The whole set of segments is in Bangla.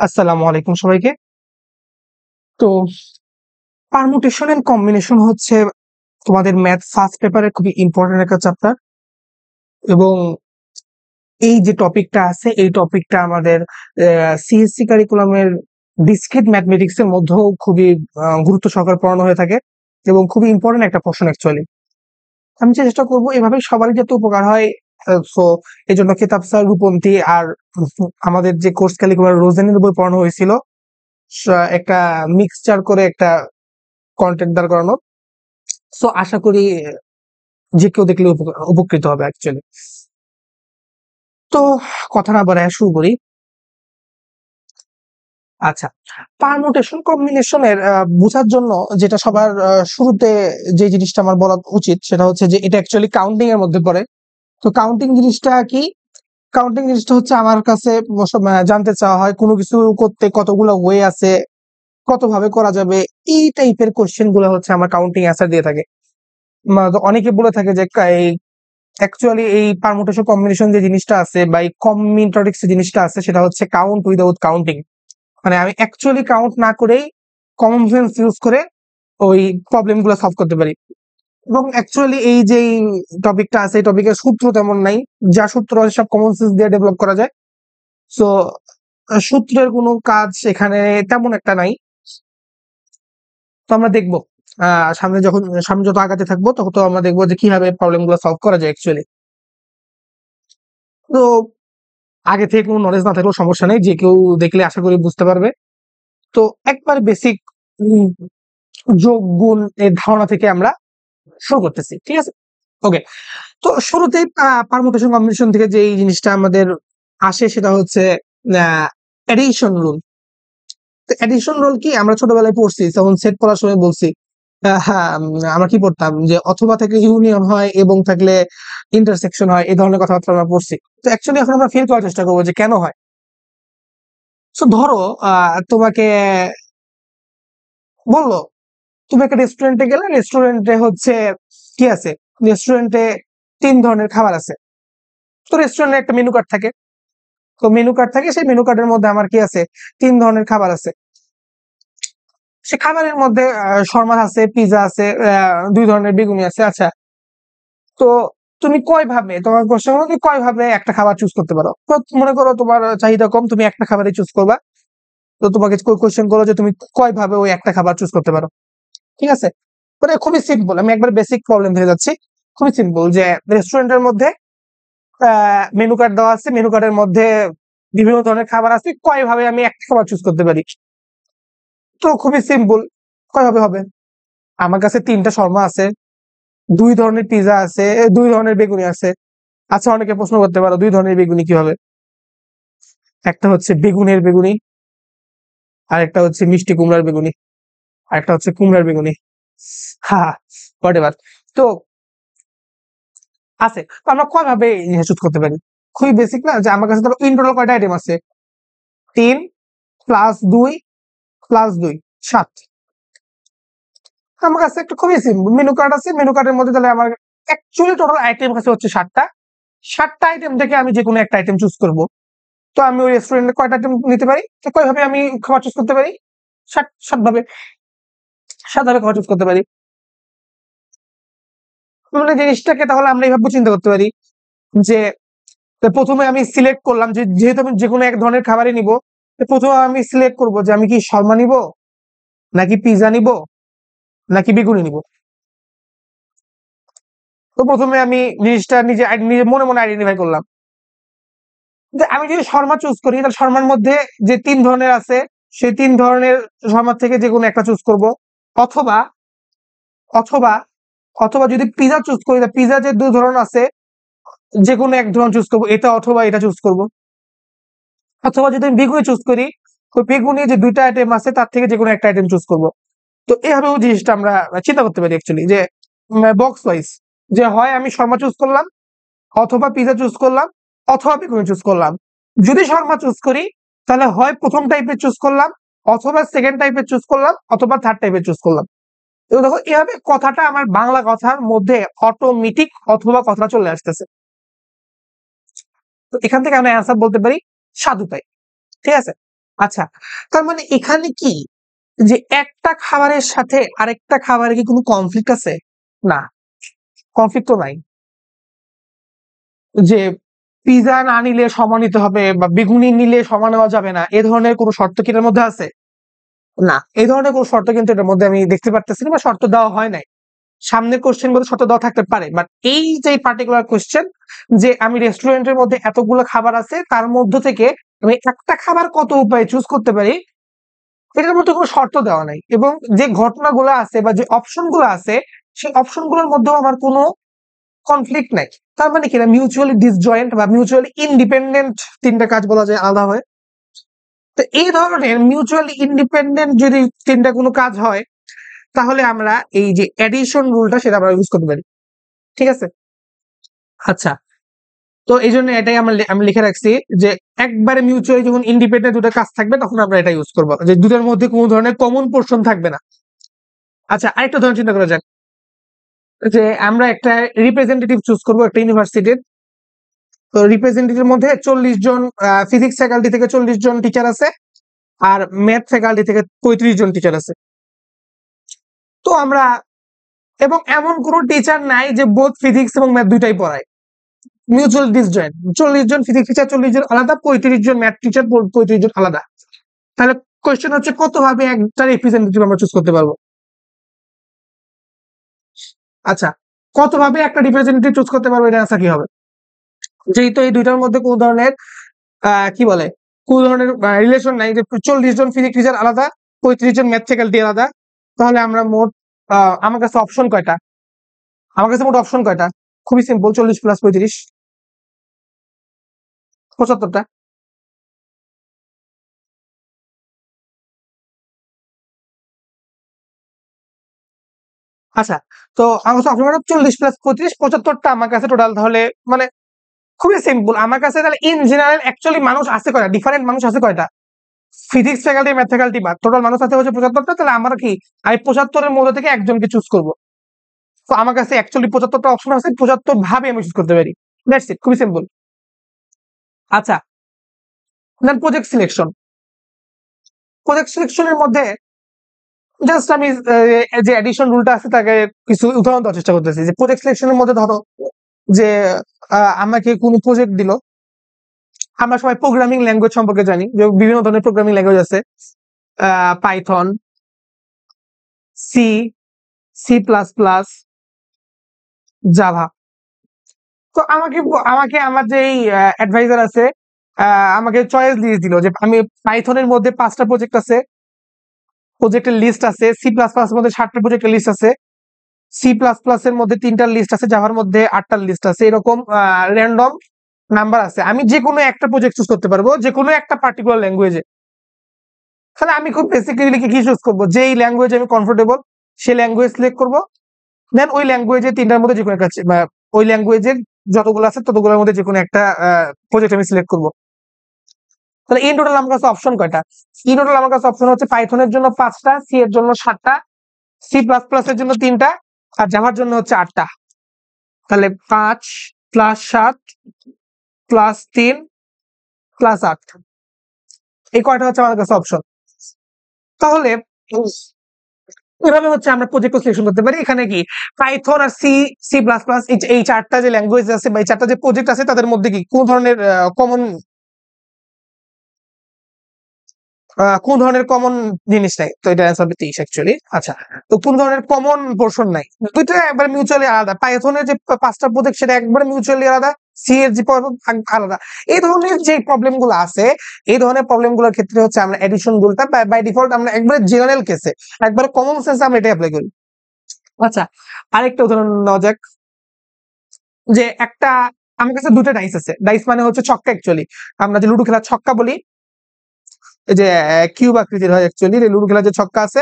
আসসালামু আলাইকুম সবাইকে। তো পারমুটেশন এন্ড কম্বিনেশন হচ্ছে তোমাদের ম্যাথ ফার্স্ট পেপারে খুবই ইম্পর্টেন্ট একটা চ্যাপ্টার এবং এই যে টপিকটা আছে এই টপিকটা আমাদের সিএসসি কারিকুলামের ডিসক্রিট ম্যাথমেটিক্স এর মধ্যেও খুবই গুরুত্ব সহকারে পড়ানো হয়ে থাকে এবং খুবই ইম্পর্টেন্ট একটা প্রশ্ন অ্যাকচুয়ালি। আমি চেষ্টা করবো এভাবে সবারই যাতে উপকার হয়। সো এই জন্য কিতাব স্যার রূপন্তী আর আমাদের যে কোর্স কারিকুলার রোজেনের বই পড়ানো হয়েছিল একটা মিক্সচার করে একটা কন্টেন্ট দাঁড় করানো। সো আশা করি যে কেউ দেখলে উপকৃত হবে অ্যাকচুয়ালি। তো কথা না বাড়ায় শুরু করি। আচ্ছা, পারমুটেশন কম্বিনেশনের বোঝার জন্য যেটা সবার শুরুতে যে জিনিসটা আমার বলা উচিত সেটা হচ্ছে যে এটা অ্যাকচুয়ালি কাউন্টিং এর মধ্যে পড়ে। তো কাউন্টিং জিনিসটা কি? কাউন্টিং জিনিসটা হচ্ছে আমার কাছে জানতে চাওয়া হয় কোনো কিছু করতে কতগুলো ওয়ে আছে, কত ভাবে করা যাবে, এই টাইপের কোশ্চেন গুলো হচ্ছে আমার কাউন্টিং অ্যান্সার দিয়ে থাকে। অনেকে বলে থাকে যে এই অ্যাকচুয়ালি এই পারমুটেশন কম্বিনেশন যে জিনিসটা আছে বা এই কম্বিনেটরিক্স যে জিনিসটা আছে সেটা হচ্ছে কাউন্ট উইদাউট কাউন্টিং। মানে আমি অ্যাকচুয়ালি কাউন্ট না করেই কমন সেন্স ইউজ করে ওই প্রবলেম গুলো সলভ করতে পারি। এবং অ্যাকচুয়ালি এই যে টপিকটা আছে এই টপিকের সূত্র তেমন নাই, যা সূত্র আছে সব কমন সেন্স দিয়ে ডেভেলপ করা যায়। সো সূত্রের কোনো কাজ এখানে তেমন একটা নাই। তো আমরা দেখবো সামনে যত আগাতে থাকবো তত তো আমরা দেখবো যে কিভাবে প্রবলেম গুলো সলভ করা যায় অ্যাকচুয়ালি। তো আগে থেকে কোনো নলেজ না থাকলেও সমস্যা নেই, যে কেউ দেখলে আশা করি বুঝতে পারবে। তো একবার বেসিক যোগ গুণ এর ধারণা থেকে আমরা শুরু করতেছি, ঠিক আছে? ওকে, তো শুরুতেই পারমুটেশন কম্বিনেশন থেকে যে এই জিনিসটা আমাদের আসে সেটা হচ্ছে এডিশন রুল। তো এডিশন রুল কি আমরা ছোটবেলায় পড়ছি, তখন সেট পড়ার সময় বলছি। হ্যাঁ, আমরা কি পড়তাম যে অথবা থেকে ইউনিয়ন হয় এবং থাকলে ইন্টারসেকশন হয়, এই ধরনের কথাবার্তা আমরা পড়ছি। তো অ্যাকচুয়ালি এখন আমরা ফিল করার চেষ্টা করবো যে কেন হয়। তো ধরো তোমাকে বললো তুমি একটা রেস্টুরেন্টে গেলে, রেস্টুরেন্টে হচ্ছে কি আছে, রেস্টুরেন্টে 3 ধরনের খাবার আছে। তো রেস্টুরেন্টে একটা মেনু কার্ড থাকে, তো মেনু কার্ড থাকে, সেই মেনু কার্ডের মধ্যে আমার কি আছে, 3 ধরনের খাবার আছে। সে খাবারের মধ্যে শর্মা আছে, পিজা আছে, 2 ধরনের বেগুনি আছে। আচ্ছা, তো তুমি কয় ভাবে, তোমার কোশ্চেন হলো তুমি কয় ভাবে একটা খাবার চুজ করতে পারো। তো মনে করো তোমার চাহিদা কম, তুমি একটা খাবারই চুজ করবা। তো তোমাকে কোশ্চেন করো যে তুমি কয় ভাবে ওই একটা খাবার চুজ করতে পারো, ঠিক আছে? মানে খুবই সিম্পল, আমি একবার বেসিক প্রবলেম থেকে যাচ্ছি। খুবই সিম্পল যে রেস্টুরেন্টের মধ্যে মেনু কার্ড দেওয়া আছে, মেনু কার্ডের মধ্যে বিভিন্ন ধরনের খাবার আছে, কয় ভাবে আমি একটা খাবার চুজ করতে পারি। তো খুবই সিম্পল, কয় ভাবে হবে? আমার কাছে 3টা শর্মা আছে, 2 ধরনের পিজা আছে, 2 ধরনের বেগুনি আছে। আচ্ছা, অনেকে প্রশ্ন করতে পারো 2 ধরনের বেগুনি কিভাবে? একটা হচ্ছে বেগুনের বেগুনি, আর একটা হচ্ছে মিষ্টি কুমড়ার বেগুনি, আর একটা হচ্ছে কুমড়ার বেগুনি। হ্যাঁ, হোয়াট এভার। তো আছে, তো আমরা কয় ভাবে চুজ করতে পারি? খুবই বেসিক না, যে আমার কাছে ধরো ইন টোটাল কয়টা আইটেম আছে, 3 + 2 + 2 7। আমার কাছে একটা খুবই সিম্পল মেনু কার্ড আছে, মেনু কার্ডের মধ্যে তাহলে আমার অ্যাকচুয়ালি টোটাল আইটেম কাছে হচ্ছে 7টা। 7টা আইটেম থেকে আমি যে কোনো একটা আইটেম চুজ করব। তো আমি ওই রেস্টুরেন্টে কয়টা আইটেম নিতে পারি, তো কয়ভাবে আমি খাবার চুজ করতে পারি? 7 ভাবে, 7 ভাবে খাবার চুজ করতে পারি। মানে জিনিসটাকে তাহলে আমরা এইভাবে চিন্তা করতে পারি যে প্রথমে আমি সিলেক্ট করলাম যে যেহেতু আমি যে কোনো এক ধরনের খাবারই নিব, প্রথমে আমি সিলেক্ট করব যে আমি কি শর্মা নিব, নাকি পিজা নিব, নাকি বেগুনি নিব। তো প্রথমে আমি জিনিসটা নিজে মনে মনে আইডেন্টিফাই করলাম যে আমি যদি শর্মা চুজ করি তাহলে শর্মার মধ্যে যে 3 ধরনের আছে সেই 3 ধরনের শর্মার থেকে যে কোনো একটা চুজ করব। অথবা অথবা অথবা যদি পিজা চুজ করি, পিজা যে 2 ধরন আছে যে কোনো এক ধরন চুজ করবো, এটা অথবা এটা চুজ করব। অথবা যদি আমি বেগুনি চুজ করি, ওই বেগুনি যে 2টা আইটেম আছে তার থেকে যে কোনো একটা আইটেম চুজ করব। তো এইভাবেও জিনিসটা আমরা চিন্তা করতে পারি অ্যাকচুয়ালি, যে বক্স ওয়াইজ, যে হয় আমি শর্মা চুজ করলাম, অথবা পিজা চুজ করলাম, অথবা বেগুনি চুজ করলাম। যদি শর্মা চুজ করি তাহলে হয় প্রথম টাইপের চুজ করলাম, অথবা সেকেন্ড টাইপের চুজ করলাম, অথবা থার্ড টাইপের চুজ করলাম। তো দেখো এভাবে কথাটা আমার বাংলা কথার মধ্যে অটোমেটিক অথবা কথা চলে আসতেছে। তো এখান থেকে আমরা অ্যান্সার বলতে পারি 7 উপায়, ঠিক আছে? আচ্ছা, তার মানে এখানে কি যে একটা খাবারের সাথে আরেকটা খাবারের কি কোনো কনফ্লিক্ট আছে? না, কনফ্লিক্ট তো নাই। যে পিজা না নিলে সমান নিতে হবে বা বেগুনি নিলে সমান নেওয়া যাবে না, এ ধরনের কোনো শর্ত কি এটার মধ্যে আছে? না, এই ধরনের কোনো শর্ত কিন্তু এটার মধ্যে আমি দেখতে পারতেছি না বা শর্ত দেওয়া হয় নাই। সামনের কোশ্চেন গুলো শর্ত দেওয়া থাকতে পারে, বাট এই যে পার্টিকুলার কোশ্চেন যে আমি রেস্টুরেন্টের মধ্যে এতগুলো খাবার আছে তার মধ্য থেকে আমি একটা খাবার কত উপায়ে চুজ করতে পারি, এটার মধ্যে কোনো শর্ত দেওয়া নাই। এবং যে ঘটনাগুলো আছে বা যে অপশন গুলো আছে সেই অপশন গুলোর মধ্যেও আমার কোনো কনফ্লিক্ট নাই। তার মানে কি, মিউচুয়ালি ডিসজয়েন্ট বা মিউচুয়ালি ইন্ডিপেন্ডেন্ট তিনটা কাজ বলা যায় আলাদা হয়। তো এই ধরনের মিউচুয়ালি ইন্ডিপেন্ডেন্ট যদি তিনটা কোনো কাজ হয়, তাহলে আমরা এই যে এডিশন রুলটা সেটা আমরা ইউজ করতে পারি। ঠিক আছে? আচ্ছা, তো এই জন্য এটাই আমি লিখে রাখছি যে একবারে মিউচুয়ালি যখন ইন্ডিপেন্ডেন্ট দুটো কাজ থাকবে তখন আমরা এটা ইউজ করবো, যে দুটোর মধ্যে কোনো ধরনের কমন পোর্শন থাকবে না। আচ্ছা, আরেকটা ধরনের চিন্তা করা যাক যে আমরা একটা রিপ্রেজেন্টেটিভ চুজ করবো একটা ইউনিভার্সিটির। তো রিপ্রেজেন্টেটিভের মধ্যে 40 জন ফিজিক্স ফ্যাকাল্টি থেকে 40 জন টিচার আছে, আর ম্যাথ ফ্যাকাল্টি থেকে 35 জন টিচার আছে। তো আমরা, এবং এমন কোনো টিচার নাই যে বোথ ফিজিক্স এবং ম্যাথ দুইটাই পড়ায়, মিউচুয়াল ডিসজয়েন্ট। 40 জন ফিজিক্স টিচার 40 জন আলাদা, 35 জন ম্যাথ টিচার 35 জন আলাদা। তাহলে কোয়েশ্চেন হচ্ছে কত ভাবে একটা রিপ্রেজেন্টেটিভ আমরা চুজ করতে পারবো? আচ্ছা, কত ভাবে একটা রিপ্রেজেন্টেটিভ চুজ করতে পারবো, এটা আনসার কি হবে? যেহেতু এই দুইটার মধ্যে কোন ধরনের কি বলে কোন ধরনের রিলেশন নাই, যে 40 জন ফিজিক্স টিচার আলাদা, 35 জন ম্যাথ ফ্যাকাল্টি আলাদা, তাহলে আমরা মোট আমার কাছে অপশন কয়টা? আমার কাছে মোট অপশন কয়টা? খুবই সিম্পল, 40 প্লাস 35, 75টা। আচ্ছা, তো আমার কাছে অপশন 40 প্লাস 35, 75টা আমার কাছে টোটাল। তাহলে মানে খুবই সিম্পল, আমার কাছে তাহলে ইন জেনারেল অ্যাকচুয়ালি মানুষ আছে কয়টা, ডিফারেন্ট মানুষ আছে কয়টা? ফিজিক্স ফ্যাকাল্টি ম্যাথ ফ্যাকাল্টি বাদ টোটাল মানুষ আছে হচ্ছে 75টা। তাহলে আমরা কি, আমি 75-এর মধ্যে থেকে একজনকে চুজ করব। তো আমার কাছে অ্যাকচুয়ালি 75টা অপশন আছে, 75 ভাবে আমি চুজ করতে পারি। দ্যাটস ইট, খুবই সিম্পল। আচ্ছা, দেন প্রজেক্ট সিলেকশন। প্রজেক্ট সিলেকশনের মধ্যে জাস্ট আমি যে এডিশন রুলটা আছে তাকে কিছু উদাহরণ দেওয়ার চেষ্টা করতেছি। যে প্রজেক্ট সিলেকশনের মধ্যে ধরো যে আমাকে কোনো প্রজেক্ট দিল। আমরা সবাই প্রোগ্রামিং ল্যাঙ্গুয়েজ সম্পর্কে জানি যে বিভিন্ন ধরনের প্রোগ্রামিং ল্যাঙ্গুয়েজ আছে, Python, C, C plus plus, Java. তো আমাকে আমাকে আমার যে অ্যাডভাইজার আছে আমাকে চয়েস দিয়ে দিল যে আমি পাইথনের মধ্যে 5টা প্রজেক্ট আছে, প্রজেক্টের লিস্ট আছে, সি প্লাস প্লাস এর মধ্যে 7টা প্রজেক্টের লিস্ট আছে, সি প্লাস প্লাস এর মধ্যে 3টার লিস্ট আছে, জাভার মধ্যে 8টার লিস্ট আছে, এরকম র্যান্ডম নাম্বার আছে। আমি যে কোনো একটা প্রজেক্ট চুজ করতে পারবো যে কোনো একটা পার্টিকুলার ল্যাঙ্গুয়েজে। তাহলে আমি খুব বেসিক্যালি কি চুজ করবো, যেই ল্যাঙ্গুয়েজ আমি কমফোর্টেবল সেই ল্যাঙ্গুয়েজ সিলেক্ট করবো। দেন ওই ল্যাঙ্গুয়েজে 3টার মধ্যে যে কোনো একটা, ওই ল্যাঙ্গুয়েজের যতগুলো আছে ততগুলোর মধ্যে যে কোনো একটা প্রজেক্ট আমি সিলেক্ট করবো। তাহলে ইন টোটাল আমার কাছে অপশন কয়টা? ইন টোটাল আমার কাছে অপশন হচ্ছে পাইথনের জন্য 5টা, সি এর জন্য 7টা, সি প্লাস প্লাস এর জন্য 3টা, আর জাভার জন্য হচ্ছে 8টা। তাহলে 5 প্লাস 7 প্লাস 3 প্লাস 8, এই কয়টা হচ্ছে আমার কাছে অপশন। তাহলে এভাবে হচ্ছে আমরা প্রজেক্ট সিলেকশন করতে পারি। এখানে কি পাইথন আর সি, সি প্লাস প্লাস, এই 4টা যে ল্যাঙ্গুয়েজ আছে বা এই 4টা যে প্রজেক্ট আছে তাদের মধ্যে কি কোন ধরনের কমন, কোন ধরনের কমন জিনিস নাই? তো এটা অ্যান্সার হবে 23 অ্যাকচুয়ালি। আচ্ছা, তো কোন ধরনের কমন পোর্শন নাই? দুইটা একবার মিউচুয়ালি আলাদা। পাইথনের যে 5টা প্রজেক্ট সেটা একবারে মিউচুয়ালি আলাদা, সি এর যে আলাদা। এই ধরনের যে প্রবলেম গুলো আছে, এই ধরনের প্রবলেম গুলোর ক্ষেত্রে হচ্ছে আমরা এডিশন রুলটা বাই ডিফল্ট আমরা একবারে জেনারেল কেসে একবারে কমন সেন্সে আমরা এটা অ্যাপ্লাই করি। আচ্ছা, আরেকটা উদাহরণ নেওয়া যাক যে একটা, আমার কাছে দুটো ডাইস আছে। ডাইস মানে হচ্ছে ছক্কা অ্যাকচুয়ালি, আমরা যে লুডো খেলার ছক্কা বলি, এই যে কিউব আকৃতির হয় অ্যাকচুয়ালি লুডো খেলার যে ছক্কা আছে।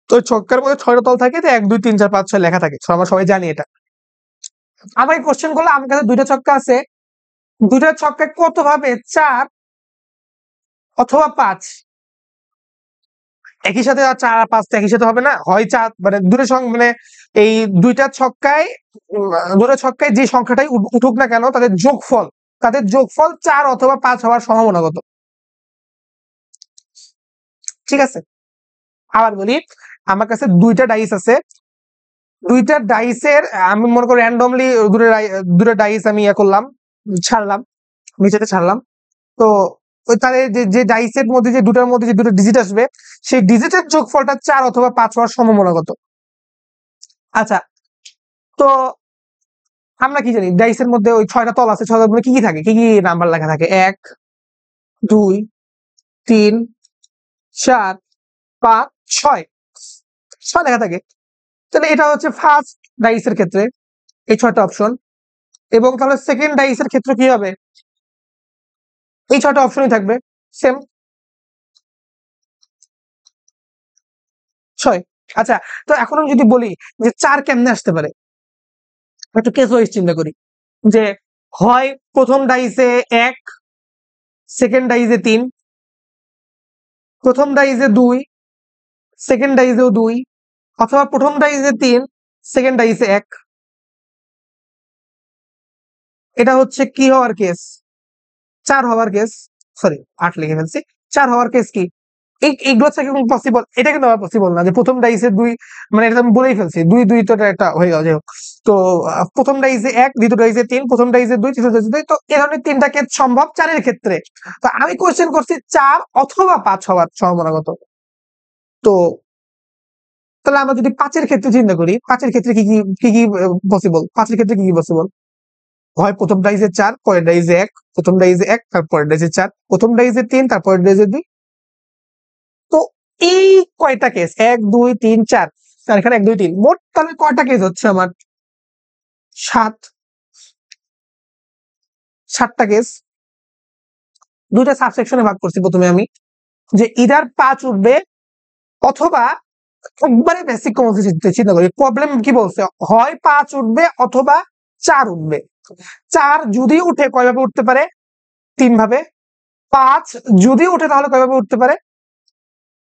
তো ছক্কার মধ্যে 6টা তল থাকে, যে 1 2 3 4 5 6 লেখা থাকে। আমরা সবাই জানি এটা। আমাকে কোশ্চেন করলো আমার কাছে 2টা ছক্কা আছে, 2টা ছক্কায় কত ভাবে 4 অথবা 5 একই সাথে, আর 4 আর 5 তো একই সাথে হবে না, হয় 4 মানে দুটো মানে এই দুইটা ছক্কায়, দুটো ছক্কায় যে সংখ্যাটাই উঠুক না কেন তাদের যোগফল 4 অথবা 5 হওয়ার সম্ভাবনা কত? ঠিক আছে, আবার বলি, আমার কাছে দুইটা ডাইস আছে, দুইটা ডাইসের আমি মনে করি র্যান্ডমলি দুটো ডাইস আমি ইয়ে করলাম, ছাড়লাম, নিচেতে ছাড়লাম। তো ওই তাহলে যে ডাইসের মধ্যে যে দুটার মধ্যে যে দুটো ডিজিট আসবে, সেই ডিজিটের যোগফলটা 4 অথবা 5 হওয়ার সম্ভাবনা কত? আচ্ছা, তো আমরা কি জানি ডাইসের মধ্যে ওই 6টা তল আছে, 6টার মধ্যে কি কি থাকে, কি কি নাম্বার লেখা থাকে? 1 2 3 4 5 6, 6 লেখা থাকে। তাহলে এটা হচ্ছে ফার্স্ট ডাইসের ক্ষেত্রে এই 6টা অপশন, এবং তাহলে সেকেন্ড ডাইসের ক্ষেত্রে কি হবে? এই 6টা অপশনই থাকবে সেম 6। আচ্ছা, তো এখন আমি যদি বলি যে 4 কেমনে আসতে পারে, একটু কেস ওয়াইজ চিন্তা করি, যে হয় প্রথম ডাইসে 1, সেকেন্ড ডাইসে 3, প্রথম ডাইসে 2, সেকেন্ড ডাইসেও 2, অথবা প্রথম ডাইসে 3, সেকেন্ড ডাইসে 1। এটা হচ্ছে কি হওয়ার কেস? 4 হওয়ার কেস। সরি, 8 লিখে ফেলছি। 4 হওয়ার কেস কি? এইগুলো থেকে পসিবল, এটা কিন্তু আমার পসিবল না যে প্রথম ডাইসে 2, মানে এটা আমি বলেই ফেলছি 2 2, তো এটা হয়ে গেল। যাই হোক, তো প্রথম ডাইসে 1, দ্বিতীয় ডাইসে 3, প্রথম ডাইসে 2, তৃতীয় ডাইসে 2, তো এই ধরনের 3টা কেস সম্ভব 4 এর ক্ষেত্রে। তো আমি কোশ্চেন করছি 4 অথবা 5 হওয়ার সম্ভাবনা কত। তো তাহলে আমরা যদি 5 এর ক্ষেত্রে চিন্তা করি, 5 এর ক্ষেত্রে কি কি পসিবল? 5 এর ক্ষেত্রে কি কি পসিবল? হয় প্রথম ডাইসে 4, পরের ডাইসে 1, প্রথম ডাইসে 1, তারপরের ডাইসে 4, প্রথম ডাইসে 3, তারপরের ডাইসে 2। তো এই কয়টা কেস? 1 2 3 4, আর এখানে 1 2 3, মোট তাহলে কয়টা কেস হচ্ছে আমার? 7, 7টা কেস। দুইটা সাবসেকশনে ভাগ করছি প্রথমে আমি, যে ইদার 5 উঠবে, অথবা একবারে বেসিক কমন চিন্তা করি, প্রবলেম কি বলছে? হয় 5 উঠবে অথবা 4 উঠবে। 4 যদি উঠে কয়ভাবে উঠতে পারে? 3 ভাবে। 5 যদি উঠে তাহলে কয়ভাবে উঠতে পারে?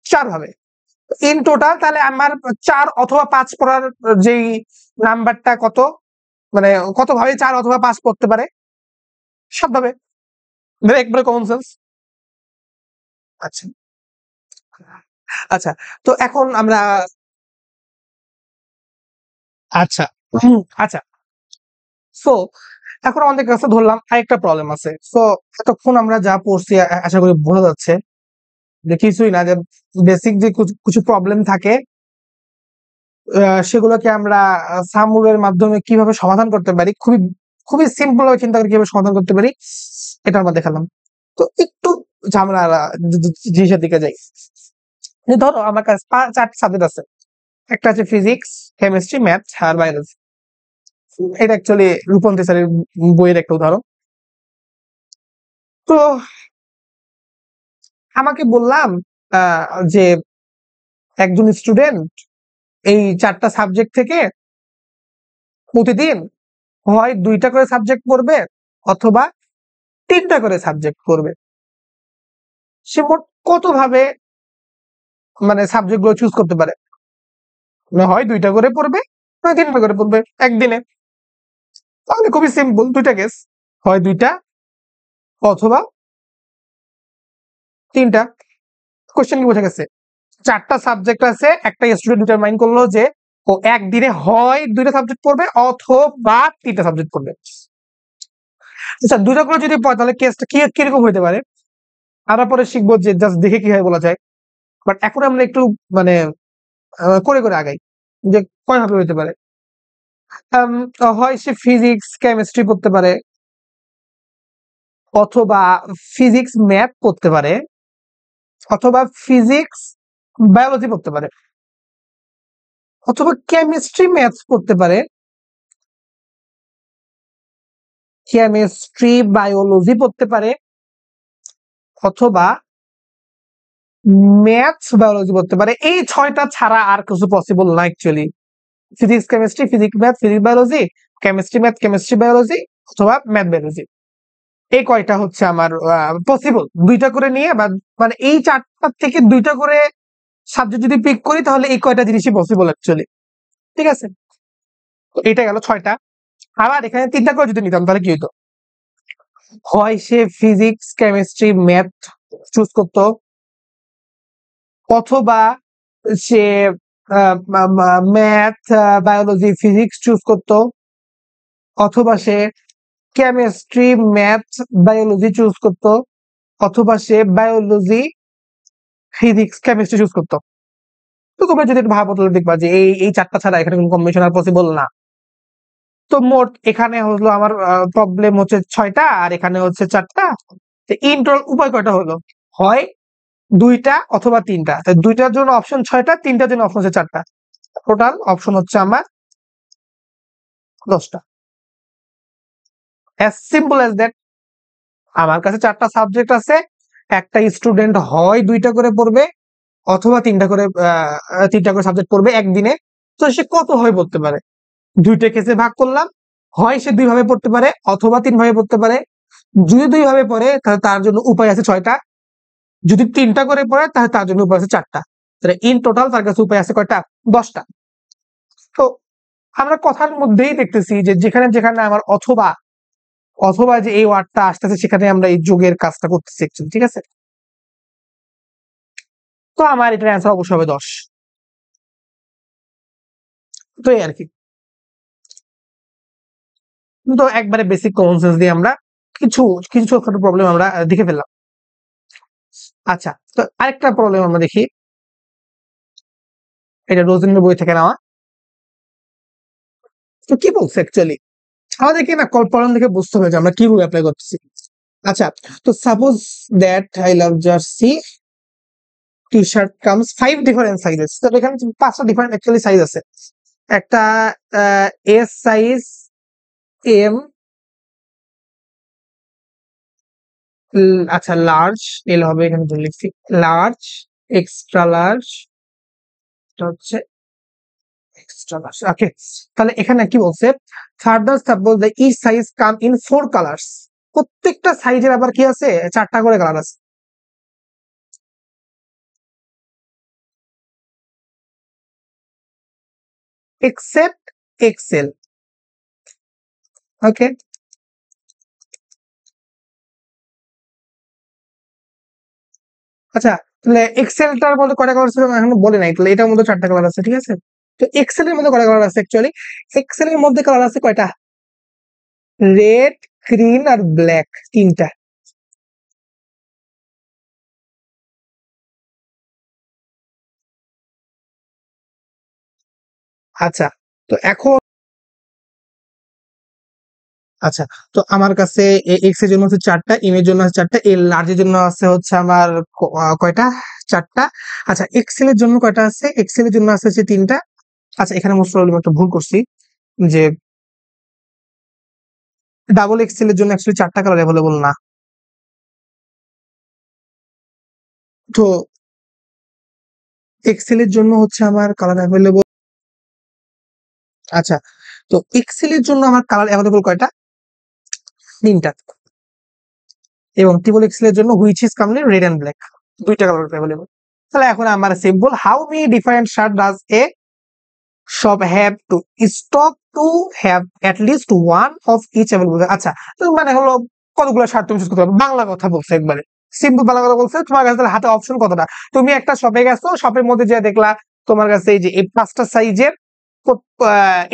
4 ভাবে। ইন টোটাল তাহলে আমার 4 অথবা 5 পড়ার যেই নাম্বারটা কত, মানে কত ভাবে 4 অথবা 5 পড়তে পারে? 7 ভাবে। একবারে কমন সেন্স। আচ্ছা আচ্ছা, তো এখন আমরা আচ্ছা আচ্ছা, সো এখন আমাদের কাছে ধরলাম আরেকটা প্রবলেম আছে। সো এতক্ষণ আমরা যা পড়ছি আশা করি বোঝা যাচ্ছে যে কিছুই না, যে বেসিক যে কিছু প্রবলেম থাকে সেগুলোকে আমরা সামুরের মাধ্যমে কিভাবে সমাধান করতে পারি, খুবই খুবই সিম্পল ভাবে চিন্তা করে কিভাবে সমাধান করতে পারি, এটা আমরা দেখালাম। তো একটু ঝামেলা জিনিসের দিকে যাই। ধরো আমার কাছে 4টা সাবজেক্ট আছে, একটা আছে ফিজিক্স, কেমিস্ট্রি, ম্যাথ আর বায়োলজি। এটা অ্যাকচুয়ালি রূপন্তি স্যারের বইয়ের একটা উদাহরণ। তো আমাকে বললাম যে একজন স্টুডেন্ট এই 4টা সাবজেক্ট থেকে প্রতিদিন হয় 2টা করে সাবজেক্ট পড়বে, অথবা 3টা করে সাবজেক্ট পড়বে। সে মোট কত ভাবে মানে সাবজেক্ট গুলো চুজ করতে পারে? হয় 2টা করে পড়বে, নয় 3টা করে পড়বে একদিনে। তাহলে খুবই সিম্পল, 2টা কেস, হয় 2টা অথবা 3টা। কোশ্চেন কি বোঝা গেছে? 4টা সাবজেক্ট আছে, একটা স্টুডেন্ট ডিটারমাইন করলো যে ও একদিনে হয় 2টা সাবজেক্ট পড়বে অথবা 3টা সাবজেক্ট পড়বে। আচ্ছা, 2টা করে যদি পড়ে তাহলে কেসটা কিরকম হইতে পারে আমরা পরে শিখবো, যে জাস্ট দেখে কিভাবে বলা যায়। বাট এখন আমরা একটু মানে করে করে আগাই, যে কয়ভাবে হইতে পারে। হয় সে ফিজিক্স কেমিস্ট্রি পড়তে পারে, অথবা ফিজিক্স ম্যাথ পড়তে পারে, অথবা ফিজিক্স বায়োলজি পড়তে পারে, অথবা কেমিস্ট্রি ম্যাথস পড়তে পারে, কেমিস্ট্রি বায়োলজি পড়তে পারে, অথবা ম্যাথস বায়োলজি পড়তে পারে। এই 6টা ছাড়া আর কিছু পসিবল না actually. Physics chemistry, physics math, physics biology, chemistry math, chemistry biology, অথবা ম্যাথ বায়োলজি। এই কয়টা হচ্ছে আমার পসিবল 2টা করে নিয়ে, বা মানে এই 4টা থেকে 2টা করে সাবজেক্ট যদি পিক করি তাহলে এই কয়টা জিনিসই পসিবল অ্যাকচুয়ালি। ঠিক আছে, তো এটা গেল 6টা। আবার এখানে 3টা করে যদি নিতাম তাহলে কি হতো? হয় সে ফিজিক্স কেমিস্ট্রি ম্যাথ চুজ করতো, অথবা সে ম্যাথ, বায়োলজি, ফিজিক্স চুজ করতো, অথবা সে কেমিস্ট্রি, ম্যাথ, বায়োলজি চুজ করতো, অথবা সে বায়োলজি, ফিজিক্স, কেমিস্ট্রি চুজ করতো। তো তোমরা যদি একটু ভাবো তাহলে দেখবা যে এই চারটা ছাড়া এখানে কোনো কম্বিনেশন আর পসিবল না। তো মোট এখানে হলো আমার প্রবলেম হচ্ছে 6টা আর এখানে হচ্ছে 4টা। ইন টোটাল উপায় কয়টা হলো? হয় 2টা অথবা 3টা। 2টার জন্য অপশন 6টা, 3টার জন্য অপশন হচ্ছে 4টা। টোটাল অপশন হচ্ছে আমার 10টা। As simple as that. আমার কাছে 4টা সাবজেক্ট আছে, একটা স্টুডেন্ট হয় 2টা করে পড়বে অথবা 3টা করে সাবজেক্ট পড়বে একদিনে। তো সে কত হয় পড়তে পারে? 2টা কেসে ভাগ করলাম, হয় সে 2 ভাবে পড়তে পারে অথবা 3 ভাবে পড়তে পারে। যদি 2 ভাবে পড়ে তাহলে তার জন্য উপায় আছে 6টা। যদি 3টা করে পড়ে তাহলে তার জন্য উপায় আছে 4টা। তাহলে ইন টোটাল তার কাছে উপায় আছে কয়টা? 10টা। তো আমরা কথার মধ্যেই দেখতেছি যে যেখানে যেখানে আমার অথবা অথবা যে এই ওয়ার্ডটা আসতেছে সেখানে আমরা এই যোগের কাজটা করতেছি actually, ঠিক আছে? তো আমার এটার অ্যান্সার অবশ্যই হবে 10। তো এই আর কি। তো একবারে বেসিক কমন সেন্স দিয়ে আমরা কিছু কিছু ছোটখাটো প্রবলেম আমরা দেখে ফেললাম। আচ্ছা, তো আরেকটা প্রবলেম আমরা দেখি, এটা রোজিনের বই থেকে নেওয়া। তো কি বলছে অ্যাকচুয়ালি আমাদেরকে না প্রবলেম দেখে বুঝতে হবে যে আমরা কিভাবে অ্যাপ্লাই করতেছি। আচ্ছা, তো suppose that I love jersey T shirt comes 5 different sizes. তো এখানে 5টা ডিফারেন্ট অ্যাকচুয়ালি সাইজ আছে। একটা এস সাইজ, এম, আচ্ছা লার্জ, এল হবে এখানে ধরে লিখছি, লার্জ, এক্সট্রা লার্জ, এটা হচ্ছে এক্সট্রা লার্জ। ওকে, তাহলে এখানে কি বলছে? Further suppose the each size come in 4 colours. প্রত্যেকটা সাইজের আবার কি আছে? 4টা করে কালার আছে। Except Excel. ওকে, আচ্ছা, তাহলে এক্সেলটার মধ্যে কয়টা কালার আছে এখনো বলে নাই, তাহলে এটার মধ্যে 4টা কালার আছে, ঠিক আছে? তো এক্সেল এর মধ্যে কয়টা কালার আছে অ্যাকচুয়ালি? এক্সেল এর মধ্যে কালার আছে কয়টা? রেড, গ্রিন আর ব্ল্যাক, 3টা। আচ্ছা, তো এখন আচ্ছা, তো আমার কাছে এক্স এর জন্য হচ্ছে 4টা, এম এর জন্য আছে 4টা, এল লার্জের জন্য আছে হচ্ছে আমার কয়টা? 4টা। আচ্ছা, এক্সেল এর জন্য কয়টা আছে? এক্সেল এর জন্য আছে হচ্ছে 3টা। আচ্ছা, এখানে মোস্ট প্রবলেম একটা ভুল করছি যে ডাবল এক্সেল এর জন্য অ্যাকচুয়ালি 4টা কালার অ্যাভেলেবল না। তো এক্সেল এর জন্য হচ্ছে আমার কালার অ্যাভেলেবল। আচ্ছা, তো এক্সেল এর জন্য আমার কালার অ্যাভেলেবল কয়টা? 3টা। এবং ট্রিপল এক্সেল এর জন্য which is commonly red and black, 2টা কালার অ্যাভেলেবল। তাহলে এখন আমার simple, how many different shirt does a shop have to stock to have at least one of each available? আচ্ছা, তো মানে হলো কতগুলো শার্ট তুমি চুজ করতে পারবে? বাংলা কথা বলছে, একবারে সিম্পল বাংলা কথা বলছে। তোমার কাছে তাহলে হাতে অপশন কতটা? তুমি একটা শপে গেছো, শপের মধ্যে যে দেখলা তোমার কাছে এই যে এই 5টা সাইজের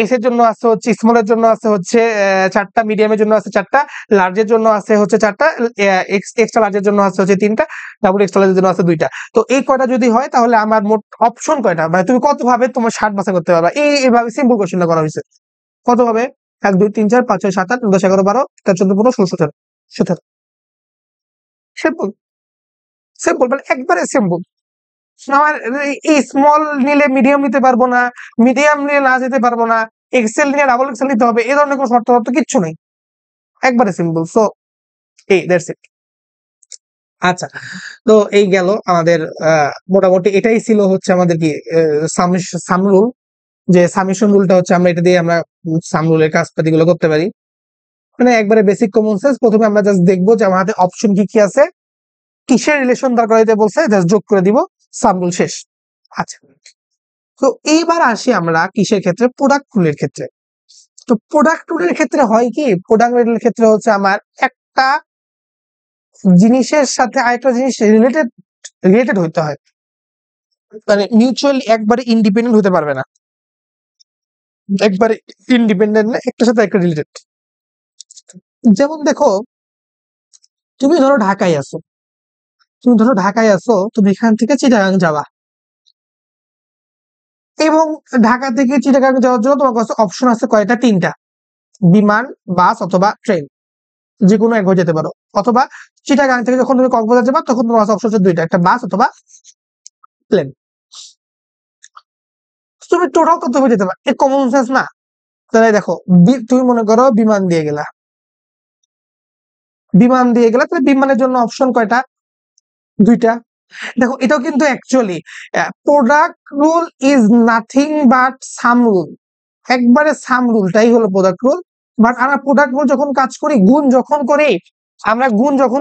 এস এর জন্য আছে হচ্ছে, স্মলের জন্য আছে হচ্ছে 4টা, মিডিয়ামের জন্য আছে 4টা, লার্জের জন্য আছে হচ্ছে 4টা, এক্সট্রা লার্জের জন্য আছে হচ্ছে 3টা, ডাবল এক্সট্রা লার্জের জন্য আছে 2টা। তো এই কয়টা যদি হয় তাহলে আমার মোট অপশন কয়টা, মানে তুমি কত ভাবে তোমার শার্ট বাছাই করতে পারবা? এইভাবে সিম্পল কোশ্চেনটা করা হয়েছে। কত হবে? 1 2 3 4 5 6 7 8 9 10 11 12 13 14 15 16 17 17। সিম্পল, সিম্পল মানে একবারে সিম্পল। আমার এই স্মল নিলে মিডিয়াম নিতে পারবো না, মিডিয়াম নিলে না যেতে পারবো না, এক্সেল নিয়ে ডাবল এক্সেল নিতে হবে, এই ধরনের কোনো শর্ত কিচ্ছু নেই, একবারে সিম্পল। সো এই দ্যাটস ইট। আচ্ছা, তো এই গেল আমাদের মোটামুটি এটাই ছিল হচ্ছে আমাদের কি সাম রুল, যে সামেশন রুলটা হচ্ছে আমরা এটা দিয়ে আমরা সাম রুলের কাজপাতি গুলো করতে পারি। মানে একবারে বেসিক কমন সেন্স। প্রথমে আমরা জাস্ট দেখবো যে আমার হাতে অপশন কি কি আছে, কিসের রিলেশন দরকার হইতে বলছে, জাস্ট যোগ করে দিব, সাম রুল শেষ। আচ্ছা, তো এইবার আসি আমরা কিসের ক্ষেত্রে? প্রোডাক্ট রুলের ক্ষেত্রে। তো প্রোডাক্ট রুলের ক্ষেত্রে হয় কি, প্রোডাক্ট রুলের ক্ষেত্রে হচ্ছে আমার একটা জিনিসের সাথে আরেকটা জিনিস রিলেটেড রিলেটেড হইতে হয়। মানে মিউচুয়ালি একবারে ইন্ডিপেন্ডেন্ট হতে পারবে না, একবারে ইন্ডিপেন্ডেন্ট না, একটার সাথে একটা রিলেটেড। যেমন দেখো, তুমি ধরো ঢাকায় আছো, তুমি এখান থেকে চিটাগাং যাবা, এবং ঢাকা থেকে চিটাগাং যাওয়ার জন্য তোমার কাছে অপশন আছে কয়টা? তিনটা। বিমান, বাস অথবা ট্রেন, যে কোনো এক হয়ে যেতে পারো। অথবা চিটাগাং থেকে যখন তুমি কক্সবাজার যাবা তখন তোমার কাছে অপশন হচ্ছে দুইটা, একটা বাস অথবা প্লেন। তুমি টোটাল কত হয়ে যেতে পারো, এ কমন সেন্স না? তাহলে দেখো, তুমি মনে করো বিমান দিয়ে গেলা, তাহলে বিমানের জন্য অপশন কয়টা? দুইটা। দেখো, এটাও কিন্তু actually product rule is nothing but some rule, একবারে সাম রুলটাই হলো প্রোডাক্ট রুল। বাট আমরা প্রোডাক্ট রুল যখন কাজ করি, গুণ যখন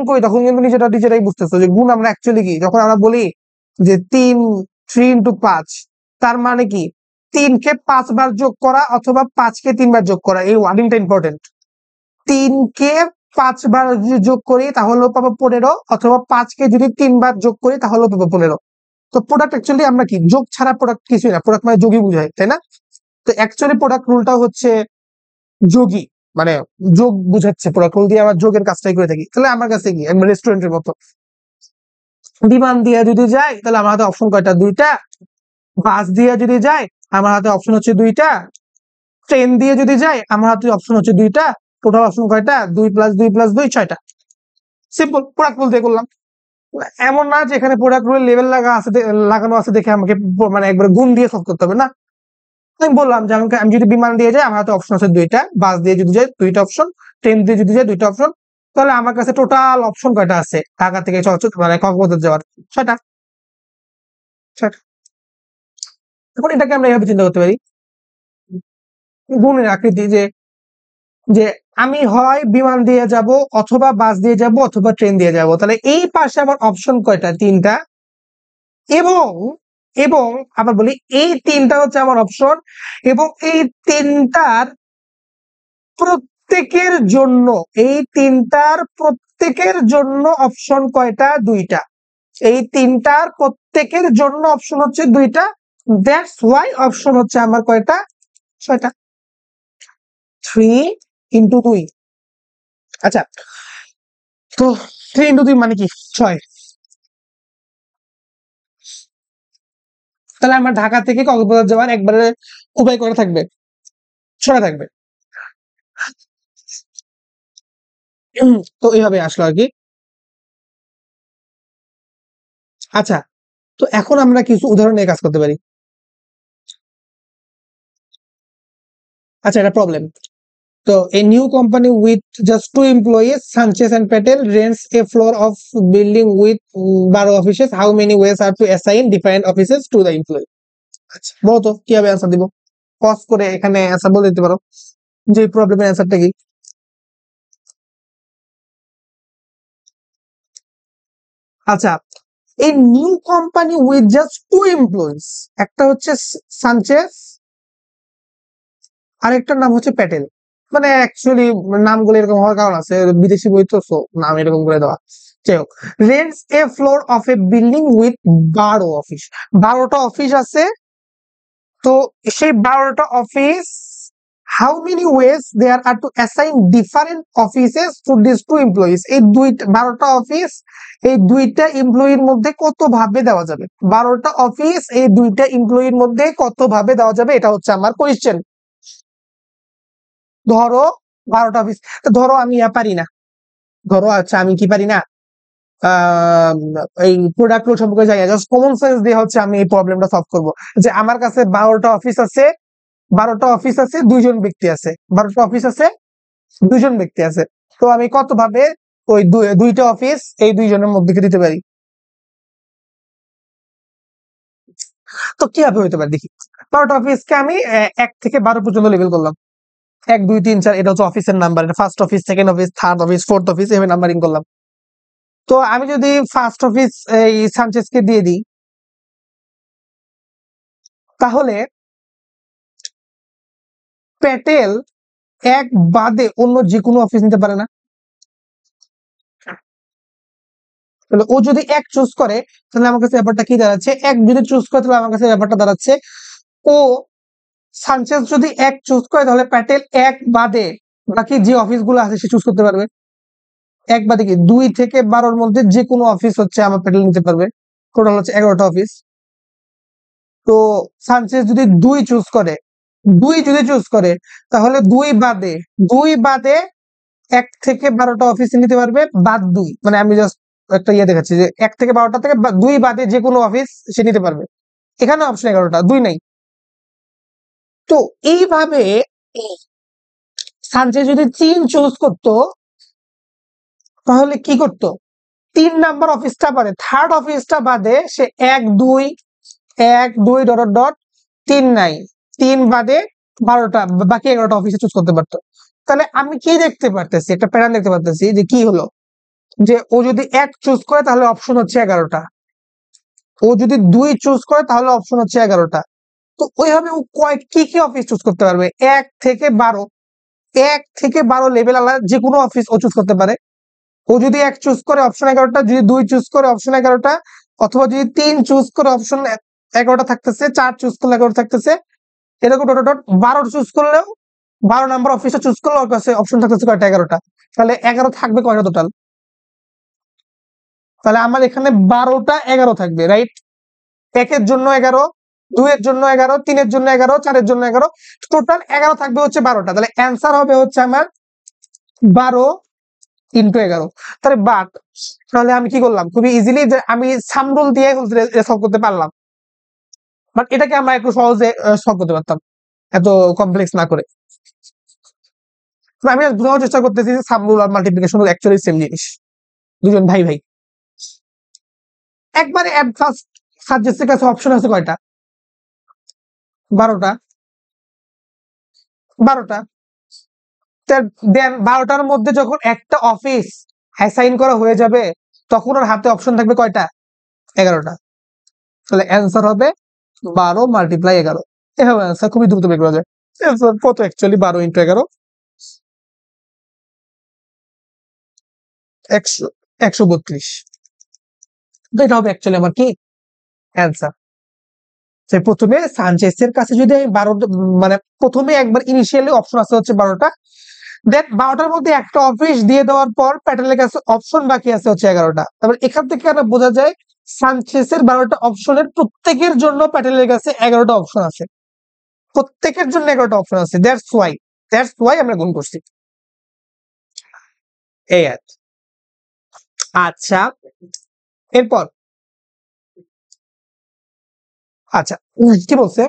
করি তখন কিন্তু নিজেরাই বুঝতেছো যে গুণ আমরা অ্যাকচুয়ালি কি, যখন আমরা বলি যে 3 × 5, তার মানে কি 3 কে 5 বার যোগ করা অথবা 5 কে 3 বার যোগ করা, এই ওয়ার্ডিংটা ইম্পর্টেন্ট। 3 কে 5 বার যদি যোগ করি তাহলেও পাবো 15, অথবা 5 কে যদি 3 বার যোগ করি তাহলেও পাবো 15। তো প্রোডাক্ট অ্যাকচুয়ালি আমরা কি, যোগ ছাড়া প্রোডাক্ট কিছুই না, প্রোডাক্ট মানে যোগই বুঝায়, তাই না? তো অ্যাকচুয়ালি প্রোডাক্ট রুলটা হচ্ছে যোগী, মানে যোগ বুঝাচ্ছে, প্রোডাক্ট রুল দিয়ে আমার যোগের কাজটাই করে থাকি। তাহলে আমার কাছে কি, একবার রেস্টুরেন্টের মতো। বিমান দিয়ে যদি যাই তাহলে আমার হাতে অপশন কয়টা? দুইটা। বাস দিয়ে যদি যাই আমার হাতে অপশন হচ্ছে দুইটা। ট্রেন দিয়ে যদি যাই আমার হাতে অপশন হচ্ছে দুইটা। টোটাল অপশন কয়টা? 2 + 2 + 2 6টা। সিম্পল, প্রোডাক্ট রুল দিয়ে করলাম। এমন না যে এখানে প্রোডাক্ট রুলের লেভেল লাগানো আছে দেখে আমাকে মানে একবার গুণ দিয়ে সলভ করতে হবে না। আমি বললাম যে আমি যদি বিমান দিয়ে যাই আমার হাতে অপশন আছে দুইটা, বাস দিয়ে যদি যাই দুইটা অপশন, ট্রেন দিয়ে যদি যাই দুইটা অপশন। তাহলে আমার কাছে টোটাল অপশন কয়টা আছে ঢাকা থেকে মানে কক্সবাজার যাওয়ার? 6টা। 6টা। এখন এটাকে আমরা এভাবে চিন্তা করতে পারি, গুণের আকৃতি, যে যে আমি হয় বিমান দিয়ে যাব, অথবা বাস দিয়ে যাব, অথবা ট্রেন দিয়ে যাব। তাহলে এই পাশে আমার অপশন কয়টা? 3টা। এবং এবং আবার বলি, এই 3টা হচ্ছে আমার অপশন, এবং এই তিনটার প্রত্যেকের জন্য, অপশন কয়টা? দুইটা। এই তিনটার প্রত্যেকের জন্য অপশন হচ্ছে দুইটা। দ্যাটস ওয়াই অপশন হচ্ছে আমার কয়টা? 6টা। 3 × 2। আচ্ছা, তো 3 × 2 মানে কি? 6। তাহলে আমার ঢাকা থেকে কক্সবাজার যাওয়ার একবারে উপায় করে থাকবে, 6টা থাকবে। তো এইভাবে আসলো আর কি। আচ্ছা, তো এখন আমরা কিছু উদাহরণ নিয়ে কাজ করতে পারি। আচ্ছা, এটা problem. So a new company with just 2 employees, Sanchez and Patel, rents a floor of building with 12 offices. How many ways are to assign different offices to the employee? আচ্ছা, বলো তো কিভাবে অ্যান্সার দিব? পজ করে এখানে অ্যান্সার বলে দিতে পারো যে প্রবলেমের অ্যান্সারটা কি। আচ্ছা, এই new company with just 2 employees, একটা হচ্ছে সানচেজ, আরেকটার নাম হচ্ছে প্যাটেল। মানে অ্যাকচুয়ালি নামগুলো এরকম হওয়ার কারণ আছে, বিদেশি বই তো, সো নাম এরকম করে দেওয়া। যাই হোক, rents a floor of a building with 12 office, 12টা অফিস আছে। তো সেই 12টা office, how many ways there are to assign different offices to this 2 employees, এই 12টা অফিস এই 2টা এমপ্লয়ির মধ্যে কত ভাবে দেওয়া যাবে? 12টা অফিস এই 2টা এমপ্লয়ির মধ্যে কত ভাবে দেওয়া যাবে, এটা হচ্ছে আমার কোয়েশ্চেন। ধরো 12টা অফিস, ধরো আমি পারি না, ধরো আচ্ছা আমি কি পারি না, আহ এই প্রোডাক্ট রুল সম্পর্কে জানি না, জাস্ট কমন সেন্স দিয়ে হচ্ছে আমি এই প্রবলেমটা সলভ করবো। যে আমার কাছে 12টা অফিস আছে, 12টা অফিস আছে, 2জন ব্যক্তি আছে, 12টা অফিস আছে, 2জন ব্যক্তি আছে। তো আমি কত ভাবে ওই 2টা অফিস এই 2জনের মধ্যে দিতে পারি? তো কিভাবে হইতে পারে দেখি। 12টা অফিসকে আমি 1 থেকে 12 পর্যন্ত লেভেল করলাম, 1 2 3 4, এটা হচ্ছে অফিসের number, first office, second office, third office, fourth office, এভাবে নাম্বারিং করলাম। তো আমি যদি ফার্স্ট অফিস এই সানচেজকে দিয়ে দিই, তাহলে প্যাটেল এক বাদে অন্য যে কোনো অফিস নিতে পারে না? তাহলে ও যদি 1 চুজ করে তাহলে আমার কাছে ব্যাপারটা কি দাঁড়াচ্ছে, 1 যদি চুজ করে তাহলে আমার কাছে ব্যাপারটা দাঁড়াচ্ছে ও সানচেজ যদি 1 চুজ করে তাহলে প্যাটেল 1 বাদে বাকি যে অফিসগুলো আছে সে চুজ করতে পারবে। 1 বাদে কি 2 থেকে 12-র মধ্যে যে কোনো অফিস হচ্ছে আমার প্যাটেল নিতে পারবে। টোটাল হচ্ছে 11টা অফিস। তো সানচেজ যদি 2 চুজ করে, 2 যদি চুজ করে তাহলে 2 বাদে 1 থেকে 12টা অফিস নিতে পারবে, বাদ 2 মানে আমি জাস্ট একটা ইয়ে দেখাচ্ছি যে 1 থেকে 12টা থেকে 2 বাদে যে কোনো অফিস সে নিতে পারবে। এখানে অপশন 11টা, 2 নাই। তো এইভাবে সানচেজ যদি 3 চুজ করতো তাহলে কি করতো, 3 নাম্বার অফিসটা বাদে থার্ড অফিসটা বাদে সে 1 2 ডট ডট 3 নাই, 3 বাদে 12টা বাকি 11টা অফিসে চুজ করতে পারতো। তাহলে আমি কি দেখতে পারতেছি, একটা প্যাটার্ন দেখতে পারতেছি যে কি হলো, যে ও যদি 1 চুজ করে তাহলে অপশন হচ্ছে 11টা, ও যদি 2 চুজ করে তাহলে অপশন হচ্ছে 11টা। তো ওইভাবে ও কি কি অফিস চুজ করতে পারবে, 1 থেকে 12, 1 থেকে 12 লেভেল আলাদা যে কোনো অফিস ও চুজ করতে পারে। ও যদি 1 চুজ করে অপশন 11টা, যদি 2 চুজ করে অপশন 11টা, অথবা যদি 3 চুজ করে অপশন 11টা থাকতেছে, 4 চুজ করলে 11টা থাকতেছে, এরকম ডট ডট 12 চুজ করলেও 12 নাম্বার অফিসটা চুজ করলে ওর কাছে অপশন থাকতেছে কয়টা, 11টা। তাহলে 11 থাকবে কয়টা টোটাল, তাহলে আমার এখানে 12টা 11 থাকবে, রাইট। 1 এর জন্য 11, 2 এর জন্য 11, 3 এর জন্য 11, 4 এর জন্য 11, টোটাল 11 থাকবে হচ্ছে 12টা। তাহলে অ্যান্সার হবে হচ্ছে আমার 12 ইন্টু 11। তাহলে তাহলে আমি কি করলাম, খুবই ইজিলি যে আমি সামরুল দিয়ে সলভ করতে পারলাম, বাট এটাকে আমরা একটু সহজে সলভ করতে পারতাম এত কমপ্লেক্স না করে। আমি বোঝানোর চেষ্টা করতেছি যে সামরুল আর মাল্টিপ্লিকেশন অ্যাকচুয়ালি সেম জিনিস, দুজন ভাই ভাই। একবারে অ্যাডভান্স সাবজেক্টের কাছে অপশন আছে কয়টা, 12টা। 12টা দেন 12টার মধ্যে যখন একটা অফিস অ্যাসাইন করা হয়ে যাবে তখন ওর হাতে অপশন থাকবে কয়টা, 11টা। তাহলে অ্যান্সার হবে 12 মাল্টিপ্লাই 11। এভাবে অ্যান্সার খুবই দ্রুত বের করা যায়। অ্যান্সার কত অ্যাকচুয়ালি, 12 ইন্টু 11, 132। এটা হবে অ্যাকচুয়ালি আমার কি অ্যান্সার। প্রথমে সানচেজের কাছে যদি আমি 12, মানে প্রথমে একবার ইনিশিয়ালি অপশন আছে হচ্ছে 12টা, দেন 12টার মধ্যে একটা অফিস দিয়ে দেওয়ার পর প্যাটেলের কাছে অপশন বাকি আছে হচ্ছে 11টা। তারপর এখান থেকে আমরা বোঝা যায় সানচেজের 12টা অপশনের প্রত্যেকের জন্য প্যাটেলের কাছে 11টা অপশন আছে, প্রত্যেকের জন্য 11টা অপশন আছে। দ্যাটস ওয়াই আমরা গুণ করছি। এই আচ্ছা, এরপর আচ্ছা কি বলছে,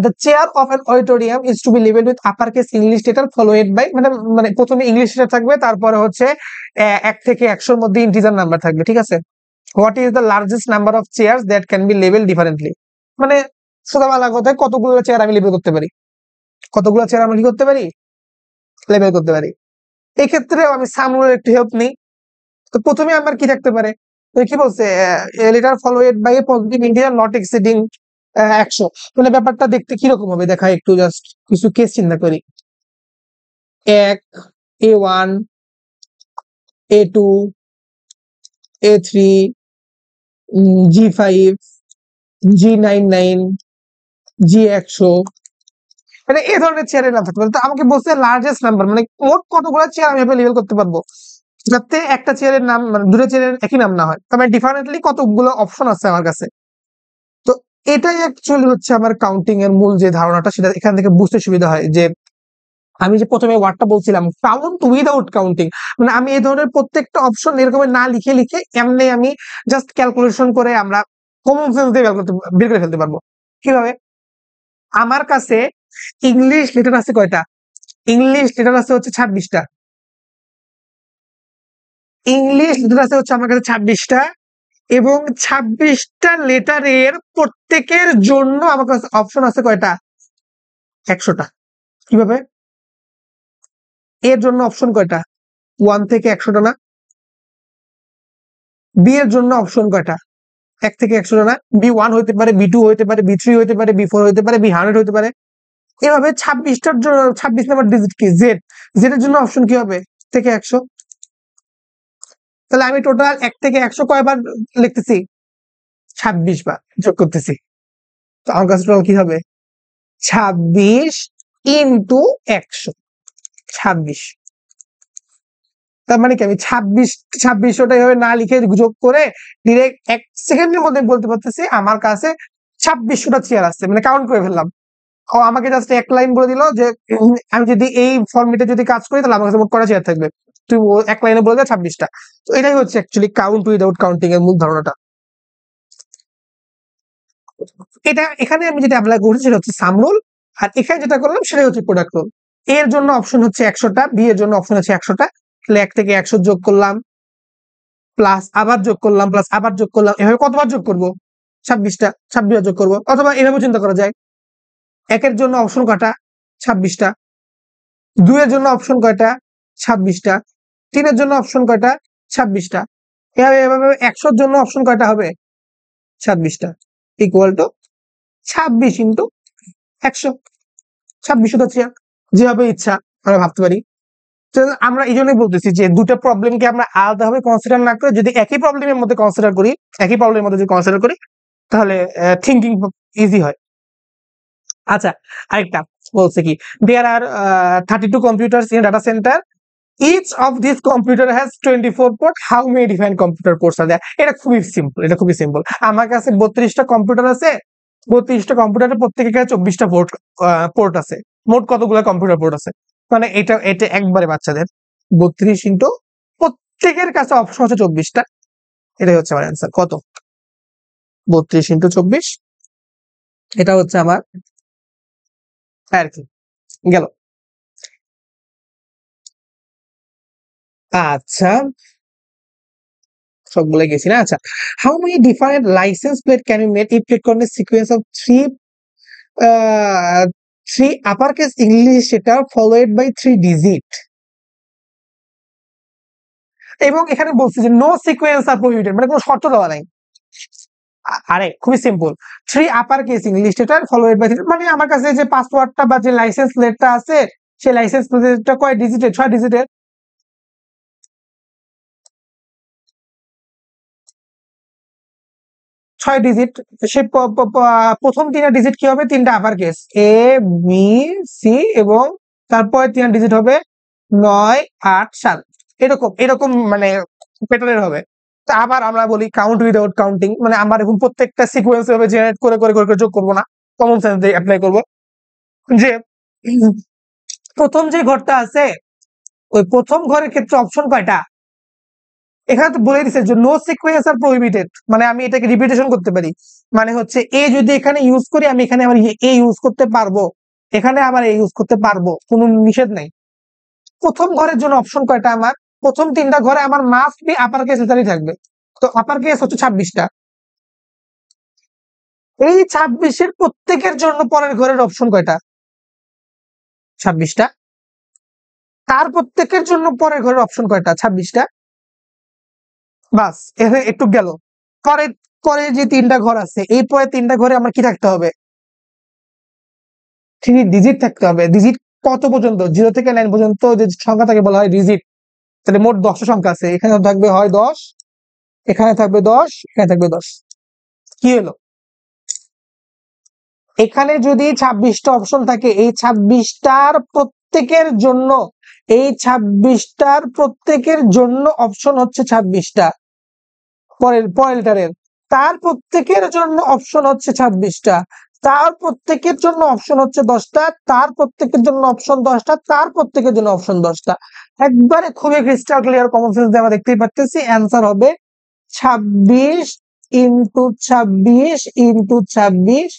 the chair of an auditorium is to be labeled with uppercase English letter followed by, মানে প্রথমে ইংলিশ লেটার থাকবে, তারপরে হচ্ছে 1 থেকে 100-র মধ্যে ইন্টিজার নাম্বার থাকবে, ঠিক আছে। What is the largest number of chairs that can be label differently, মানে সোজা বাংলা কথায় কতগুলো চেয়ার আমি লেবেল করতে পারি, কতগুলো চেয়ার আমি কি করতে পারি, লেবেল করতে পারি। এই ক্ষেত্রে আমি সামরুলের একটু হেল্প নিই। তো প্রথমে আমার কি থাকতে পারে, তো কি বলছে, letter followed by a positive integer not exceeding 100। মানে ব্যাপারটা দেখতে কিরকম হবে দেখা, একটু জাস্ট কিছু কেস চিন্তা করি। 1, A1, A2, A3, G5, G99, G100, মানে এই ধরনের চেয়ারের নাম থাকতে পারে। তো আমাকে বলছে লার্জেস্ট নাম্বার, মানে মোট কতগুলো চেয়ার আমি লেবেল করতে পারবো, যাতে একটা চেয়ারের নাম মানে দুটো চেয়ারের একই নাম না হয়, তবে ডিফারেন্টলি কতগুলো অপশন আছে আমার কাছে। তো এটাই অ্যাকচুয়ালি হচ্ছে আমার কাউন্টিং এর মূল যে ধারণাটা, সেটা এখান থেকে বুঝতে সুবিধা হয়। যে আমি যে প্রথমে ওয়ার্ডটা বলছিলাম কাউন্ট উইদাউট কাউন্টিং, মানে আমি এই ধরনের প্রত্যেকটা অপশন এরকম না লিখে এমনি আমি জাস্ট ক্যালকুলেশন করে আমরা কমন সেন্স দিয়ে বের করে ফেলতে পারবো। কিভাবে, আমার কাছে ইংলিশ লেটার আছে কয়টা, ইংলিশ লেটার আছে হচ্ছে 26টা, ইংলিশ লেটার আছে হচ্ছে আমার কাছে 26টা, এবং 26টা লেটারের প্রত্যেকের জন্য আমার কাছে অপশন আছে কয়টা, 100টা। কিভাবে, এর জন্য অপশন কয়টা, 1 থেকে 100টা না, বি এর জন্য অপশন কয়টা, 1 থেকে 100টা না, B1 হইতে পারে, B2 হইতে পারে, B3 হইতে পারে, B4 হইতে পারে, B100 হইতে পারে। এভাবে 26টার জন্য 26 নাম্বার ডিজিট কি, জেড, জেড এর জন্য অপশন কি হবে, থেকে 100। তাহলে আমি টোটাল 1 থেকে 100 কয়বার লিখতেছি? 26 বার যোগ করতেছি। তো আমার কাছে টোটাল কি হবে? 26 ইন্টু 100, 26। তার মানে কি আমি 2600টা এভাবে না লিখে যোগ করে ডিরেক্ট 1 সেকেন্ডের মধ্যে বলতে পারতেছি আমার কাছে 2600টা চেয়ার আসছে, মানে কাউন্ট করে ফেললাম। ও আমাকে জাস্ট এক লাইন বলে দিল যে আমি যদি এই ফর্মেটে যদি কাজ করি তাহলে আমার কাছে মোট কটা চেয়ার থাকবে, তুই এক লাইনে বলে দেয় 26টা। তো এটাই হচ্ছে অ্যাকচুয়ালি কাউন্ট উইদাউট কাউন্টিং এর মূল ধারণাটা। এটা এখানে আমি যেটা অ্যাপ্লাই করছি সেটা হচ্ছে সাম রুল, আর এখানে যেটা করলাম সেটা হচ্ছে প্রোডাক্ট রুল। এর জন্য অপশন হচ্ছে 100টা, বি এর জন্য অপশন হচ্ছে 100টা। তাহলে 1 থেকে 100 যোগ করলাম, প্লাস আবার যোগ করলাম, প্লাস আবার যোগ করলাম, এভাবে কতবার যোগ করব? 26টা, 26 বার যোগ করবো। অথবা এভাবে চিন্তা করা যায়, 1 এর জন্য অপশন কয়টা? 26টা। 2 এর জন্য অপশন কয়টা? 26টা। 3 এর জন্য অপশন কয়টা? 26টা। এভাবে 100 জন্য অপশন কয়টা হবে? 26টা। ইকুয়াল টু 26 ইন্টু 100, 2600টা চেয়ার। যেভাবে ইচ্ছা আমরা ভাবতে পারি। তো আমরা এই জন্যই বলতেছি যে দুটো প্রবলেমকে আমরা আলাদাভাবে কনসিডার না করে যদি একই প্রবলেমের মধ্যে কনসিডার করি, একই প্রবলেমের মধ্যে যদি কনসিডার করি তাহলে থিঙ্কিং ইজি হয়। আচ্ছা, আরেকটা বলছে কি, দেয়ার আর 32 computers in data center, each of these computer has 24 port, how many different computer ports are there? এটা খুবই সিম্পল, এটা খুবই সিম্পল। আমার কাছে 32টা কম্পিউটার আছে, 32টা কম্পিউটারের প্রত্যেকের কাছে 24টা পোর্ট আছে। মোট কতগুলো কম্পিউটার পোর্ট আছে? মানে এটা এটা একবারে বাচ্চাদের 32 ইন্টু প্রত্যেকের কাছে অপশন হচ্ছে 24টা। এটাই হচ্ছে আমার অ্যান্সার। কত? 32 ইন্টু 24, এটা হচ্ছে আমার আর কি গেল। আচ্ছা, সবগুলো গেছি না? আচ্ছা, how many different licence plate can you make if plate contains sequence of three upper case English letter followed by 3 digit? এবং এখানে বলছে যে নো সিকোয়েন্স আর প্রহিবিটেড, মানে কোনো শর্ত দেওয়া নাই। আরে খুবই simple, 3 upper case English letter followed by, মানে আমার কাছে যে পাসওয়ার্ডটা বা যে লাইসেন্স প্লেটটা আছে সেই লাইসেন্স প্লেটটা কয় ডিজিটের? 6 ডিজিটের। 6 ডিজিট। সে প্রথম 3টা ডিজিট কি হবে? 3টা আপার কেস, এ বি সি, এবং তারপরে 3টা ডিজিট হবে 9 8 7, এরকম এরকম মানে প্যাটার্নের হবে। তো আবার আমরা বলি কাউন্ট উইদাউট কাউন্টিং, মানে আমরা এখন প্রত্যেকটা সিকোয়েন্স ভাবে জেনারেট করে করে করে যোগ করবো না, কমন সেন্স দিয়ে অ্যাপ্লাই করবো। যে প্রথম যে ঘরটা আছে ওই প্রথম ঘরের ক্ষেত্রে অপশন কয়টা? এখানে তো বলে দিচ্ছে যে নো সিকোয়েন্স আর প্রহিবিটেড, মানে আমি এটাকে রিপিটেশন করতে পারি। মানে হচ্ছে এ যদি এখানে ইউজ করি আমি এখানে আবার এ ইউজ করতে পারবো, এখানে আবার এ ইউজ করতে পারবো, কোনো নিষেধ নাই। প্রথম ঘরের জন্য অপশন কয়টা? আমার প্রথম 3টা ঘরে আমার মাস্ট বি আপার কেস লেটারই থাকবে। তো আপার কেস হচ্ছে 26টা। এই 26-এর প্রত্যেকের জন্য পরের ঘরের অপশন কয়টা? 26টা। তার প্রত্যেকের জন্য পরের ঘরের অপশন কয়টা? 26টা। বাস, এখানে একটু গেল। পরে পরে যে 3টা ঘর আছে এই পরে 3টা ঘরে আমার কি থাকতে হবে? 3 ডিজিট থাকতে হবে। ডিজিট কত পর্যন্ত? 0 থেকে 9 পর্যন্ত যে সংখ্যা থাকে বলা হয় ডিজিট। তাহলে মোট 10টা সংখ্যা আছে, এখানে থাকবে হয় 10, এখানে থাকবে 10, এখানে থাকবে 10। কি হলো? এখানে যদি 26টা অপশন থাকে, এই 26টার প্রত্যেকের জন্য, এই 26টার প্রত্যেকের জন্য অপশন হচ্ছে 26টা। পরের তার প্রত্যেকের জন্য অপশন হচ্ছে 26টা, তার প্রত্যেকের জন্য অপশন হচ্ছে 10টা, তার প্রত্যেকের জন্য অপশন 10টা, তার প্রত্যেকের জন্য অপশন 10টা। একবারে খুবই ক্রিস্টাল ক্লিয়ার কমন সেন্স দিয়ে আমরা দেখতেই পাচ্ছি অ্যান্সার হবে 26 into 26 into 26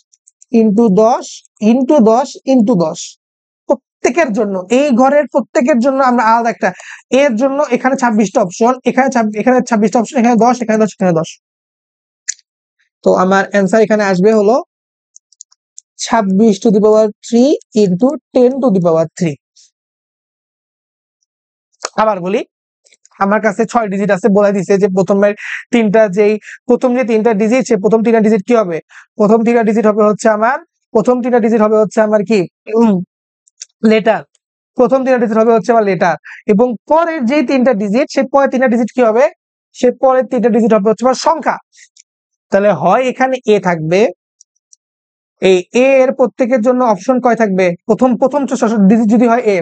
into 10 into 10 into 10। প্রত্যেকের জন্য, এই ঘরের প্রত্যেকের জন্য আমরা আলাদা একটা, এর জন্য এখানে 26টা অপশন, এখানে 26টা অপশন, এখানে 10, এখানে 10, এখানে 10। তো আমার অ্যান্সার এখানে আসবে হলো 26^3 ইন্টু 10^3। আবার বলি, আমার কাছে 6 ডিজিট আছে, বলে দিছে যে প্রথম যে 3টা ডিজিট, সে প্রথম 3টা ডিজিট কি হবে? প্রথম 3টা ডিজিট হবে হচ্ছে আমার কি লেটার, প্রথম 3টা ডিজিট হবে হচ্ছে আমার লেটার, এবং পরের যে 3টা ডিজিট সে পরের 3টা ডিজিট কি হবে? সে পরের 3টা ডিজিট হবে হচ্ছে আমার সংখ্যা। তাহলে হয় এখানে এ থাকবে, এই এ এর প্রত্যেকের জন্য অপশন কয় থাকবে, প্রথম ডিজিট যদি হয় এ,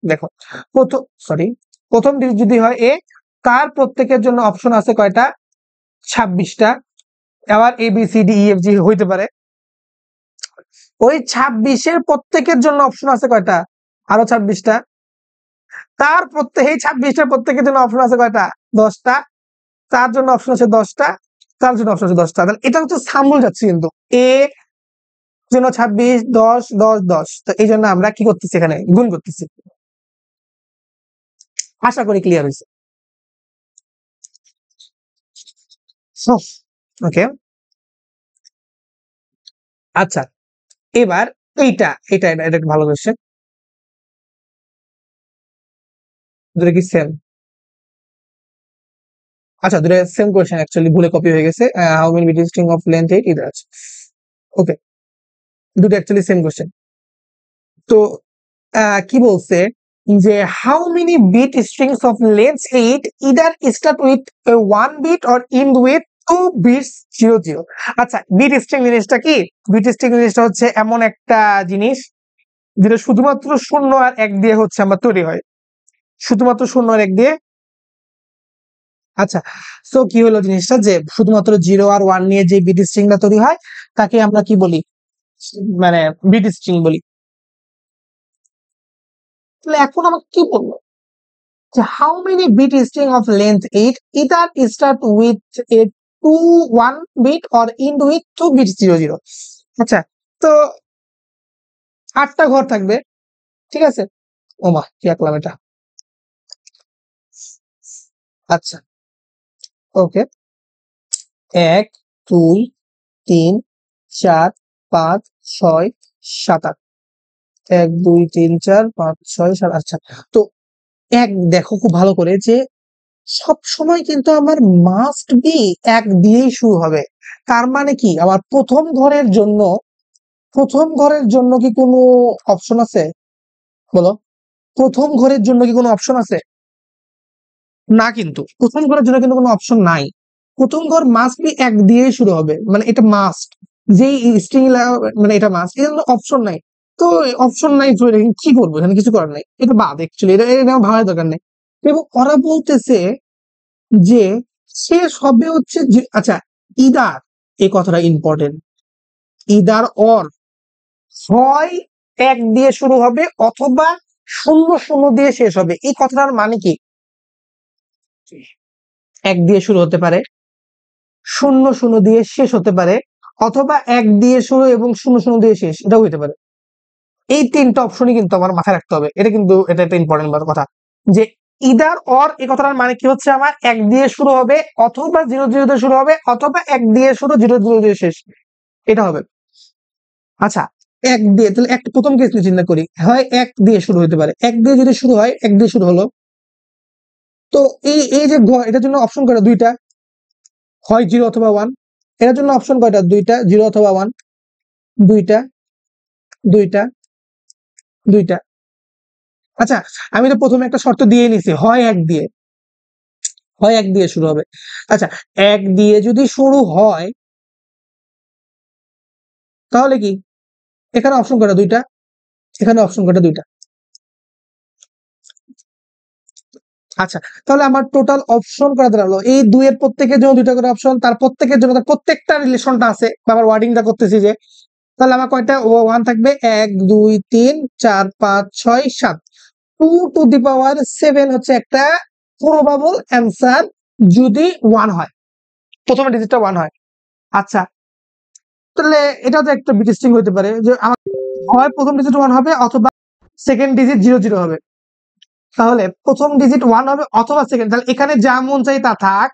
দেখো প্রথম ডিজিট যদি হয় এ, তার প্রত্যেকের জন্য অপশন আছে কয়টা, 26টা। আবার A B C D E F G হইতে পারে। ওই 26-এর প্রত্যেকের জন্য অপশন আছে কয়টা, আরো 26টা। তার এই 26টার প্রত্যেকের জন্য অপশন আছে কয়টা, 10টা। তার জন্য অপশন আছে 10টা, তার জন্য অপশন আছে 10টা। তাহলে এটা হচ্ছে সাম্বল যাচ্ছে, কিন্তু এ জন্য 26, 10, 10, 10। তো এই জন্য আমরা কি করতেছি, এখানে গুণ করতেছি। আশা করি ক্লিয়ার হয়েছে। ওকে, আচ্ছা এবার এটা একটা ভালো কোশ্চেন। দুটো কি সেম? আচ্ছা, দুটো সেম কোশ্চেন, অ্যাকচুয়ালি ভুলে কপি হয়ে গেছে। How many bit string of length 8 either আছে। ওকে, দুটো অ্যাকচুয়ালি সেম কোশ্চেন। তো কি বলছে যে how many bit strings of length 8 either start with 1 bit or end with 2 bits 0 0। আচ্ছা, বিট স্ট্রিং জিনিসটা কি? বিট স্ট্রিং জিনিসটা হচ্ছে এমন একটা জিনিস যেটা শুধুমাত্র 0 আর 1 দিয়ে হচ্ছে আমার তৈরি হয়, শুধুমাত্র 0 আর 1 দিয়ে। আচ্ছা, সো কি হলো জিনিসটা, যে শুধুমাত্র 0 আর 1 নিয়ে যে বিট স্ট্রিংটা তৈরি হয় তাকে আমরা কি বলি, মানে বিট স্ট্রিং বলি। তাহলে এখন আমাকে কি বলবো, যে how many bit string of length 8 either start with a 1 bit or end with 2 bit 0 0। আচ্ছা, তো 8টা ঘর থাকবে, ঠিক আছে। ওমা কি আঁকলাম এটা। আচ্ছা, ওকে, 1 2 3 4 5 6 7 8, 1 2 3 4 5 6 7। আচ্ছা, তো এক দেখো খুব ভালো করে, যে সব সময় কিন্তু আমার মাস্ট বি 1 দিয়েই শুরু হবে। তার মানে কি, আমার প্রথম ঘরের জন্য কি কোনো অপশন আছে, বলো? প্রথম ঘরের জন্য কি কোনো অপশন আছে? না, কিন্তু প্রথম ঘরের জন্য কিন্তু কোনো অপশন নাই। প্রথম ঘর মাস্ট বি 1 দিয়েই শুরু হবে, মানে এটা মাস্ট। যেই স্ট্রিং, মানে এটা মাস্ট, এর অপশন নাই। তো অপশন নাই, তো এটা কি করবো, এখানে কিছু করার নাই, এটা বাদ। অ্যাকচুয়ালি এটা আমার ভাবার দরকার নেই। এবং ওরা বলতেছে যে শেষ হবে হচ্ছে আচ্ছা, ইদার, এই কথাটা ইম্পর্টেন্ট। ইদার অর, হয় 1 দিয়ে শুরু হবে অথবা 0 0 দিয়ে শেষ হবে। এই কথাটার মানে কি, 1 দিয়ে শুরু হতে পারে, 0 0 দিয়ে শেষ হতে পারে, অথবা 1 দিয়ে শুরু এবং 0 0 দিয়ে শেষ, এটাও হতে পারে। এই 3টা অপশনই কিন্তু আমার মাথায় রাখতে হবে। এটা কিন্তু এটা একটা ইম্পর্টেন্ট কথা, যে ইদার অর এই কথাটার মানে কি হচ্ছে, আমার 1 দিয়ে শুরু হবে অথবা 0 0 দিয়ে শুরু হবে, অথবা 1 দিয়ে শুরু 0 0 দিয়ে শেষ, এটা হবে। আচ্ছা, 1 দিয়ে, তাহলে একটা প্রথম কেস নিয়ে চিন্তা করি, হয় 1 দিয়ে শুরু হতে পারে, 1 দিয়ে যদি শুরু হয়, 1 দিয়ে শুরু হলো। তো এই যে এটার জন্য অপশন কয়টা, 2টা, হয় 0 অথবা 1। এটার জন্য অপশন কয়টা, 2টা, 0 অথবা 1, 2টা, 2টা, 2টা। আচ্ছা, আমি তো প্রথমে একটা শর্ত দিয়ে নিছি, হয় 1 দিয়ে, হয় 1 দিয়ে শুরু হবে। আচ্ছা, 1 দিয়ে যদি শুরু হয় তাহলে কি, এখানে অপশন কয়টা, 2টা, এখানে অপশন কয়টা, 2টা। আচ্ছা, তাহলে আমার টোটাল অপশন কয়টা দাঁড়ালো, এই 2 এর প্রত্যেকের জন্য 2টা করে অপশন, তার প্রত্যেকের জন্য, তার প্রত্যেকটা রিলেশনটা আছে, আবার ওয়ার্ডিংটা করতেছি যে, তাহলে আমার কয়টা 1 থাকবে, 1 2 3 4 5 6 7, 2 টু দি পাওয়ার 7 হচ্ছে একটা প্রবাবল অ্যান্সার যদি 1 হয়, প্রথমে ডিজিটটা 1 হয়। আচ্ছা, তাহলে এটা তো একটা বিট স্ট্রিং হতে পারে, যে আমার হয় প্রথম ডিজিট 1 হবে অথবা সেকেন্ড ডিজিট 0 0 হবে। তাহলে প্রথম ডিজিট 1 হবে অথবা সেকেন্ড, তাহলে এখানে যা মন চাই তা থাক,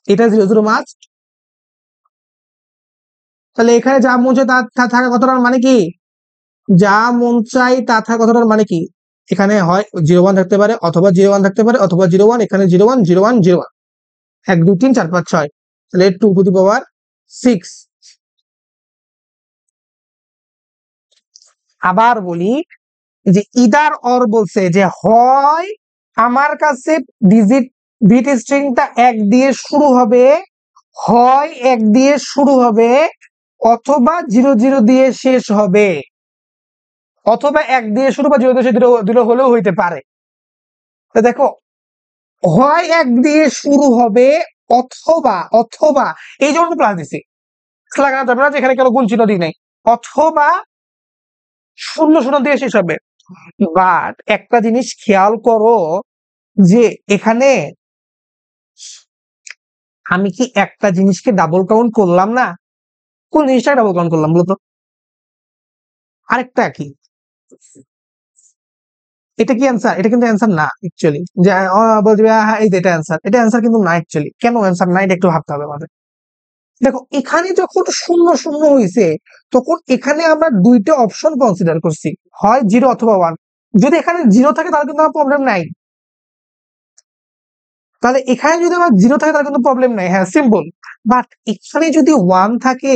এটা 0 0 মাস্ট। তাহলে এখানে যা মন চাই তা থাকা কথাটার মানে কি, যা মন চাই তা থাকা কথাটার মানে কি, এখানে হয় 0 1 থাকতে পারে, অথবা 0 1 থাকতে পারে, অথবা 0 1, এখানে 0 1 0 1 0 1, 1 2 3 4 5 6, তাহলে 2 টু দি পাওয়ার 6। আবার বলি, যে ইদার অর বলছে যে হয় আমার কাছে ডিজিট বিট স্ট্রিংটা 1 দিয়ে শুরু হবে, হয় 1 দিয়ে শুরু হবে অথবা 0 দিয়ে শেষ হবে, অথবা 1 দিয়ে শুরু বা 0 দিয়ে শেষ, দুটো হলেও হইতে পারে। তো দেখো, হয় 1 দিয়ে শুরু হবে অথবা, অথবা এই জন্য প্লাস দিছি, লাগানো যাবে না, যেখানে কেন গুণ চিহ্ন দিই নাই, অথবা 0 দিয়ে শেষ হবে। বাট একটা জিনিস খেয়াল করো যে এখানে আমি কি একটা জিনিসকে ডাবল কাউন্ট করলাম না? কোন জিনিসটা ডাবল কাউন্ট করলাম বলতো? আরেকটা কি, এটা কি অ্যান্সার? এটা কিন্তু অ্যান্সার না অ্যাকচুয়ালি, যে বলবে হ্যাঁ এই যে এটা অ্যান্সার, এটা অ্যান্সার কিন্তু না অ্যাকচুয়ালি। কেন অ্যান্সার না এটা একটু ভাবতে হবে আমাদের। দেখো এখানে যখন 0 হয়েছে তখন এখানে আমরা দুইটা অপশন কনসিডার করছি, হয় 0 অথবা 1। যদি এখানে 0 থাকে তাহলে কিন্তু আমার প্রবলেম নাই, তাহলে এখানে যদি আমার 0 থাকে তাহলে কিন্তু প্রবলেম নাই, হ্যাঁ সিম্পল। বাট এখানে যদি 1 থাকে,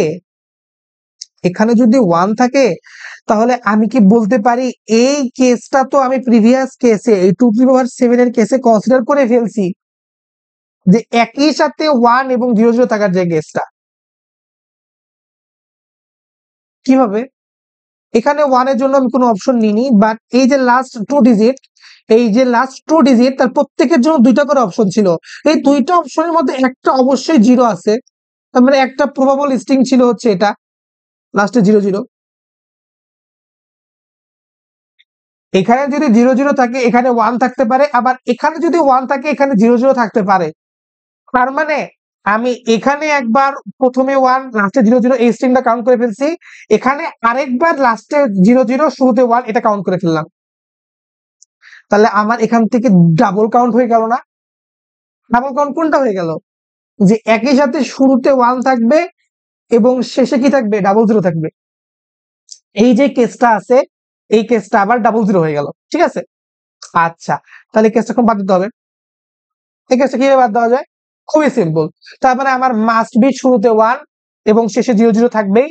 এখানে যদি 1 থাকে তাহলে আমি কি বলতে পারি এই কেসটা তো আমি প্রিভিয়াস কেসে এই 2^7 এর কেসে কনসিডার করে ফেলছি, যে একই সাথে 1 এবং 0 থাকার যে কেসটা। কিভাবে? এখানে 1 এর জন্য আমি কোনো অপশন নিইনি, বাট এই যে লাস্ট 2 ডিজিট, এই যে লাস্ট 2 ডিজিট তার প্রত্যেকের জন্য দুইটা করে অপশন ছিল। এই দুইটা অপশনের মধ্যে একটা অবশ্যই 0 আছে, তার মানে একটা প্রবাবল স্ট্রিং ছিল হচ্ছে এটা, লাস্টে 0 0। এখানে যদি 0 0 থাকে এখানে 1 থাকতে পারে, আবার এখানে যদি 1 থাকে এখানে 0 0 থাকতে পারে। তার মানে আমি এখানে একবার প্রথমে 1 লাস্টে 0 0 এই স্ট্রিংটা কাউন্ট করে ফেলছি, এখানে আরেকবার লাস্টে 0 0 শুরুতে 1 এটা কাউন্ট করে ফেললাম। তাহলে আমার এখান থেকে ডাবল কাউন্ট হয়ে গেল না? ডাবল কাউন্ট কোনটা হয়ে গেল? যে একই সাথে শুরুতে 1 থাকবে এবং শেষে কি থাকবে? 0 0 থাকবে। এই যে কেসটা আছে এই কেসটা আবার 0 0 হয়ে গেল, ঠিক আছে? আচ্ছা, তাহলে কেসটা এখন বাদ দিতে হবে। এই কেসটা কিভাবে বাদ দেওয়া যায়? খুবই সিম্পল। তার মানে আমার মাস্ট বি শুরুতে 1 এবং শেষে 0 0 থাকবেই।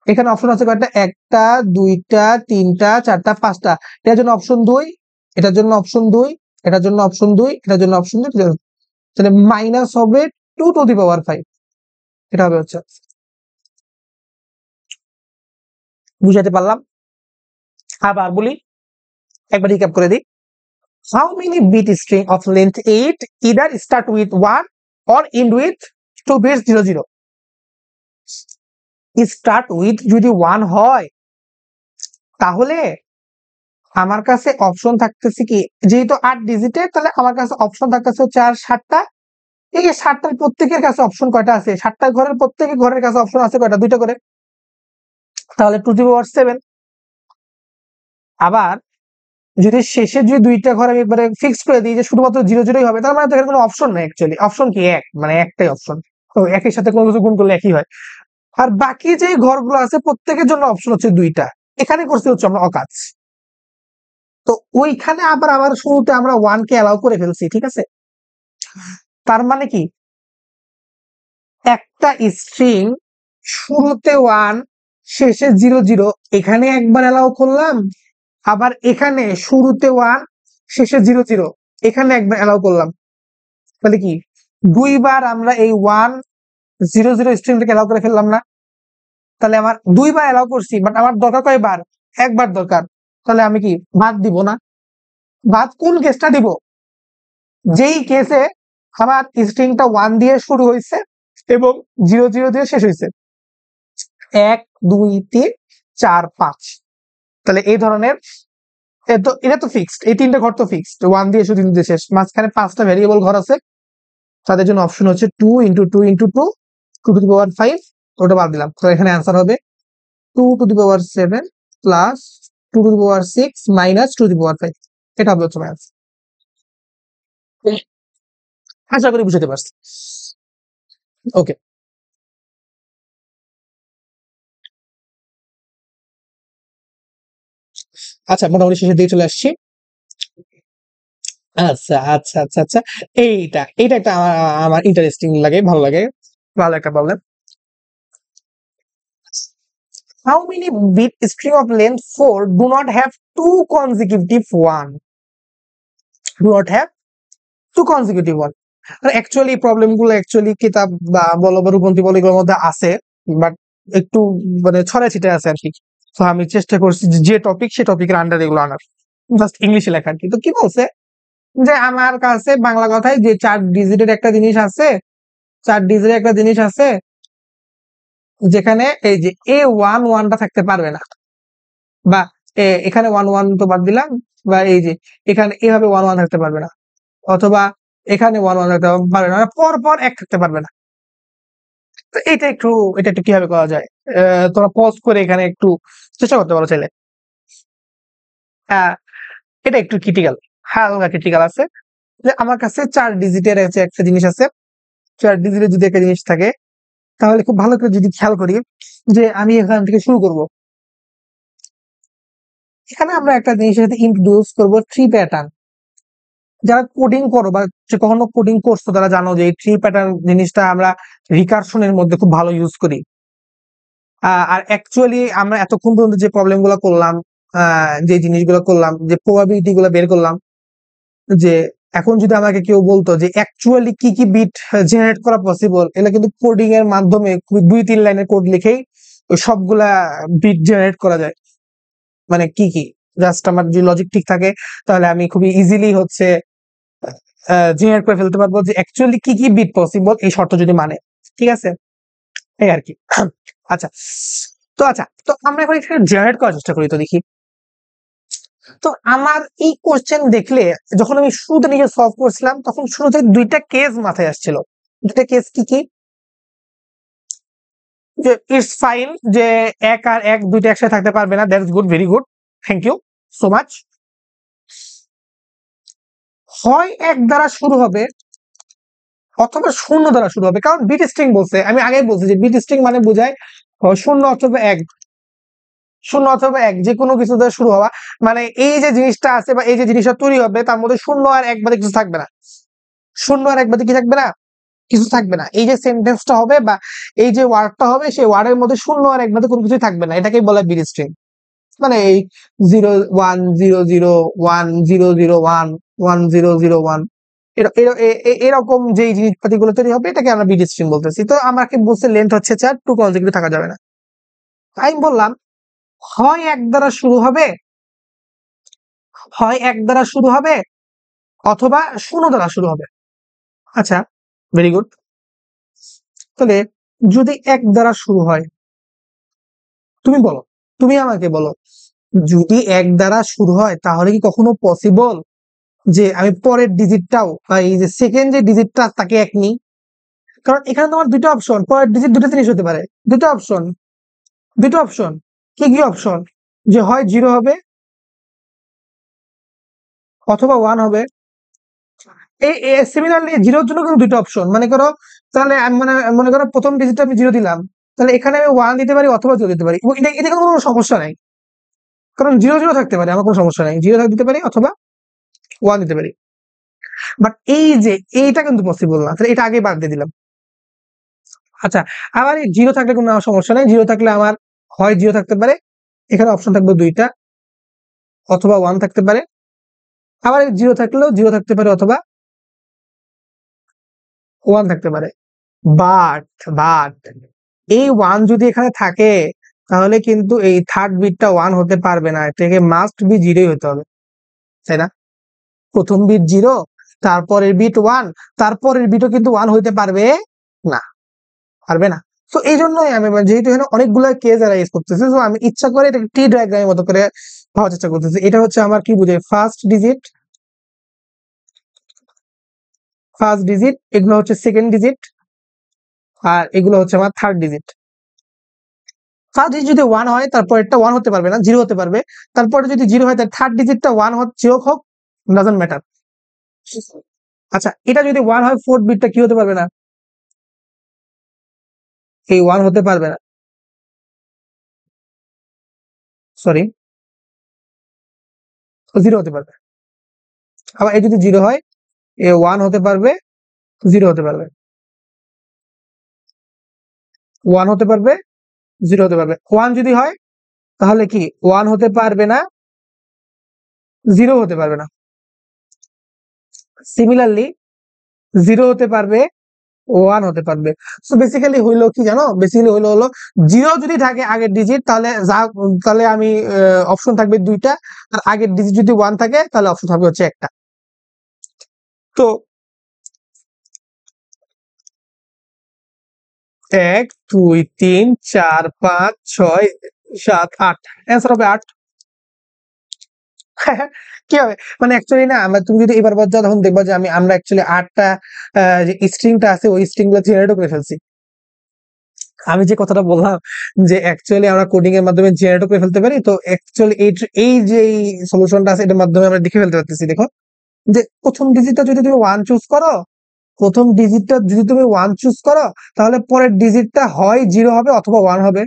এখানে অপশন আছে কয়টা? 1টা 2টা 3টা 4টা 5টা। এটার জন্য অপশন 2, এটার জন্য অপশন 2, এটার জন্য অপশন 2, এটার জন্য অপশন 2, তাহলে মাইনাস হবে 2^5। এটা হবে হচ্ছে, বুঝাতে পারলাম? আবার বলি, একবার রিক্যাপ করে দিই। How many bit string of length 8 either start with 1 or end with 2 bits 0 0? Start with যদি 1 হয় তাহলে আমার কাছে অপশন থাকতেছে কি, যেহেতু 8 ডিজিটের তাহলে আমার কাছে অপশন থাকতেছে হচ্ছে আর 7টা। এই 7টার প্রত্যেকের কাছে অপশন কয়টা আছে? 7টা ঘরের প্রত্যেকের ঘরের কাছে অপশন আছে কয়টা? 2টা করে, তাহলে 2^7। আবার যদি শেষে যদি 2টা ঘর আমি একবারে ফিক্স করে দিই যে শুধুমাত্র 0 0 হবে, তার মানে তো এখানে কোনো অপশন নাই অ্যাকচুয়ালি। অপশন কি? এক, মানে একটাই অপশন, তো একই সাথে কোনো কিছু গুণ করলে একই হয়। আর বাকি যে ঘরগুলো আছে প্রত্যেকের জন্য অপশন হচ্ছে 2টা। এখানে করতে হচ্ছে আমরা অকাজ। তো ওইখানে আবার আবার শুরুতে আমরা 1 কে অ্যালাউ করে ফেলছি, ঠিক আছে? তার মানে কি, একটা স্ট্রিং শুরুতে 1 শেষে 0 0 এখানে একবার অ্যালাউ করলাম, আবার এখানে শুরুতে 1 শেষে 0 0 এখানে একবার অ্যালাউ করলাম। তাহলে কি দুইবার আমরা এই 1 0 0 স্ট্রিংটাকে অ্যালাউ করে ফেললাম না? তাহলে আমার দুইবার অ্যালাউ করছি, বাট আমার দরকার কয়বার? একবার দরকার। তাহলে আমি কি বাদ দিব না? বাদ কোন কেসটা দিব? যেই কেসে আমার স্ট্রিংটা 1 দিয়ে শুরু হয়েছে এবং 0 0 দিয়ে শেষ হয়েছে। 1 2 3 4 5। তাহলে এই ধরনের, এটা তো ফিক্সড, এই 3টা ঘর তো ফিক্সড, 1 দিয়ে শুরু 3 দিয়ে শেষ, মাঝখানে 5টা ভ্যারিয়েবল ঘর আছে, তাদের জন্য অপশন হচ্ছে 2 × 2 × 2 2^5। ওটা বাদ দিলাম, তো এখানে অ্যান্সার হবে 2^7 প্লাস 2^6 মাইনাস 2^5। এটা হবে হচ্ছে ম্যাথ। আশা করি বুঝতে পারছি। ওকে, আচ্ছা মোটামুটি শেষের দিকে চলে আসছি। আচ্ছা আচ্ছা আচ্ছা আচ্ছা, এইটা একটা আমার আমার ইন্টারেস্টিং লাগে, ভালো লাগে, ভালো একটা problem. How many bit string of length 4 do not have two consecutive 1? Do not have two consecutive one. Actually problem গুলো অ্যাকচুয়ালি কিতাব বা বলো বা রূপন্তি বলো এগুলোর মধ্যে আছে, বাট একটু মানে ছড়ায় ছিটে আছে আর কি। তো আমি চেষ্টা করছি যে টপিক সে টপিকের আন্ডার এগুলো আনার, জাস্ট ইংলিশে লেখা আর কি। তো কি বলছে যে আমার কাছে বাংলা কথায় যে 4 ডিজিটের একটা জিনিস আছে, 4 ডিজিটের একটা জিনিস আছে যেখানে এই যে A11টা থাকতে পারবে না, বা এখানে 11 তো বাদ দিলাম, বা এই যে এখানে এভাবে 11 থাকতে পারবে না, অথবা এখানে 11 থাকতে পারবে না, পর পর এক থাকতে পারবে না। তো এটা একটু কিভাবে করা যায়? তোমরা পজ করে এখানে একটু চেষ্টা করতে পারো চাইলে। আহ, এটা একটু ক্রিটিক্যাল, হালকা ক্রিটিক্যাল আছে। যে আমার কাছে 4 ডিজিটের একটা জিনিস আছে, 4 ডিজিটের যদি একটা জিনিস থাকে, তাহলে খুব ভালো করে যদি খেয়াল করি যে আমি এখান থেকে শুরু করব। এখানে আমরা একটা জিনিসের সাথে ইন্ট্রোডিউস করবো ট্রি প্যাটার্ন। যারা কোডিং করো বা যে কখনো কোডিং করছো তারা জানো যে এই ট্রি প্যাটার্ন জিনিসটা আমরা রিকারশনের মধ্যে খুব ভালো ইউজ করি। আর অ্যাকচুয়ালি আমরা এতক্ষণ পর্যন্ত যে প্রবলেম গুলো করলাম, যে জিনিসগুলো করলাম, যে প্রবাবিলিটি গুলো বের করলাম, যে এখন যদি আমাকে কেউ বলতো যে অ্যাকচুয়ালি কি কি বিট জেনারেট করা পসিবল, এটা কিন্তু কোডিং এর মাধ্যমে খুবই 2-3 লাইনের কোড লিখেই ওই সবগুলা বিট জেনারেট করা যায়। মানে কি কি জাস্ট আমার যদি লজিক ঠিক থাকে তাহলে আমি খুবই ইজিলি হচ্ছে জেনারেট করে ফেলতে পারবো যে অ্যাকচুয়ালি কি কি বিট পসিবল, এই শর্ত যদি মানে। ঠিক আছে, এই আর কি। আচ্ছা, তো আমরা এখন এখানে জেনারেট করার চেষ্টা করি, তো দেখি। তো আমার এই কোশ্চেন দেখলে যখন আমি শুরুতে নিজে সলভ করছিলাম তখন শুরুতে 2টা কেস মাথায় আসছিল। 2টা কেস কি কি? যে ইটস ফাইন যে 1 আর 1 দুইটা একসাথে থাকতে পারবে না, that's good, very good, thank you so much. হয় 1 দ্বারা শুরু হবে অথবা 0 দ্বারা শুরু হবে, কারণ বিট স্ট্রিং বলছে, আমি আগেই বলছি যে বিট স্ট্রিং মানে বোঝায় 0 অথবা 1, 0 অথবা 1 যে কোনো কিছু দ্বারা শুরু হওয়া। মানে এই যে জিনিসটা আছে বা এই যে জিনিসটা তৈরি হবে তার মধ্যে 0 আর 1 বাদে কিছু থাকবে না। 0 আর 1 বাদে কি থাকবে না? কিছু থাকবে না। এই যে সেন্টেন্সটা হবে বা এই যে ওয়ার্ডটা হবে সেই ওয়ার্ডের মধ্যে 0 আর 1 বাদে কোনো কিছুই থাকবে না, এটাকেই বলা হয় বিট স্ট্রিং। মানে এই 0 1 0 0 1 1 0 0 1 এরকম যে জিনিসপাতি গুলো তৈরি হবে এটাকে আমরা বিট স্ট্রিং বলতেছি। তো আমাকে বলছে লেন্থ হচ্ছে 4, টু কনজিকিউটিভ থাকা যাবে না। আমি বললাম হয় 1 দ্বারা শুরু হবে, হয় 1 দ্বারা শুরু হবে অথবা 0 দ্বারা শুরু হবে। আচ্ছা, ভেরি গুড। তাহলে যদি 1 দ্বারা শুরু হয়, তুমি বলো, তুমি আমাকে বলো, যদি 1 দ্বারা শুরু হয় তাহলে কি কখনো পসিবল যে আমি পরের ডিজিটটাও এই যে সেকেন্ড যে ডিজিটটা তাকে 1 নিই? কারণ এখানে তোমার 2টা অপশন, পরের ডিজিট 2টা জিনিস হতে পারে। 2টা অপশন, 2টা অপশন। কি কি অপশন? যে হয় 0 হবে অথবা 1 হবে। এই সিমিলারলি 0-র জন্য কিন্তু 2টা অপশন। মনে করো তাহলে আমি মনে করো প্রথম ডিজিটটা আমি 0 দিলাম, তাহলে এখানে আমি 1 দিতে পারি অথবা 0 দিতে পারি, এবং এটা কোনো সমস্যা নাই, কারণ 0-0 থাকতে পারে, আমার কোনো সমস্যা নাই, 0 দিতে পারি অথবা 1 দিতে পারি। বাট এই যে এইটা কিন্তু পসিবল না, তাহলে এটা আগে বাদ দিয়ে দিলাম। আচ্ছা, আবার এই 0 থাকলে কোনো সমস্যা নাই, 0 থাকলে আমার হয় 0 থাকতে পারে, এখানে অপশন থাকবে 2টা, অথবা 1 থাকতে পারে। আবার 0 থাকলেও 0 থাকতে পারে অথবা 1 থাকতে পারে। বাট বাট এই 1 যদি এখানে থাকে তাহলে কিন্তু এই থার্ড বিটটা 1 হতে পারবে না, এটাকে মাস্ট বি 0 হতে হবে, তাই না? প্রথম বিট 0, তারপরের বিট 1, তারপরের বিটও কিন্তু 1 হইতে পারবে না, পারবে না। তো এই জন্যই আমি যেহেতু এখানে অনেকগুলো কেস অ্যারাইজ করতেছে, তো আমি ইচ্ছা করে এটাকে টি ডায়াগ্রামের মতো করে ভাবার চেষ্টা করতেছি। এটা হচ্ছে আমার কি বুঝে ফার্স্ট ডিজিট, এগুলো হচ্ছে সেকেন্ড ডিজিট, আর এগুলো হচ্ছে আমার থার্ড ডিজিট। ফার্স্ট ডিজিট যদি 1 হয় তারপর এটা 1 হতে পারবে না, 0 হতে পারবে। তারপরে যদি 0 হয় তার থার্ড ডিজিটটা 1 হচ্ছে হোক, ডাজন্ট ম্যাটার। আচ্ছা, এটা যদি 1 হয় ফোর্থ বিটটা কি হতে পারবে না? এই 1 হতে পারবে না, সরি, 0 হতে পারবে। আবার এই যদি 0 হয় এ 1 হতে পারবে, 0 হতে পারবে, 1 হতে পারবে, 0 হতে পারবে। 1 যদি হয় তাহলে কি 1 হতে পারবে না, 0 হতে পারবে না। সিমিলারলি 0 হতে পারবে, 1 হতে পারবে। সো বেসিক্যালি হইলো কি জানো, বেসিক্যালি হলো 0 যদি থাকে আগের ডিজিট, তাহলে আমি অপশন থাকবে 2টা, আর আগের ডিজিট যদি 1 থাকে তাহলে অপশন থাকবে হচ্ছে একটা। তো 1 2 3 4 5 6 7 8, অ্যান্সার হবে 8। কি হবে মানে অ্যাকচুয়ালি না, তুমি যদি এবার যাও তখন দেখবা যে আমরা অ্যাকচুয়ালি 8টা যে স্ট্রিংটা আছে ওই স্ট্রিং গুলো জেনারেট করে ফেলছি। আমি যে কথাটা বললাম যে অ্যাকচুয়ালি আমরা কোডিং এর মাধ্যমে জেনারেট করে ফেলতে পারি, তো অ্যাকচুয়ালি এই যে সলিউশনটা আছে এটার মাধ্যমে আমরা দেখে ফেলতে পারতেছি। দেখো যে প্রথম ডিজিটটা যদি তুমি 1 চুজ করো, প্রথম ডিজিটটা যদি তুমি 1 চুজ করো, তাহলে পরের ডিজিটটা হয় 0 হবে অথবা 1 হবে।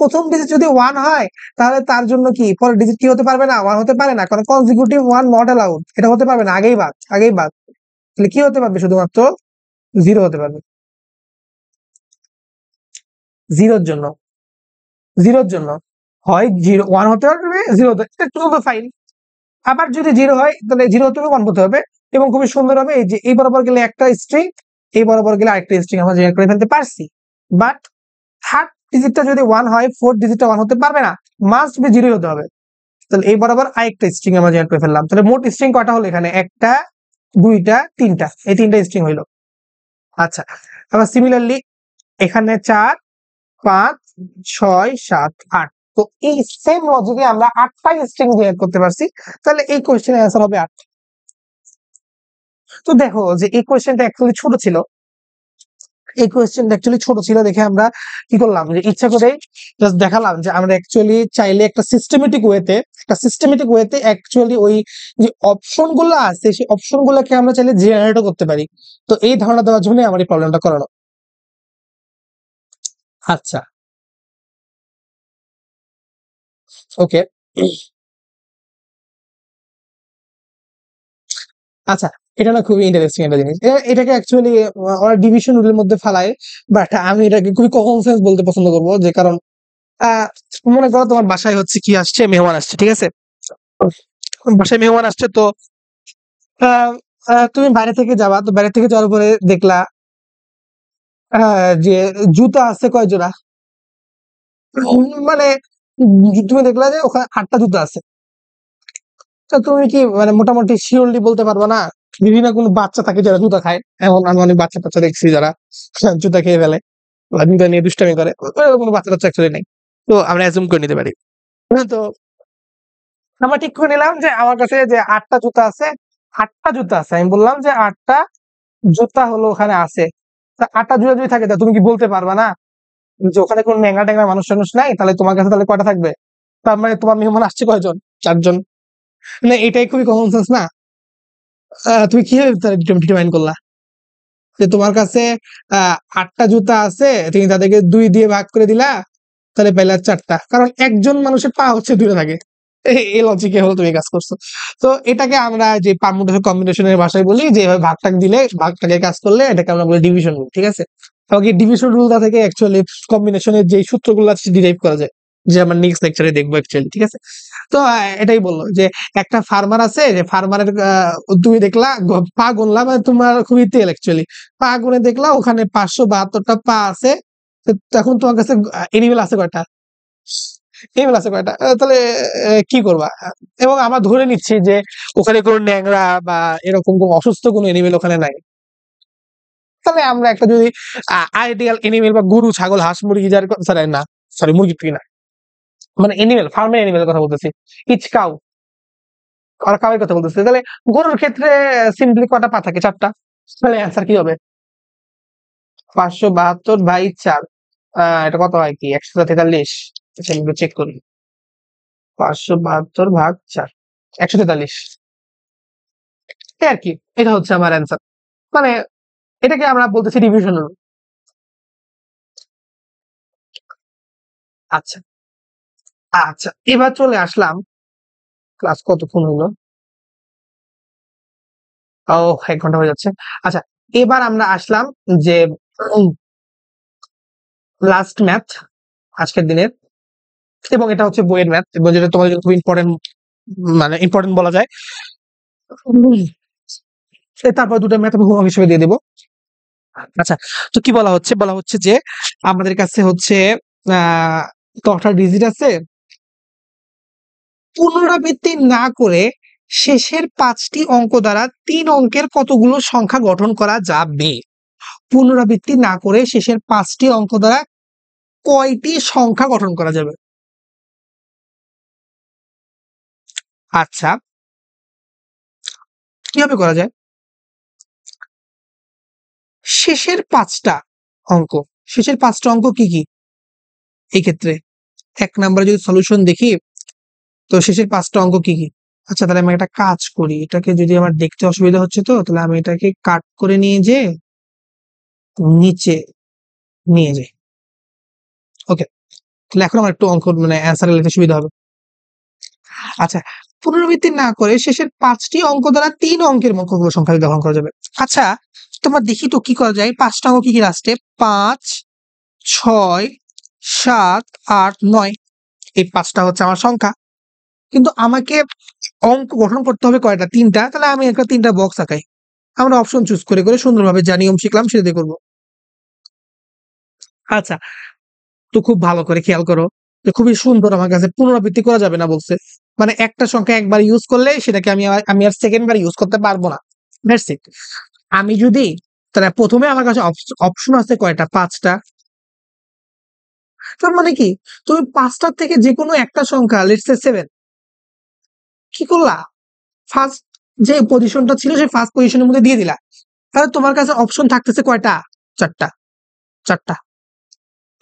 প্রথম ডিজিট যদি 1 হয় তাহলে তার জন্য কি পরের ডিজিট কি হতে পারবে না, 1 হতে পারে না, কারণ কনজিকিউটিভ 1 নট অ্যালাউড, এটা হতে পারবে না, আগেই বাদ। তাহলে কি হতে পারবে, শুধুমাত্র 0 হতে পারবে। 0 জন্য, 0 জন্য হয় 0 1 হতে পারবে, 0 হতে একটু তো ফাইন। আবার যদি 0 হয় তাহলে 0 হতে হবে, 1 হতে হবে, এবং খুবই সুন্দর হবে এই যে এই বরাবর গেলে একটা স্ট্রিং, এই বরাবর গেলে আরেকটা স্ট্রিং আমরা জেনারেট করে ফেলতে পারছি। বাট থার্ড ডিজিটটা যদি 1 হয়, ফোর্থ ডিজিটটা 1 হতে পারবে না, মাস্ট বি 0 হতে হবে। তাহলে এই বরাবর আরেকটা স্ট্রিং আমরা জেনারেট করে ফেললাম। তাহলে মোট স্ট্রিং কয়টা হলো এখানে, একটা, দুইটা, তিনটা, এই তিনটা স্ট্রিং হইলো। আচ্ছা, আবার সিমিলারলি এখানে 4 5 6 7 8, তো এই সেম লজিকে আমরা 8টা স্ট্রিং জেনারেট করতে পারছি। তাহলে এই কোশ্চেনের অ্যান্সার হবে 8। তো দেখো যে এই কোশ্চেনটা অ্যাকচুয়ালি ছোট ছিল, এই কোয়েশ্চেনটা অ্যাকচুয়ালি ছোট ছিল দেখে আমরা কি করলাম, যে ইচ্ছা করে জাস্ট দেখালাম যে আমরা অ্যাকচুয়ালি চাইলে একটা সিস্টেমেটিক ওয়েতে অ্যাকচুয়ালি ওই যে অপশন গুলো আছে সেই অপশন গুলোকে আমরা চাইলে জেনারেটও করতে পারি। তো এই ধারণা দেওয়ার জন্য আমার এই প্রবলেমটা করানো। আচ্ছা, ওকে, আচ্ছা, এটা না খুবই ইন্টারেস্টিং একটা জিনিস। এটাকে অ্যাকচুয়ালি ওরা ডিভিশন রুলের মধ্যে ফেলায়, বাট আমি এটাকে খুবই কমন সেন্স বলতে পছন্দ করবো, যে কারণ আহ মনে করো তোমার বাসায় হচ্ছে কি আসছে, মেহমান আসছে, ঠিক আছে, বাসায় মেহমান আসছে, তো আহ, তুমি বাইরে থেকে যাবা, তো বাইরে থেকে যাওয়ার পরে দেখলা যে জুতা আছে কয় জোড়া, মানে তুমি দেখলা যে ওখানে 8টা জুতা আছে। তো তুমি কি মানে মোটামুটি শিওরলি বলতে পারবা না, বিভিন্ন কোনো বাচ্চা থাকে যারা জুতা খায়, এমন আমি অনেক বাচ্চা টাচ্চা দেখছি যারা জুতা খেয়ে ফেলে বা জুতা নিয়ে দুষ্টামি করে, ওরকম কোনো বাচ্চা টাচ্চা অ্যাকচুয়ালি নেই। তো আমরা অ্যাজুম করে নিতে পারি। তো আমরা ঠিক করে নিলাম যে আমার কাছে যে 8টা জুতা আছে, 8টা জুতা আছে, আমি বললাম যে 8টা জুতা হলো ওখানে আছে। তা 8টা জুতা যদি থাকে তা তুমি কি বলতে পারবা না যে ওখানে কোন ন্যাংরা ট্যাংরা মানুষ টানুষ নাই, তাহলে তোমার কাছে তাহলে কয়টা থাকবে, তার মানে তোমার মেহমান আসছে কয়জন, 4জন। মানে এটাই খুবই কমন সেন্স না? তুমি কিভাবে ডিটারমাইন করলা যে তোমার কাছে 8টা জুতা আছে, তুমি তাদেরকে 2 দিয়ে ভাগ করে দিলা, তাহলে পাইলা 4টা, কারণ একজন মানুষের পা হচ্ছে 2টা থাকে। এই লজিকে হলো তুমি কাজ করছো। তো এটাকে আমরা যে পারমুটেশন কম্বিনেশনের ভাষায় বলি, যে এভাবে ভাগটাক দিলে, ভাগটাকে কাজ করলে এটাকে আমরা বলি ডিভিশন রুল, ঠিক আছে। আমাকে ডিভিশন রুলটা থেকে অ্যাকচুয়ালি কম্বিনেশনের যে সূত্রগুলো আছে ডিরাইভ করা যায়, যে আমরা নেক্সট লেকচারে দেখবো অ্যাকচুয়ালি, ঠিক আছে। তো এটাই বললো যে একটা ফার্মার আছে, যে ফার্মারের তুমি দেখলা পা গুনলা, মানে তোমার খুবই তেল অ্যাকচুয়ালি, পা গুনে দেখলা ওখানে 572টা পা আছে। তো তখন তোমার কাছে এনিমেল আছে কয়টা, এনিমেল আছে কয়টা, তাহলে কি করবা? এবং আমরা ধরে নিচ্ছি যে ওখানে কোনো ন্যাংরা বা এরকম কোনো অসুস্থ কোনো এনিমেল ওখানে নাই। তাহলে আমরা একটা যদি আইডিয়াল এনিমেল বা গরু ছাগল হাঁস মুরগি যার সরি না, সরি মুরগি টুই না, মানে এনিমেল, ফার্মের এনিমেলের কথা বলতেছি, ইচ কাউ, আর কাউয়ের কথা বলতেছি, তাহলে গরুর ক্ষেত্রে সিম্পলি কটা পা থাকে, 4টা। তাহলে অ্যান্সার কি হবে, 572/4, এটা কত হয় কি, 143। চেক করি, 572/4, 143, এই আর কি। এটা হচ্ছে আমার অ্যান্সার, মানে এটাকে আমরা বলতেছি ডিভিশন রুল। আচ্ছা, আচ্ছা, এবার চলে আসলাম, ক্লাস কতক্ষণ হলো, ও 1 ঘন্টা হয়ে যাচ্ছে। আচ্ছা, এবার আমরা আসলাম যে লাস্ট ম্যাথ আজকের দিনের, এবং এটা হচ্ছে বইয়ের ম্যাথ, এবং যেটা তোমাদের জন্য খুব ইম্পর্টেন্ট, মানে ইম্পর্টেন্ট বলা যায়। তারপর দুটো ম্যাথ আমি হোমওয়ার্ক হিসেবে দিয়ে দেবো। আচ্ছা, তো কি বলা হচ্ছে যে আমাদের কাছে হচ্ছে 10টা ডিজিট আছে, পুনরাবৃত্তি না করে শেষের 5টি অঙ্ক দ্বারা 3 অঙ্কের কতগুলো সংখ্যা গঠন করা যাবে? পুনরাবৃত্তি না করে শেষের 5টি অঙ্ক দ্বারা কয়টি সংখ্যা গঠন করা যাবে? আচ্ছা, কিভাবে করা যায়? শেষের 5টা অঙ্ক, শেষের 5টা অঙ্ক কি কি এই ক্ষেত্রে? 1 নম্বরে যদি সলিউশন দেখি, তো শেষের 5টা অঙ্ক কি কি? আচ্ছা, তাহলে আমি একটা কাজ করি, এটাকে যদি আমার দেখতে অসুবিধা হচ্ছে, তো তাহলে আমি এটাকে কাট করে নিয়ে যে নিচে নিয়ে যাই। ওকে, তাহলে এখন আমার একটু অঙ্ক মানে অ্যান্সার লিখতে সুবিধা হবে। আচ্ছা, পুনরাবৃত্তি না করে শেষের 5টি অঙ্ক দ্বারা 3 অঙ্কের কতগুলো সংখ্যা গ্রহণ করা যাবে? আচ্ছা, তোমার দেখি তো কি করা যায়। 5টা অঙ্ক কি কি লাস্টে? 5, 6, 7, 8, 9। এই 5টা হচ্ছে আমার সংখ্যা, কিন্তু আমাকে অঙ্ক গঠন করতে হবে কয়টা? 3টা। তাহলে আমি একটা 3টা বক্স আঁকাই। আমরা অপশন চুজ করে করে সুন্দরভাবে যা নিয়ম শিখলাম সেটা দিয়ে করবো। আচ্ছা, তো খুব ভালো করে খেয়াল করো যে খুবই সুন্দর আমার কাছে পুনরাবৃত্তি করা যাবে না বলছে। মানে একটা সংখ্যা একবার ইউজ করলে সেটাকে আমি আর সেকেন্ড বার ইউজ করতে পারবো না। That's it. আমি যদি, তাহলে প্রথমে আমার কাছে অপশন আছে কয়টা? 5টা। তার মানে কি, তুমি 5টার থেকে যে কোনো একটা সংখ্যা, লেটস সে 7, কি করলা? ফার্স্ট যে পজিশনটা ছিল সেই ফার্স্ট পজিশনের মধ্যে দিয়ে দিলা। তাহলে তোমার কাছে অপশন থাকতেছে কয়টা? 4টা। 4টা।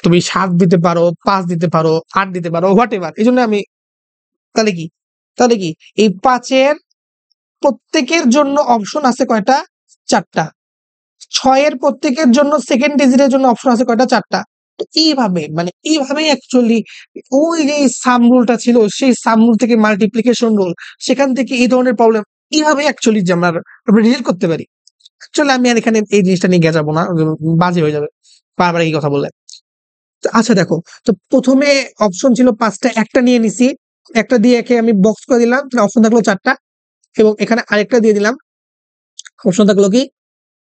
তুমি 7 দিতে পারো, 5 দিতে পারো, 8 দিতে পারো, হোয়াট এভার। এই জন্য আমি, তাহলে কি, তাহলে কি এই 5-এর প্রত্যেকের জন্য অপশন আছে কয়টা? 4টা। 6-এর প্রত্যেকের জন্য সেকেন্ড ডিজিটের জন্য অপশন আছে কয়টা? 4টা। তো এইভাবে, মানে এইভাবেই অ্যাকচুয়ালি ওই যে সাম রুলটা ছিল, সেই সাম রুল থেকে মাল্টিপ্লিকেশন রুল, সেখান থেকে এই ধরনের প্রবলেম এইভাবে অ্যাকচুয়ালি যে আমরা রিলেট করতে পারি। অ্যাকচুয়ালি আমি আর এখানে এই জিনিসটা নিয়ে গেছাবো না, বাজে হয়ে যাবে বারবার এই কথা বললে। আচ্ছা দেখো, তো প্রথমে অপশন ছিল 5টা, একটা নিয়ে নিছি, একটা দিয়ে একে আমি বক্স করে দিলাম, অপশন থাকলো 4টা, এবং এখানে আরেকটা দিয়ে দিলাম, অপশন থাকলো কি?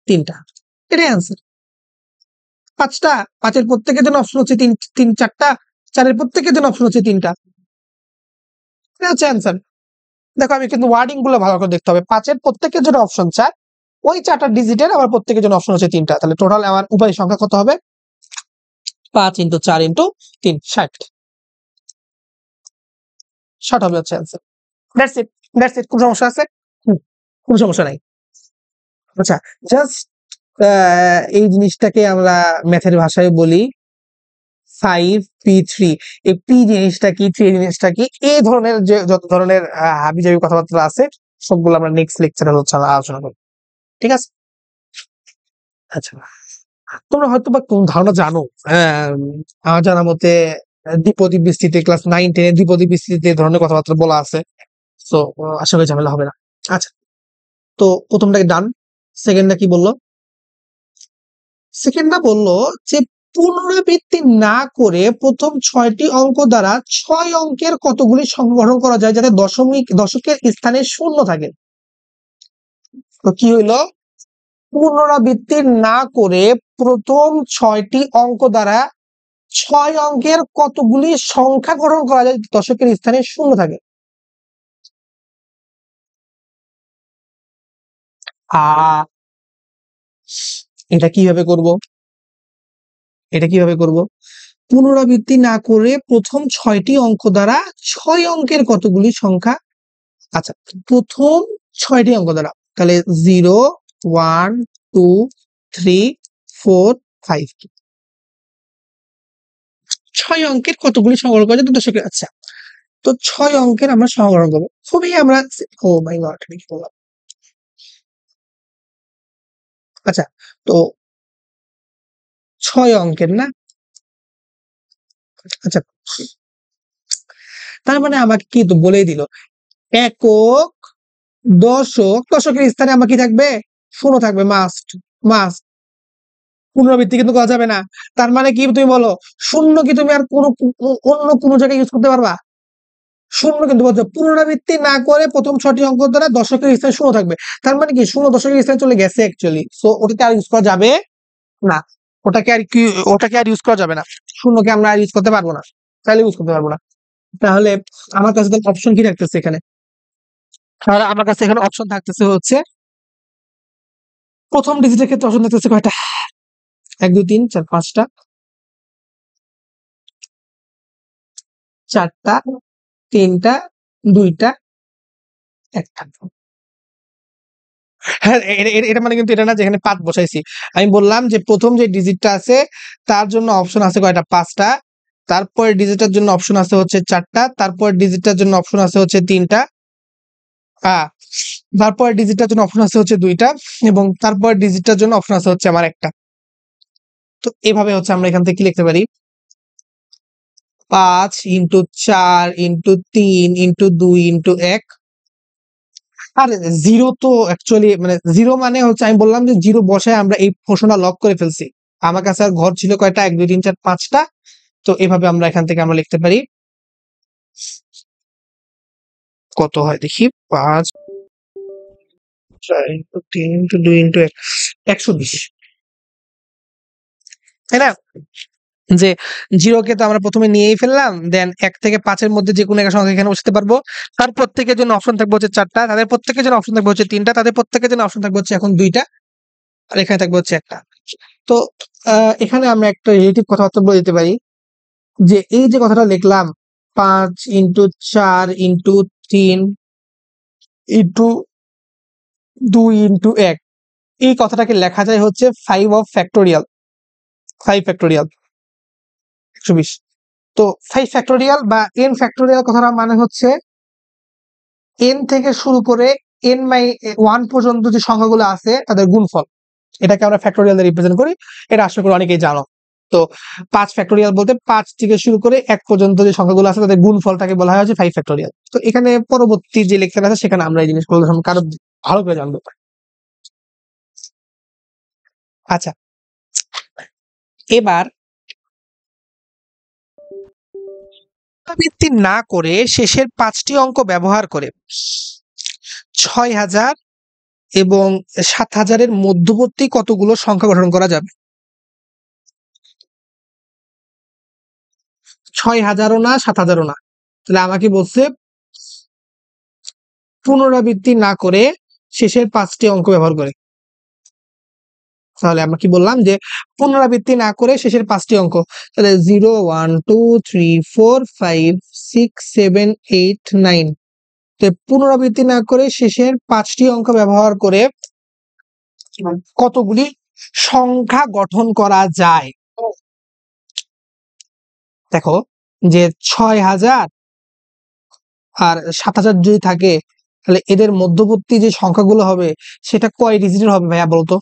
3টা। এটাই আনসার। 5টা, 5-এর প্রত্যেকের জন্য অপশন হচ্ছে 4টা, 4-এর প্রত্যেকের জন্য অপশন হচ্ছে 3টা। এটা হচ্ছে অ্যান্সার। দেখো, আমি কিন্তু ওয়ার্ডিং গুলো ভালো করে দেখতে হবে। 5-এর প্রত্যেকের জন্য অপশন 4, ওই 4টা ডিজিটের আবার প্রত্যেকের জন্য অপশন হচ্ছে 3টা। তাহলে টোটাল আমার উভয় সংখ্যা কত হবে? 5 × 4 × 3, 60। 60 হবে হচ্ছে answer. That's it, that's it. কোন সমস্যা আছে? কোন সমস্যা নাই। আচ্ছা, জাস্ট এই জিনিসটাকে আমরা ম্যাথের ভাষায় বলি 5p3। এই পি জিনিসটা কি, 3 জিনিসটা কি, এই ধরনের যে যত ধরনের হাবিজাবি কথাবার্তা আছে সবগুলো আমরা নেক্সট লেকচারে হচ্ছে আলোচনা করব। ঠিক আছে? আচ্ছা, তোমরা হয়তো বা কোন ধারণা জানো, আমার জানা মতে দ্বিপদী বিস্তৃতি ক্লাস 9-10 এ দ্বিপদী বিস্তৃতি এই ধরনের কথাবার্তা বলা আছে। তো আশা করি ঝামেলা হবে না। আচ্ছা, তো প্রথমটাকে ডান। সেকেন্ডটা কি বললো? সেকেন্ডটা বললো যে পুনরাবৃত্তি না করে প্রথম 6টি অঙ্ক দ্বারা 6 অঙ্কের কতগুলি সংখ্যা গঠন করা যায় যাতে দশকের স্থানে শূন্য থাকে। তো কি হইলো? পুনরাবৃত্তি না করে প্রথম 6টি অঙ্ক দ্বারা 6 অঙ্কের কতগুলি সংখ্যা গঠন করা যায় দশকের স্থানে শূন্য থাকে। এটা কিভাবে করব? এটা কিভাবে করব? পুনরাবৃত্তি না করে প্রথম 6টি অঙ্ক দ্বারা 6 অঙ্কের কতগুলি সংখ্যা, আচ্ছা, প্রথম 6টি অঙ্ক দ্বারা, তাহলে 0, 1, 2, 3, 4, 5, 6 অঙ্কের কতগুলি সংগ্রহ করা যায় দশকের। আচ্ছা, তো 6 অঙ্কের আমরা সংগ্রহ করবো, খুবই আমরা, ও মাই গড, আমি কি বললাম? আচ্ছা, তো 6 অঙ্কের না? আচ্ছা, তার মানে আমাকে কি তো বলেই দিল, একক, দশকের স্থানে আমার কি থাকবে? শূন্য থাকবে, মাস্ট। মাস্ট। পুনরাবৃত্তি কিন্তু করা যাবে না। তার মানে কি তুমি বলো, শূন্য কি তুমি আর কোনো অন্য কোনো জায়গায় ইউজ করতে পারবা? শূন্য কিন্তু বলছে পুনরাবৃত্তি না করে প্রথম 6টি অঙ্ক দ্বারা দশকের স্থানে শূন্য থাকবে। তার মানে কি শূন্য দশকের স্থানে চলে গেছে অ্যাকচুয়ালি, সো ওটাকে আর ইউজ করা যাবে না। ওটাকে আর ইউজ করা যাবে না, শূন্যকে আমরা আর ইউজ করতে পারবো না, তাহলে ইউজ করতে পারবো না। তাহলে আমার কাছে অপশন কি থাকতেছে এখানে? তাহলে আমার কাছে এখানে অপশন থাকতেছে হচ্ছে প্রথম ডিজিটের ক্ষেত্রে অপশন থাকতেছে কয়টা? 1 2 3 4 5টা, 4টা, 3টা, 2টা, 1টা। হ্যাঁ, এটা মানে কিন্তু এটা না যেখানে 5 বসাইছি। আমি বললাম যে প্রথম যে ডিজিটটা আছে তার জন্য অপশন আছে কয়টা? 5টা। তারপরের ডিজিটের জন্য অপশন আছে হচ্ছে 4টা। তারপরের ডিজিটটার জন্য অপশন আছে হচ্ছে 3টা। তারপরের ডিজিটটার জন্য অপশন আছে হচ্ছে 2টা, এবং তারপরের ডিজিটটার জন্য অপশন আছে হচ্ছে আমার 1টা। তো এভাবে হচ্ছে আমরা এখান থেকে কি লিখতে পারি? 5 × 4 × 3 × 2 × 1। আর জিরো তো অ্যাকচুয়ালি মানে জিরো মানে হচ্ছে আমি বললাম যে জিরো বসায় আমরা এই প্রশ্নটা লক করে ফেলছি। আমার কাছে আর ঘর ছিল কয়টা? 1 2 3 4 5টা। তো এভাবে আমরা এখান থেকে আমরা লিখতে পারি কত হয় দেখি, 5 4 × 3 × 2 × 1 120, তাই না? যে জিরোকে তো আমরা প্রথমে নিয়েই ফেললাম, দেন 1 থেকে 5-এর মধ্যে যে কোনো একটা সংখ্যা এখানে বসাতে পারবো। তার প্রত্যেকের জন্য অপশন থাকবে হচ্ছে 4টা, তাদের প্রত্যেকের জন্য অপশন থাকবে হচ্ছে 3টা, তাদের প্রত্যেকের জন্য অপশন থাকবে হচ্ছে এখন 2টা, আর এখানে থাকবে হচ্ছে 1টা। তো এখানে আমরা একটা রিলেটিভ কথাবার্তা বলে দিতে পারি যে এই যে কথাটা লিখলাম 5 × 4 × 3 × 2 × 1, এই কথাটাকে লেখা যায় হচ্ছে 5 অফ ফ্যাক্টোরিয়াল, 5 ফ্যাক্টোরিয়াল 120। তো 5 ফ্যাক্টোরিয়াল বা n ফ্যাক্টোরিয়াল কথাটা মানে হচ্ছে n থেকে শুরু করে n/1 পর্যন্ত যে সংখ্যাগুলো আছে তাদের গুণফল, এটাকে আমরা ফ্যাক্টোরিয়াল দিয়ে রিপ্রেজেন্ট করি। এটা আশা করি অনেকেই জানো। তো 5 ফ্যাক্টোরিয়াল বলতে 5 থেকে শুরু করে 1 পর্যন্ত যে সংখ্যাগুলো আছে তাদের গুণফলটাকে বলা হয় যে 5 ফ্যাক্টোরিয়াল। তো এখানে পরবর্তী যে লেকচার আছে সেখানে আমরা এই জিনিসগুলো কারো ভালো করে জানতে পারি। আচ্ছা, এবার পুনরাবৃত্তি না করে শেষের 5টি অঙ্ক ব্যবহার করে 6000 এবং 7000-এর মধ্যবর্তী কতগুলো সংখ্যা গঠন করা যাবে? 6000ও না 7000ও না। তাহলে আমাকে বলছে পুনরাবৃত্তি না করে শেষের 5টি অঙ্ক ব্যবহার করে। তাহলে আমরা কি বললাম যে পুনরাবৃত্তি না করে শেষের 5টি অঙ্ক, তাহলে 0 1 2 3 4 5 6 7 8 9। তো পুনরাবৃত্তি না করে শেষের 5টি অঙ্ক ব্যবহার করে কতগুলি সংখ্যা গঠন করা যায়? দেখো যে 6000 আর 7000 যদি থাকে তাহলে এদের মধ্যবর্তী যে সংখ্যাগুলো হবে সেটা কয় ডিজিটের হবে ভাইয়া বলতো?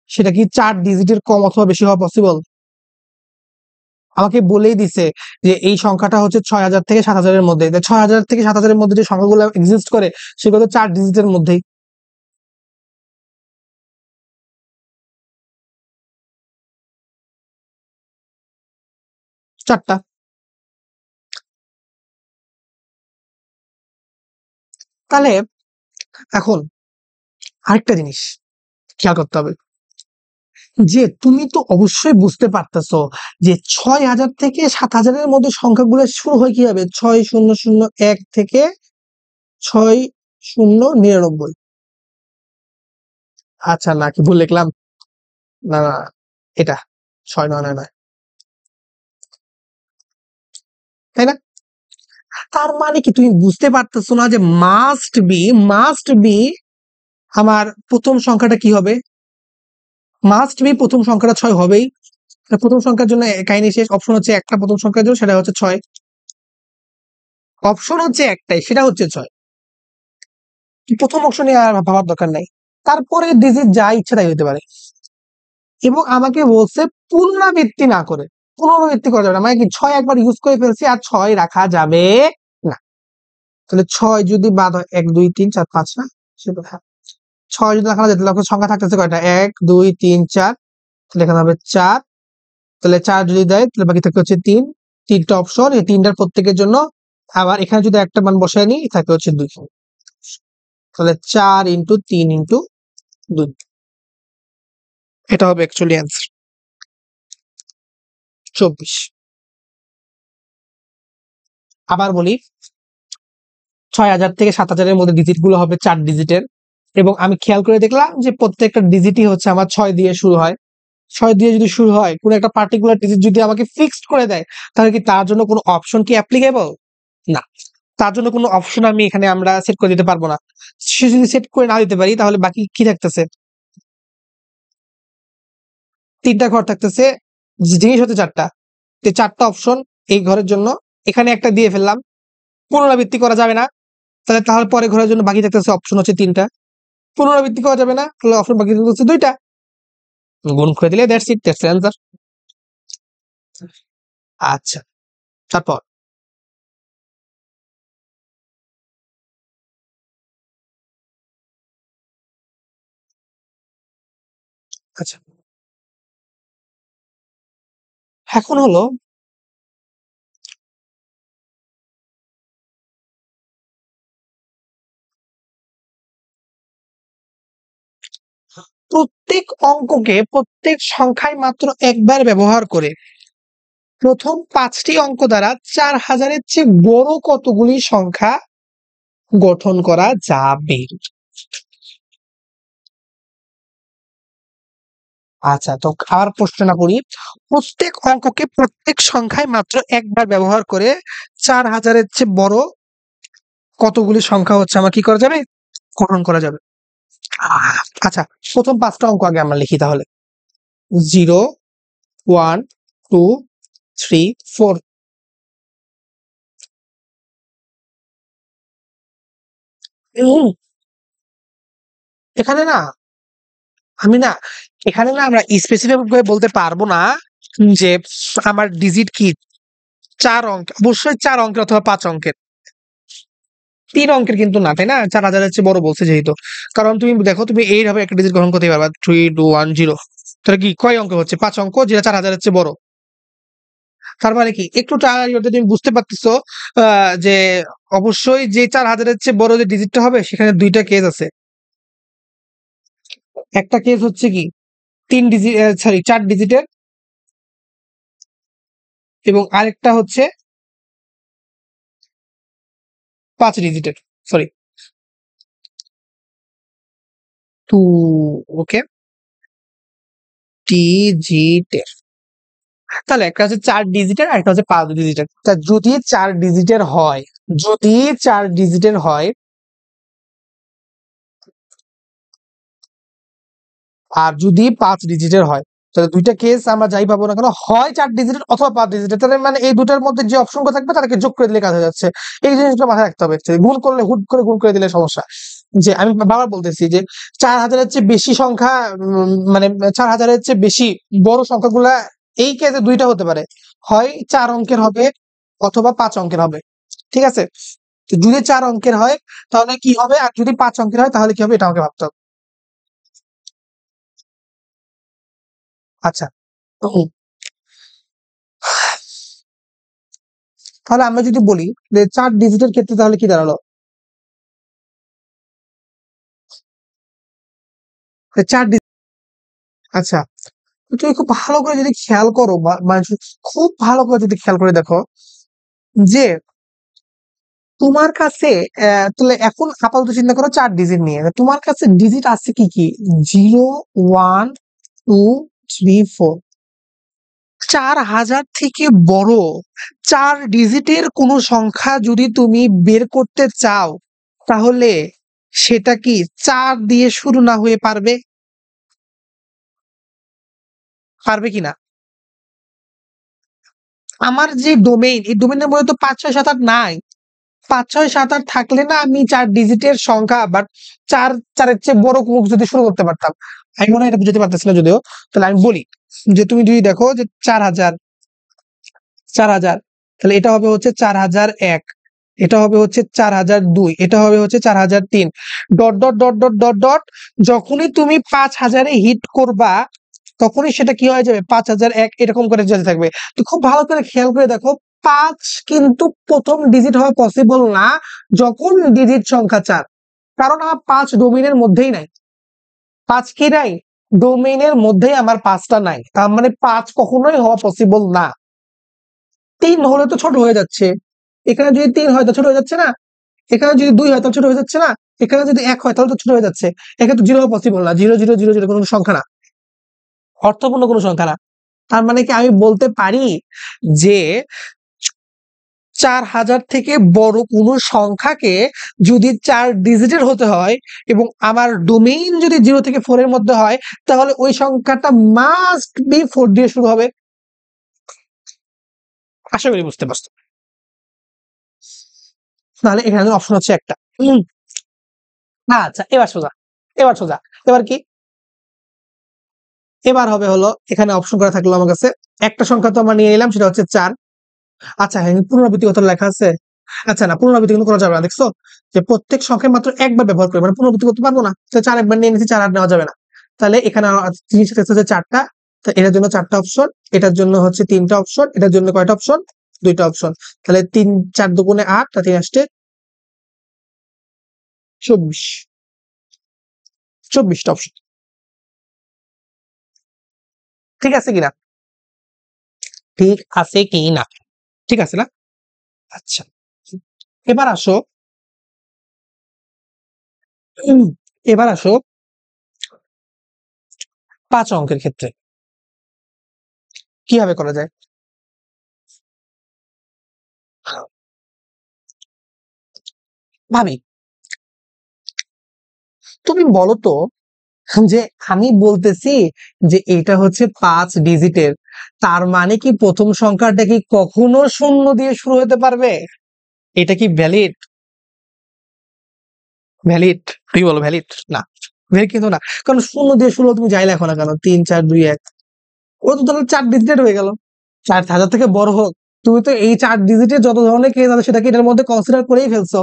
সেটা কি 4 ডিজিটের কম অথবা বেশি হওয়া পসিবল? আমাকে বলেই দিছে যে এই সংখ্যাটা হচ্ছে 6000 থেকে 7000-এর মধ্যে। 6000 থেকে 7000-এর মধ্যে যে সংখ্যাগুলো এক্সিস্ট করে সেগুলো 4 ডিজিটের মধ্যেই। চারটা। তাহলে এখন আরেকটা জিনিস খেয়াল করতে হবে যে তুমি তো অবশ্যই বুঝতে পারতেছো যে 6000 থেকে 7000-এর মধ্যে সংখ্যাগুলো শুরু হয় কিভাবে? 6001 থেকে 6099। আচ্ছা, না কি ভুল লিখলাম? না না, এটা 6999, তাই না? তার মানে কি তুমি বুঝতে পারতেছো না যে মাস্ট বি আমার প্রথম সংখ্যাটা কি হবে? মাস্ট বি প্রথম সংখ্যাটা 6 হবেই। প্রথম সংখ্যার জন্য কাহিনী শেষ। অপশন হচ্ছে একটা প্রথম সংখ্যার জন্য, সেটা হচ্ছে 6। অপশন হচ্ছে একটাই, সেটা হচ্ছে 6। প্রথম অপশনে আর ভাবার দরকার নাই। তারপরে ডিজিট যা ইচ্ছা তাই হতে পারে। এবং আমাকে বলছে পুনরাবৃত্তি না করে, পুনরাবৃত্তি করা যাবে না, মানে কি 6 একবার ইউজ করে ফেলছি আর 6 রাখা যাবে না। তাহলে 6 যদি বাদ হয় 1 2 3 4 5 না, সেটা 6 যদি রাখা যায় তাহলে সংখ্যা থাকতেছে কয়টা? 1 2 3 4, তাহলে এখানে হবে 4। তাহলে 4 যদি দেয় তাহলে বাকি থাকে হচ্ছে 3। 3টা অপশন, এই 3টার প্রত্যেকের জন্য আবার এখানে যদি একটা মান বসায় নিই থাকে হচ্ছে 2, তাহলে 4 ইন্টু 3 ইন্টু 2, এটা হবে অ্যাকচুয়ালি অ্যান্সার 24। আবার বলি 6000 থেকে 7000 এর মধ্যে ডিজিট গুলো হবে 4 ডিজিটের, এবং আমি খেয়াল করে দেখলাম যে প্রত্যেকটা ডিজিটই হচ্ছে আমার 6 দিয়ে শুরু হয়। 6 দিয়ে যদি শুরু হয়, কোন একটা পার্টিকুলার ডিজিট যদি আমাকে ফিক্সড করে দেয়, তাহলে কি তার জন্য কোনো অপশন কি অ্যাপ্লিকেবল? না, তার জন্য কোনো অপশন এখানে আমরা সেট করে দিতে পারবো না। সে যদি সেট করে না দিতে পারি, তাহলে বাকি কি থাকতেছে? 3টা ঘর থাকতেছে, জিনিস হচ্ছে 4টা। 4টা অপশন এই ঘরের জন্য, এখানে একটা দিয়ে ফেললাম, পুনরাবৃত্তি করা যাবে না, তাহলে পরের ঘরের জন্য বাকি থাকতেছে অপশন হচ্ছে 3টা, পুনরাবৃত্তি করা যাবে না, তাহলে অপশন বাকি থাকতেছে 2টা, গুণ করে দিলে দ্যাটস ইট, দ্যাটস অ্যান্সার। আচ্ছা, তারপর আচ্ছা, এখন হলো প্রত্যেক অঙ্ককে প্রত্যেক সংখ্যায় মাত্র একবার ব্যবহার করে প্রথম 5টি অঙ্ক দ্বারা 4000-এর চেয়ে বড় কতগুলি সংখ্যা গঠন করা যাবে? আচ্ছা, তো আবার প্রশ্নটা করি, প্রত্যেক অঙ্ককে প্রত্যেক সংখ্যায় মাত্র একবার ব্যবহার করে 4000-এর চেয়ে বড় কতগুলি সংখ্যা হচ্ছে আমার কি করা যাবে? গঠন করা যাবে। আচ্ছা, প্রথম 5টা অঙ্ক আগে আমরা লিখি তাহলে। 0, 1, 2, 3, 4। এখানে না আমি না এখানে না আমরা স্পেসিফিক ভাবে বলতে পারবো না যে আমার ডিজিট কি 4 অঙ্ক, অবশ্যই 4 অঙ্কের অথবা 5 অঙ্কের, 3 অঙ্কের কিন্তু না, তাই না? 4000-এর চেয়ে বড় বলছে যেহেতু, কারণ তুমি দেখো তুমি এইভাবে একটা ডিজিট গ্রহণ করতে পারবা 3, 2, 1, 0, তাহলে কি কয় অঙ্ক হচ্ছে? 5 অঙ্ক, যেটা 4000-এর চেয়ে বড়। তার মানে কি একটু তুমি বুঝতে পারতেছো যে অবশ্যই যে 4000-এর চেয়ে বড় যে ডিজিটটা হবে সেখানে 2টা কেস আছে। একটা কেস হচ্ছে কি 3 ডিজিট, সরি 4 ডিজিটের, এবং আরেকটা হচ্ছে 5 ডিজিটের, সরি 2, ওকে, ডিজিটের। তাহলে একটা হচ্ছে 4 ডিজিটের আর একটা হচ্ছে 5 ডিজিটের। তা যদি 4 ডিজিটের হয়, যদি 4 ডিজিটের হয় আর যদি 5 ডিজিটের হয়, তাহলে 2টা কেস আমরা যাই পাবো না কেন, হয় 4 ডিজিটের অথবা 5 ডিজিটের। তাহলে মানে এই দুটার মধ্যে যে অপশনগুলো থাকবে তাদেরকে যোগ করে দিলে কাজ হয়ে যাচ্ছে। এই জিনিসটা মাথায় রাখতে হবে। গুণ করলে হুট করে গুণ করে দিলে সমস্যা। যে আমি বারবার বলতেছি যে 4000-এর চেয়ে বেশি সংখ্যা, মানে 4000-এর চেয়ে বেশি বড় সংখ্যাগুলা এই কেসে 2টা হতে পারে, হয় 4 অঙ্কের হবে অথবা 5 অঙ্কের হবে। ঠিক আছে? তো যদি 4 অঙ্কের হয় তাহলে কি হবে, আর যদি 5 অঙ্কের হয় তাহলে কি হবে, এটা আমাকে ভাবতে হবে। আচ্ছা, হুম, তাহলে আমরা যদি বলি যে 4 ডিজিটের ক্ষেত্রে তাহলে কি দাঁড়ালো? 4 ডিজিট। আচ্ছা, তো তুমি খুব ভালো করে যদি খেয়াল করো, বা মানে খুব ভালো করে যদি খেয়াল করে দেখো যে তোমার কাছে তাহলে এখন আপাতত চিন্তা করো 4 ডিজিট নিয়ে, তোমার কাছে ডিজিট আছে কি কি? 0, 1, 2, 3, 4। 4000 থেকে বড় 4 ডিজিটের কোন সংখ্যা যদি তুমি বের করতে চাও, তাহলে সেটা কি 4 দিয়ে শুরু না হয়ে পারবে? পারবে কিনা? আমার যে ডোমেইন, এই ডোমেইনের মধ্যে তো 5, 6, 7, 8 নাই। 5, 6, 7, 8 থাকলে না আমি 4 ডিজিটের সংখ্যা, বাট 4 এর চেয়ে বড় কোনো কিছু যদি শুরু করতে পারতাম। আমি মনে হয় এটা বুঝাতে পারতেছি না যদিও। তাহলে আমি বলি যে তুমি যদি দেখো যে 4000, 4000, তাহলে এটা হবে হচ্ছে 4001, এটা হবে হচ্ছে 4002, এটা হবে হচ্ছে 4003, dot dot dot dot dot dot, যখনই তুমি 5000-এ হিট করবা তখনই সেটা কি হয়ে যাবে, 5001 এরকম করে যেতে থাকবে। তো খুব ভালো করে খেয়াল করে দেখো 5 কিন্তু প্রথম ডিজিট হওয়া পসিবল না যখন ডিজিট সংখ্যা 4, কারণ আমার 5 ডোমেইনের মধ্যেই নাই। 5 কি নাই? ডোমেইনের মধ্যেই আমার 5টা নাই, তার মানে 5 কখনোই হওয়া পসিবল না। 3 হলে তো ছোট হয়ে যাচ্ছে, এখানে যদি 3 হয় তো ছোট হয়ে যাচ্ছে না, এখানে যদি 2 হয় তাহলে ছোট হয়ে যাচ্ছে না, এখানে যদি 1 হয় তাহলে তো ছোট হয়ে যাচ্ছে। এখানে তো 0 হওয়া পসিবল না, 0 0 0 0 কোনো সংখ্যা না, অর্থপূর্ণ কোনো সংখ্যা না। তার মানে কি আমি বলতে পারি যে 4000 থেকে বড় কোনো সংখ্যাকে যদি 4 ডিজিটের হতে হয় এবং আমার ডোমেইন যদি 0 থেকে 4 এর মধ্যে হয়, তাহলে ওই সংখ্যাটা মাস্ট বি 4 দিয়ে শুরু হবে। আশা করি বুঝতে পারছো। তাহলে এখানে অপশন হচ্ছে একটা। আচ্ছা, এবার সোজা, এবার সোজা, এবার কি? এবার হবে হলো এখানে অপশন করা থাকলো আমার কাছে, একটা সংখ্যা তো আমরা নিয়ে নিলাম, সেটা হচ্ছে 4। আচ্ছা, হ্যাঁ, পুনরাবৃত্তি কথা লেখা আছে। আচ্ছা, না, পুনরাবৃত্তি কিন্তু করা যাবে না, দেখছো যে প্রত্যেক সংখ্যা মাত্র একবার ব্যবহার করে, মানে পুনরাবৃত্তি করতে পারবো না। 4 একবার নিয়ে নিয়েছি, 4 আর নেওয়া যাবে না। তাহলে এখানে জিনিস হচ্ছে 4টা, তো এটার জন্য 4টা অপশন, এটার জন্য হচ্ছে 3টা অপশন, এটার জন্য কয়টা অপশন? 2টা অপশন। তাহলে 3 4 দুগুণে 8, 3 আসছে 24, 24টা অপশন। ঠিক আছে কিনা? ঠিক আছে কি না? ঠিক আছে না? আচ্ছা, এবার আসো, উম, এবার আসো 5 অঙ্কের ক্ষেত্রে কিভাবে করা যায়। ভাবি, তুমি বলো তো যে আমি বলতেছি যে এটা হচ্ছে 5 ডিজিটের, তার মানে কি প্রথম সংখ্যাটা কি কখনো শূন্য দিয়ে শুরু হতে পারবে? এটা কি ভ্যালিড? ভ্যালিড? তুই বলো ভ্যালিড? না, ভ্যালিড কিন্তু না, কারণ শূন্য দিয়ে শুরু হলে তুমি যাই লেখো না কেন, 3 4 2 1, ও তো তাহলে 4 ডিজিটের হয়ে গেল। 4000 থেকে বড় হোক, তুমি তো এই 4 ডিজিটের যত ধরনের কেস আছে সেটাকে এটার মধ্যে কনসিডার করেই ফেলছো।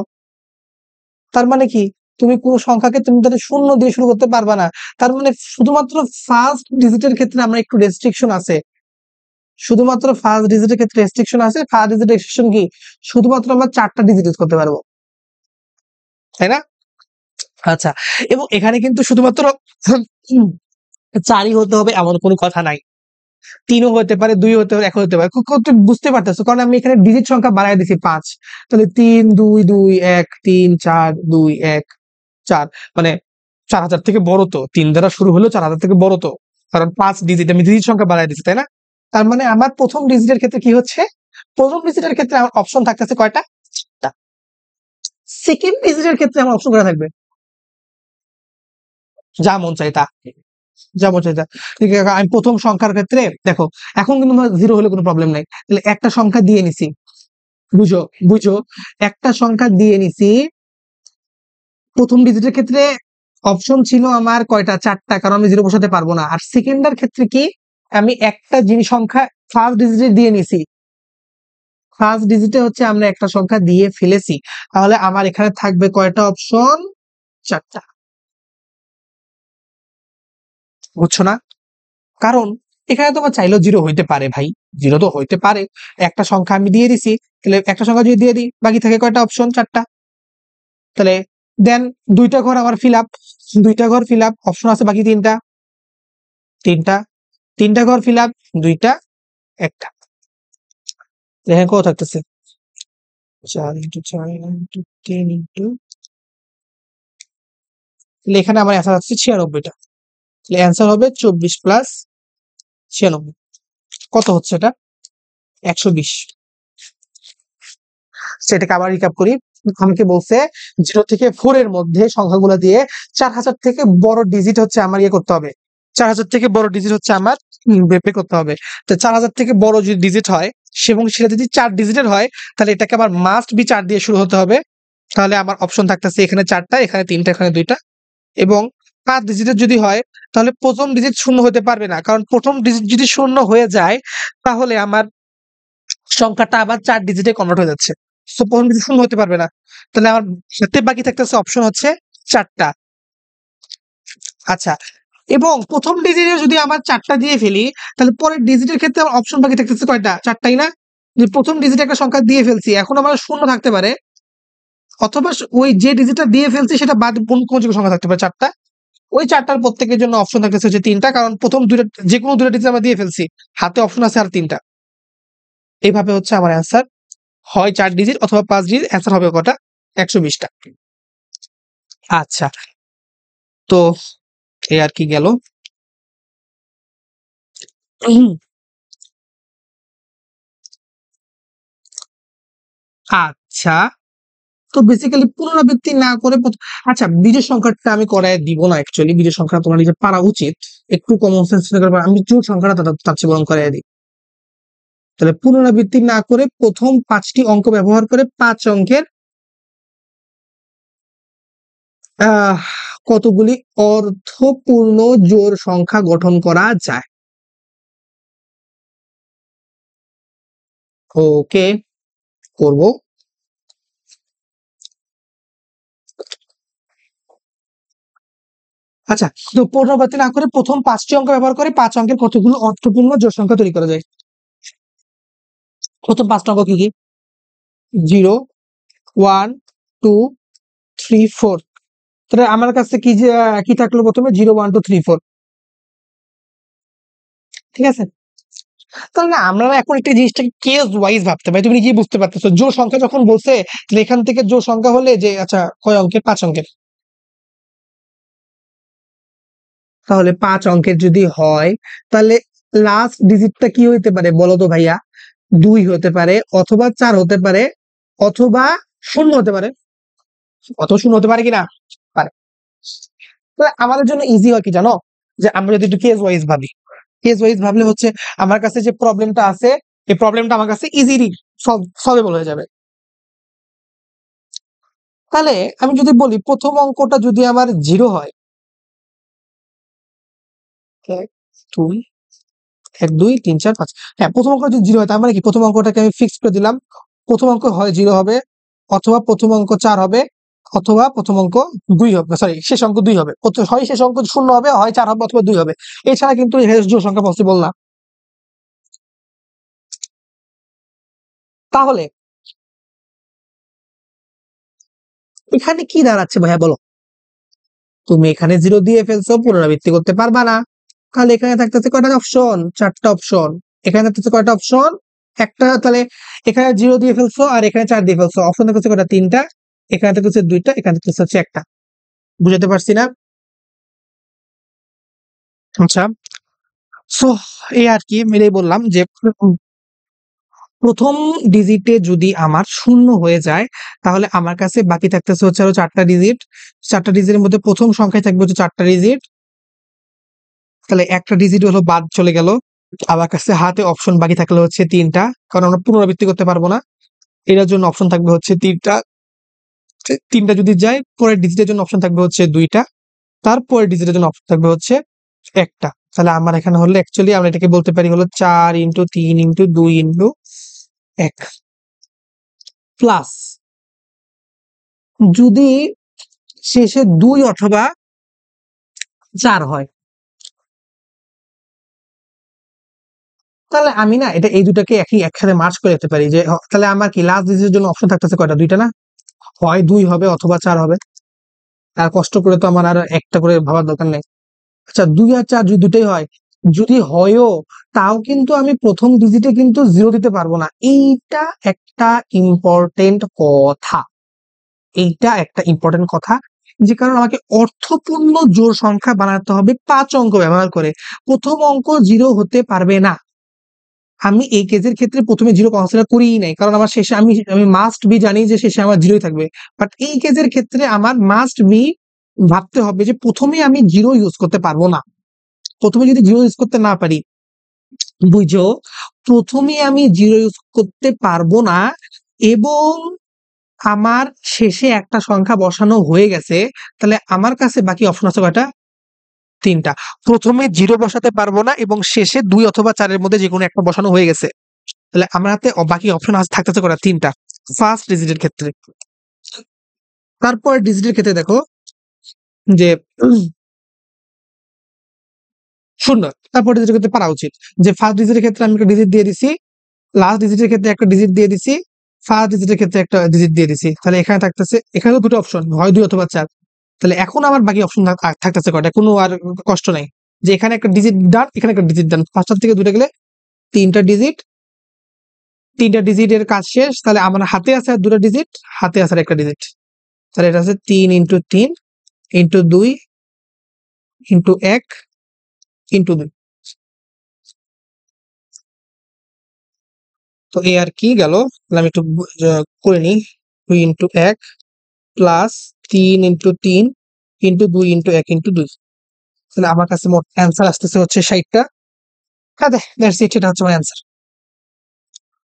তার মানে কি তুমি কোন সংখ্যাকে তুমি তাহলে শূন্য দিয়ে শুরু করতে পারবা না। তার মানে শুধুমাত্র ফার্স্ট ডিজিটের ক্ষেত্রে আমরা একটু রেস্ট্রিকশন আছে, শুধুমাত্র ফার্স্ট ডিজিটের ক্ষেত্রে রেস্ট্রিকশন আছে। ফার্স্ট ডিজিট রেস্ট্রিকশন কি? শুধুমাত্র আমরা 4টা ডিজিট ইউজ করতে পারবো, তাই না? আচ্ছা, এবং এখানে কিন্তু শুধুমাত্র 4ই হতে হবে এমন কোনো কথা নাই, 3ও হতে পারে, 2 হতে পারে, 1 হতে পারে। তুমি বুঝতে পারতেছো, কারণ আমি এখানে ডিজিট সংখ্যা বাড়ায় দিছি 5। তাহলে 3 2 2 1 3 4 2 1 4, মানে 4000 থেকে বড় তো, 3 দ্বারা শুরু হলেও 4000 থেকে বড় তো, কারণ 5 ডিজিট, আমি ডিজিট সংখ্যা বাড়ায় দিচ্ছি, তাই না? তার মানে আমার প্রথম ডিজিটের ক্ষেত্রে কি হচ্ছে? প্রথম ডিজিটের ক্ষেত্রে আমার অপশন থাকতেছে কয়টা? 4টা। সেকেন্ড ডিজিটের ক্ষেত্রে আমার অপশন করা থাকবে যা মন চাই তা, যা মন চাই তা। ঠিক আছে, আমি প্রথম সংখ্যার ক্ষেত্রে দেখো, এখন কিন্তু আমার 0 হলে কোনো প্রবলেম নাই, তাহলে একটা সংখ্যা দিয়ে নিছি, বুঝো, বুঝো, একটা সংখ্যা দিয়ে নিছি। প্রথম ডিজিটের ক্ষেত্রে অপশন ছিল আমার কয়টা? 4টা, কারণ আমি 0 বসাতে পারবো না। আর সেকেন্ডের ক্ষেত্রে কি? আমি একটা জিনিস সংখ্যা ফার্স্ট ডিজিটে দিয়ে নিছি, ফার্স্ট ডিজিটে হচ্ছে আমরা একটা সংখ্যা দিয়ে ফেলেছি। তাহলে আমার এখানে থাকবে কয়টা অপশন? 4টা। বুঝছো না? কারণ এখানে তোমার চাইলেও 0 হইতে পারে ভাই, 0 তো হইতে পারে। একটা সংখ্যা আমি দিয়ে দিছি, তাহলে একটা সংখ্যা যদি দিয়ে দিই, বাকি থাকে কয়টা অপশন? 4টা। তাহলে দেন 2টা ঘর আমার ফিল আপ, 2টা ঘর ফিল আপ, অপশন আছে বাকি 3টা, 3টা, 3টা ঘর ফিল আপ, 2টা, 1টা। এখানে কত থাকতেছে? 4 ইন্টু 4 ইন্টু 3 ইন্টু, তাহলে এখানে আমার অ্যান্সার হচ্ছে 96টা। তাহলে অ্যান্সার হবে 24 প্লাস 96। কত হচ্ছে এটা? 120। সেটাকে আবার রিক্যাপ করি। আমাকে বলছে 0 থেকে 4 এর মধ্যে সংখ্যাগুলো দিয়ে 4000 থেকে বড় ডিজিট হচ্ছে আমার ইয়ে করতে হবে, 4000 থেকে বড় ডিজিট হচ্ছে আমার বের করতে হবে। তো 4000 থেকে বড় যদি ডিজিট হয় এবং সেটা যদি 4 ডিজিটের হয়, তাহলে এটাকে আমার মাস্ট বি 4 দিয়ে শুরু হতে হবে। তাহলে আমার অপশন থাকতেছে এখানে 4টা, এখানে 3টা, এখানে 2টা। এবং 5 ডিজিটের যদি হয়, তাহলে প্রথম ডিজিট শূন্য হতে পারবে না, কারণ প্রথম ডিজিট যদি শূন্য হয়ে যায়, তাহলে আমার সংখ্যাটা আবার 4 ডিজিটে কনভার্ট হয়ে যাচ্ছে। সো প্রথম ডিজিট শূন্য হতে পারবে না। তাহলে আমার হাতে বাকি থাকতেছে অপশন হচ্ছে 4টা। আচ্ছা, এবং প্রথম ডিজিটে যদি আমার 4টা দিয়ে ফেলি, তাহলে পরের ডিজিটের ক্ষেত্রে আমার অপশন বাকি থাকতেছে কয়টা? 4টাই না? যে প্রথম ডিজিট একটা সংখ্যা দিয়ে ফেলছি, এখন আমার শূন্য থাকতে পারে, অথবা ওই যে ডিজিটটা দিয়ে ফেলছি সেটা বাদ কোন কোন সংখ্যা থাকতে পারে 4টা। ওই 4টার প্রত্যেকের জন্য অপশন থাকতেছে হচ্ছে 3টা, কারণ প্রথম দুইটা যে কোনো দুইটা ডিজিট আমরা দিয়ে ফেলছি, হাতে অপশন আছে আর 3টা। এইভাবে হচ্ছে আমার অ্যান্সার, হয় 4 ডিজিট অথবা 5 ডিজিট, অ্যান্সার হবে কটা? 120টা। আচ্ছা, তো এই আর কি গেল। আচ্ছা, তো বেসিক্যালি পুনরাবৃত্তি না করে আচ্ছা, বিজোড় সংখ্যাটা আমি করায় দিব না, অ্যাকচুয়ালি বিজোড় সংখ্যা তোমার নিজে পারা উচিত, একটু কমন সেন্স করে আমি জোড় সংখ্যাটা তার চেয়ে বরং করাই দিই। তাহলে পুনরাবৃত্তি না করে প্রথম 5টি অঙ্ক ব্যবহার করে 5 অঙ্কের আহ কতগুলি অর্থপূর্ণ জোড় সংখ্যা গঠন করা যায়? ওকে, করব। আচ্ছা, তো পুনরাবৃত্তি না করে প্রথম 5টি অঙ্ক ব্যবহার করে 5 অঙ্কের কতগুলো অর্থপূর্ণ জোড় সংখ্যা তৈরি করা যায়? প্রথম 5টা অঙ্ক কি কি? 0, 1, 2, 3, 4। তাহলে আমার কাছে কি যে কি থাকলো প্রথমে? 0, 1, 2, 3, 4। ঠিক আছে, তাহলে না আমরা এখন একটা জিনিসটাকে কেস ওয়াইজ ভাবতে পারি। তুমি কি বুঝতে পারতেছো? জোড় সংখ্যা যখন বলছে, তাহলে এখান থেকে জোড় সংখ্যা হলে যে আচ্ছা কয় অঙ্কের? 5 অঙ্কের। তাহলে 5 অঙ্কের যদি হয়, তাহলে লাস্ট ডিজিটটা কি হইতে পারে বলো তো ভাইয়া? 2 হতে পারে, অথবা 4 হতে পারে, অথবা 0 হতে পারে। অথবা 0 হতে পারে কিনা? পারে। তাহলে আমাদের জন্য ইজি হয় কি জানো? যে আমরা যদি একটু কেস ওয়াইজ ভাবি, কেস ওয়াইজ ভাবলে হচ্ছে আমার কাছে যে প্রবলেমটা আছে, এই প্রবলেমটা আমার কাছে ইজিলি সলভেবল হয়ে যাবে। তাহলে আমি যদি বলি প্রথম অঙ্কটা যদি আমার 0 হয়, 1, 2, 1, 2, 3, 4, 5, হ্যাঁ প্রথম অঙ্ক যদি 0 হয়, তার মানে কি প্রথম অঙ্কটাকে আমি ফিক্স করে দিলাম। প্রথম অঙ্ক হয় 0 হবে, অথবা প্রথম অঙ্ক 4 হবে, অথবা প্রথম অঙ্ক 2 হবে, সরি শেষ অঙ্ক 2 হবে। হয় শেষ অঙ্ক 0 হবে, হয় 4 হবে, অথবা 2 হবে। এছাড়া কিন্তু জোড় সংখ্যা পসিবল না। তাহলে এখানে কি দাঁড়াচ্ছে ভাইয়া বলো? তুমি এখানে 0 দিয়ে ফেলছো, পুনরাবৃত্তি করতে পারবা না। তাহলে এখানে থাকতেছে কয়টা অপশন? 4টা অপশন। এখানে থাকতেছে কয়টা অপশন? একটা। তাহলে এখানে 0 দিয়ে ফেলছো, আর এখানে 4 দিয়ে ফেলছো, অপশন থাকতেছে কয়টা? 3টা। এখানে থাকতেছে 2টা, এখানে থাকতেছে হচ্ছে একটা। বুঝাতে পারছি না? আচ্ছা, সো এই আর কি মিলেই বললাম যে প্রথম ডিজিটে যদি আমার 0 হয়ে যায়, তাহলে আমার কাছে বাকি থাকতেছে হচ্ছে আরো 4টা ডিজিট। 4টা ডিজিটের মধ্যে প্রথম সংখ্যায় থাকবে হচ্ছে 4টা ডিজিট। তাহলে একটা ডিজিট হলো বাদ চলে গেল। আমার কাছে হাতে অপশন বাকি থাকলে হচ্ছে 3টা, কারণ আমরা পুনরাবৃত্তি করতে পারবো না। এটার জন্য অপশন থাকবে হচ্ছে 3টা। 3টা যদি যায়, পরের ডিজিটের জন্য অপশন থাকবে হচ্ছে 2টা, তারপরের ডিজিটের জন্য অপশন থাকবে হচ্ছে একটা। তাহলে আমার এখানে হলো অ্যাকচুয়ালি আমরা এটাকে বলতে পারি হলো 4 ইন্টু 3 ইন্টু 2 ইন্টু 1 প্লাস, যদি শেষে 2 অথবা 4 হয়, তাহলে আমি না এটা এই দুটাকে একসাথে মার্জ করে দিতে পারি। যে তাহলে আমার কি লাস্ট ডিজিটের জন্য অপশন থাকতেছে কয়টা? 2টা না? হয় 2 হবে, অথবা 4 হবে। আর কষ্ট করে তো আমার আর একটা করে ভাবার দরকার নেই। আচ্ছা, 2 আর 4 যদি দুটোই হয়, যদি হয়ও, তাও কিন্তু আমি প্রথম ডিজিটে কিন্তু 0 দিতে পারবো না। এইটা একটা ইম্পর্টেন্ট কথা। এইটা একটা ইম্পর্টেন্ট কথা, যে কারণ আমাকে অর্থপূর্ণ জোড় সংখ্যা বানাতে হবে 5 অঙ্ক ব্যবহার করে। প্রথম অঙ্ক 0 হতে পারবে না। আমি এই কেসের ক্ষেত্রে প্রথমে 0 কনসিডার করিই নাই, কারণ আমার শেষে আমি আমি মাস্ট বি জানি যে শেষে আমার 0ই থাকবে। বাট এই কেসের ক্ষেত্রে আমার মাস্ট বি ভাবতে হবে যে প্রথমে আমি 0 ইউজ করতে পারবো না। প্রথমে যদি 0 ইউজ করতে না পারি, বুঝো, প্রথমে আমি 0 ইউজ করতে পারবো না, এবং আমার শেষে একটা সংখ্যা বসানো হয়ে গেছে, তাহলে আমার কাছে বাকি অপশন আছে কয়টা? 3টা। প্রথমে 0 বসাতে পারবো না, এবং শেষে 2 অথবা 4 এর মধ্যে যে কোনো একটা বসানো হয়ে গেছে। তাহলে আমার হাতে বাকি অপশন থাকতেছে কয়টা? 3টা। ফার্স্ট ডিজিটের ক্ষেত্রে। তারপর ডিজিটের ক্ষেত্রে দেখো যে 0, তারপর ডিজিটের ক্ষেত্রে পারা উচিত যে ফার্স্ট ডিজিটের ক্ষেত্রে আমি একটা ডিজিট দিয়ে দিছি লাস্ট ডিজিটের ক্ষেত্রে একটা ডিজিট দিয়ে দিছি, ফার্স্ট ডিজিটের ক্ষেত্রে একটা ডিজিট দিয়ে দিছি, তাহলে এখানে থাকতেছে, এখানেও দুটো অপশন, হয় 2 অথবা 4। তাহলে এখন আমার বাকি অপশন থাকতেছে কয়টা, কোনো আর কষ্ট নাই, যে এখানে একটা ডিজিট ডান, এখানে একটা ডিজিট ডান, পাঁচটার থেকে দুটো গেলে তিনটা ডিজিট, তিনটা ডিজিটের কাজ শেষ। তাহলে আমার হাতে আছে আর দুটো ডিজিট, হাতে আছে আর একটা ডিজিট, তাহলে এটা আছে 3 × 3 × 2 × 1 × 2। তো এই আর কি গেল, তাহলে আমি একটু করে নিই। 2 × 1 প্লাস 3 × 3 × 2 × 1 × 2। তাহলে আমার কাছে মোট অ্যান্সার আসতেছে হচ্ছে 60টা। হ্যাঁ, দ্যাটস ইট, এটা হচ্ছে আমার অ্যান্সার।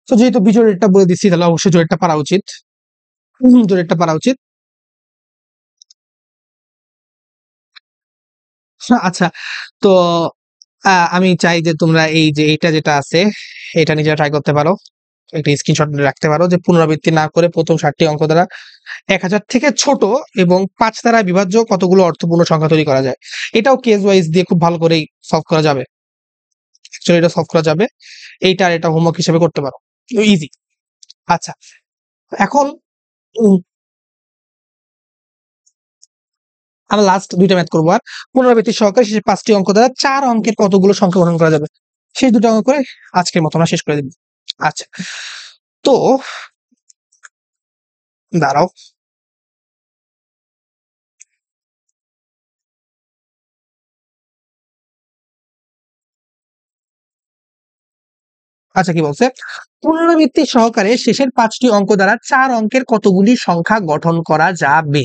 তো যেহেতু বিজয় রেটটা বলে দিচ্ছি, তাহলে অবশ্যই জোরেরটা পারা উচিত, জোরেরটা পারা উচিত। আচ্ছা, তো আমি চাই যে তোমরা এই যে এটা যেটা আছে, এটা নিজে ট্রাই করতে পারো, একটা স্ক্রিনশট রাখতে পারো, যে পুনরাবৃত্তি না করে প্রথম 7টি অঙ্ক দ্বারা 1000 থেকে ছোট এবং 5 দ্বারা বিভাজ্য কতগুলো অর্থপূর্ণ সংখ্যা তৈরি করা যায়। এটাও কেস ওয়াইজ দিয়ে খুব ভালো করেই সলভ করা যাবে, অ্যাকচুয়ালি এটা সলভ করা যাবে, এইটা আর এটা হোমওয়ার্ক হিসেবে করতে পারো, ইজি। আচ্ছা, এখন আমরা লাস্ট দুইটা ম্যাথ করবো, আর পুনরাবৃত্তি সহকারে শেষে 5টি অঙ্ক দ্বারা 4 অঙ্কের কতগুলো সংখ্যা গঠন করা যাবে, শেষ দুটো অঙ্ক করে আজকের মতো আমরা শেষ করে দিব। আচ্ছা, তো দাঁড়াও, আচ্ছা কি বলছে, পুনরাবৃত্তি সহকারে শেষের 5টি অঙ্ক দ্বারা 4 অঙ্কের কতগুলি সংখ্যা গঠন করা যাবে,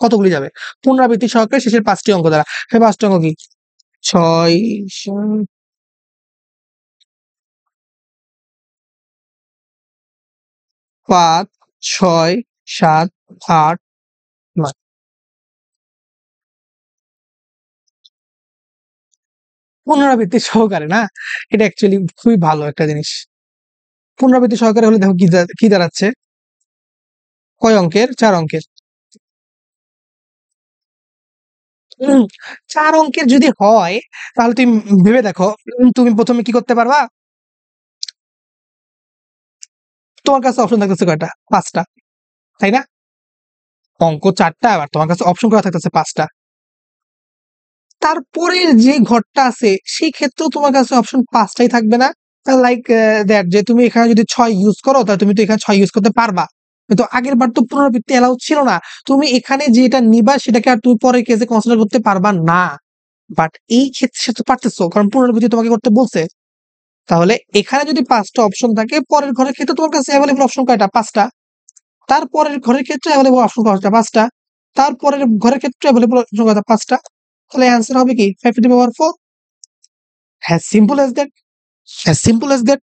কতগুলি যাবে পুনরাবৃত্তি সহকারে শেষের 5টি অঙ্ক দ্বারা। সে 5টি অঙ্ক কি, 6, 5, 6, 7, 8, 9। পুনরাবৃত্তি সহকারে না, এটা অ্যাকচুয়ালি খুবই ভালো একটা জিনিস। পুনরাবৃত্তি সহকারে হলে দেখো কি দাঁড়াচ্ছে, কয় অঙ্কের, 4 অঙ্কের। 4 অঙ্কের যদি হয়, তাহলে তুমি ভেবে দেখো, তুমি প্রথমে কি করতে পারবা, তোমার কাছে অপশন থাকতেছে কয়টা, 5টা, তাই না? অঙ্ক 4টা, আবার তোমার কাছে অপশন করা থাকতেছে 5টা। তারপরের যে ঘরটা আছে সেই ক্ষেত্রেও তোমার কাছে অপশন 5টাই থাকবে না, লাইক দ্যাট, যে তুমি এখানে যদি 6 ইউজ করো, তাহলে তুমি তো এখানে 6 ইউজ করতে পারবা, কিন্তু আগের বার তো পুনরাবৃত্তি এলাও ছিল না, তুমি এখানে যেটা নিবা সেটাকে আর তুমি পরের কেসে কনসিডার করতে পারবা না। বাট এই ক্ষেত্রে সে তো পারতেছো, কারণ পুনরাবৃত্তি তোমাকে করতে বলছে। তাহলে এখানে যদি 5টা অপশন থাকে, পরের ঘরের ক্ষেত্রে তোমার কাছে অ্যাভেলেবল অপশন কয়টা, 5টা। তারপরের ঘরের ক্ষেত্রে অ্যাভেলেবল অপশন কয়টা, 5টা। তারপরের ঘরের ক্ষেত্রে অ্যাভেলেবল অপশন কয়টা, 5টা। তাহলে অ্যান্সার হবে কি 5 টু দি পাওয়ার 4। হ্যাঁ, সিম্পল অ্যাজ দ্যাট, হ্যাঁ সিম্পল অ্যাজ দ্যাট।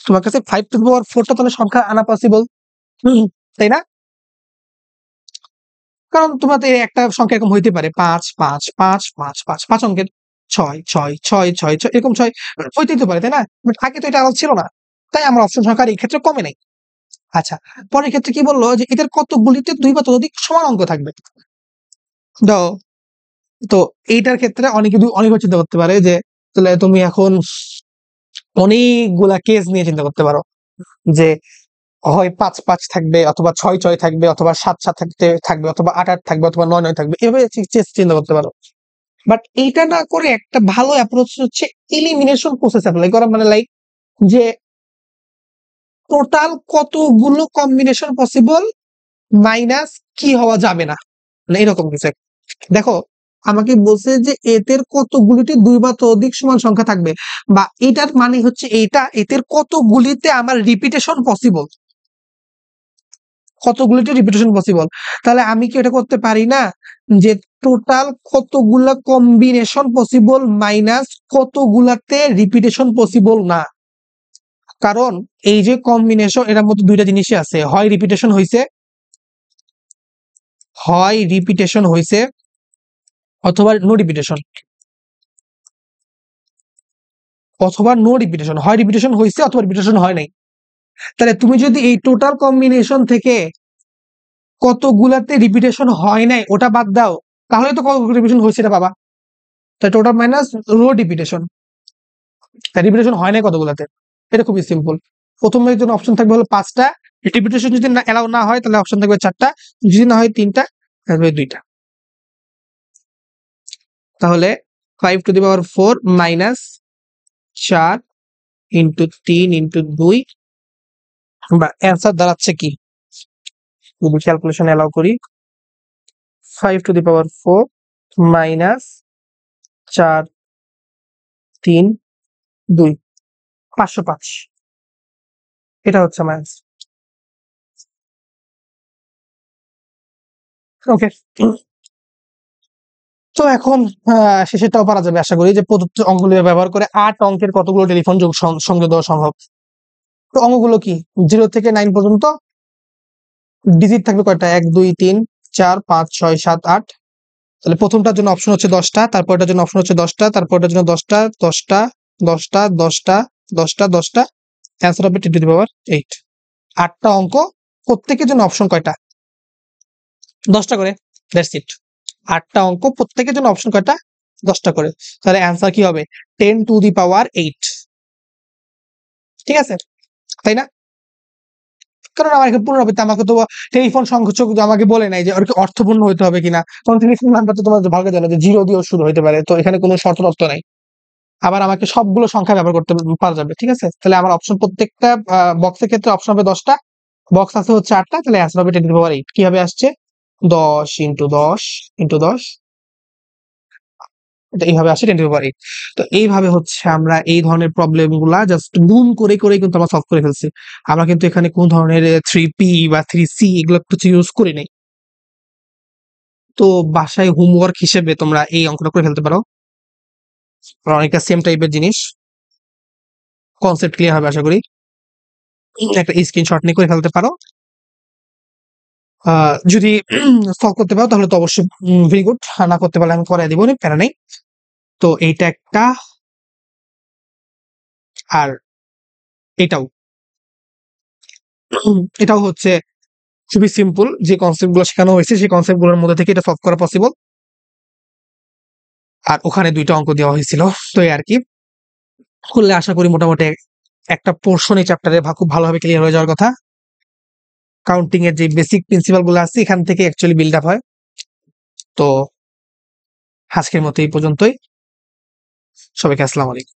তোমার কাছে 5 টু দি পাওয়ার 4টা তাহলে সংখ্যা আনা পসিবল, তাই না? কারণ তোমাদের একটা সংখ্যা এরকম হইতে পারে 5, 5, 5, 5, 5, 5 অঙ্কের, 6, 6, 6, 6, 6, এরকম 6 হইতেই তো পারে, তাই না? বাট আগে তো এটা আলাদা ছিল না, তাই আমার অপশন সংখ্যা এই ক্ষেত্রে কমে নাই। আচ্ছা, পরের ক্ষেত্রে কি বললো, যে এদের কতগুলিতে 2 বা ততোধিক সমান অঙ্ক থাকবে। দাও, তো এইটার ক্ষেত্রে অনেকে চিন্তা করতে পারে যে, তাহলে তুমি এখন অনেকগুলা কেস নিয়ে চিন্তা করতে পারো, যে হয় 5, 5 থাকবে, অথবা 6, 6 থাকবে, অথবা 7, 7 থাকবে, অথবা 8, 8 থাকবে, অথবা 9, 9 থাকবে, এভাবে চিন্তা করতে পারো। বাট এইটা না করে একটা ভালো অ্যাপ্রোচ হচ্ছে এলিমিনেশন প্রসেস অ্যাপ্লাই করা, মানে লাইক যে টোটাল কতগুলো কম্বিনেশন পসিবল মাইনাস কি হওয়া যাবে না, মানে এরকম কিছু একটা। দেখো, আমাকে বলছে যে এদের কতগুলিতে 2 বা ততোধিক সমান সংখ্যা থাকবে, বা এটার মানে হচ্ছে এইটা, এদের কতগুলিতে আমার রিপিটেশন পসিবল, কতগুলিতে রিপিটেশন পসিবল। তাহলে আমি কি এটা করতে পারি না, যে টোটাল কতগুলা কম্বিনেশন পসিবল মাইনাস কতগুলাতে রিপিটেশন পসিবল না। কারণ এই যে কম্বিনেশন, এটার মধ্যে দুইটা জিনিসই আছে, হয় রিপিটেশন হইছে অথবা নো রিপিটেশন, হয় রিপিটেশন হইছে অথবা রিপিটেশন হয় নাই। তাহলে তুমি যদি এই টোটাল কম্বিনেশন থেকে কতগুলাতে রিপিটেশন হয় নাই ওটা বাদ দাও, তাহলে তো কত রিপিটেশন হয়েছে এটা পাবা। তাই total minus row repetition, repetition হয় না কতগুলাতে, এটা খুবই সিম্পল। প্রথমের জন্য অপশন থাকবে হলো 5টা, রিপিটেশন যদি এলাও না হয় তাহলে অপশন থাকবে 4টা, যদি না হয় 3টা, থাকবে 2টা। তাহলে 5 to the power 4 minus 4 into 3 into 2, বা অ্যান্সার দাঁড়াচ্ছে কি, যদি ক্যালকুলেশন অ্যালাউ করি, 5 টু দি পাওয়ার 4 মাইনাস 4 3 2, 505। এটা হচ্ছে আমার অ্যান্সার। ওকে, তো এখন শেষেরটাও পারা যাবে আশা করি, যে প্রদত্ত অঙ্কগুলো ব্যবহার করে 8 অঙ্কের কতগুলো টেলিফোন সংযোগ দেওয়া সম্ভব। তো অঙ্কগুলো কি, 0 থেকে 9 পর্যন্ত ডিজিট থাকবে কয়টা, 1 2 3 4 5 6 7 8। তাহলে প্রথমটার জন্য অপশন হচ্ছে 10টা, তারপরটার জন্য অপশন হচ্ছে 10টা, তারপরটার জন্য 10টা 10টা 10টা 10টা 10টা 10টা, অ্যান্সার হবে 10 টু দি পাওয়ার 8। 8টা অঙ্ক, প্রত্যেকের জন্য অপশন কয়টা, 10টা করে, দ্যাটস ইট। 8টা অঙ্ক, প্রত্যেকের জন্য অপশন কয়টা, 10টা করে। তাহলে অ্যান্সার কি হবে, 10 টু দি পাওয়ার 8। ঠিক আছে, তাই না? কারণ আমাকে পুনরাবৃত্তি, আমাকে তো টেলিফোন সংযোগ আমাকে বলে নাই যে ওর কি অর্থপূর্ণ হইতে হবে কিনা, কারণ টেলিফোন নাম্বার তো তোমরা ভালো জানো যে 0 দিয়েও শুরু হইতে পারে, তো এখানে কোনো শর্ত নাই। আবার আমাকে সবগুলো সংখ্যা ব্যবহার করতে পারা যাবে। ঠিক আছে, তাহলে আমার অপশন প্রত্যেকটা বক্সের ক্ষেত্রে অপশন হবে 10টা, বক্স আছে হচ্ছে 8টা, তাহলে অ্যান্সার হবে 10 টু দি পাওয়ার 8। কিভাবে আসছে, 10 ইন্টু 10 ইন্টু 10, এটা এইভাবে আসে 10 টু দি পাওয়ার 8। তো এইভাবে হচ্ছে আমরা এই ধরনের প্রবলেম গুলা জাস্ট গুণ করে করে কিন্তু আমরা সলভ করে ফেলছি। আমরা কিন্তু এখানে কোন ধরনের 3p বা 3c এগুলো কিছু ইউজ করি নাই। তো বাসায় হোমওয়ার্ক হিসেবে তোমরা এই অঙ্কটা করে ফেলতে পারো, অনেকটা সেম টাইপের জিনিস, কনসেপ্ট ক্লিয়ার হবে আশা করি। একটা স্ক্রিনশট নিয়ে করে ফেলতে পারো। যদি সলভ করতে পারো তাহলে তো অবশ্যই ভেরি গুড, না করতে পারলে আমি করাই দিব, প্যারা নেই। তো এইটা একটা, আর এটাও এটাও হচ্ছে খুবই সিম্পল, যে কনসেপ্ট গুলো শেখানো হয়েছে সেই কনসেপ্ট গুলোর মধ্যে থেকে এটা সলভ করা পসিবল। আর ওখানে 2টা অঙ্ক দেওয়া হয়েছিল, তো এই আর কি করলে আশা করি মোটামুটি একটা পোর্শন এই চ্যাপ্টারে খুব ভালোভাবে ক্লিয়ার হয়ে যাওয়ার কথা। কাউন্টিং এর যে বেসিক প্রিন্সিপাল গুলো আছে এখান থেকে অ্যাকচুয়ালি বিল্ড আপ হয়। তো আজকের মতো এই পর্যন্তই, সবাইকে আসসালামু আলাইকুম।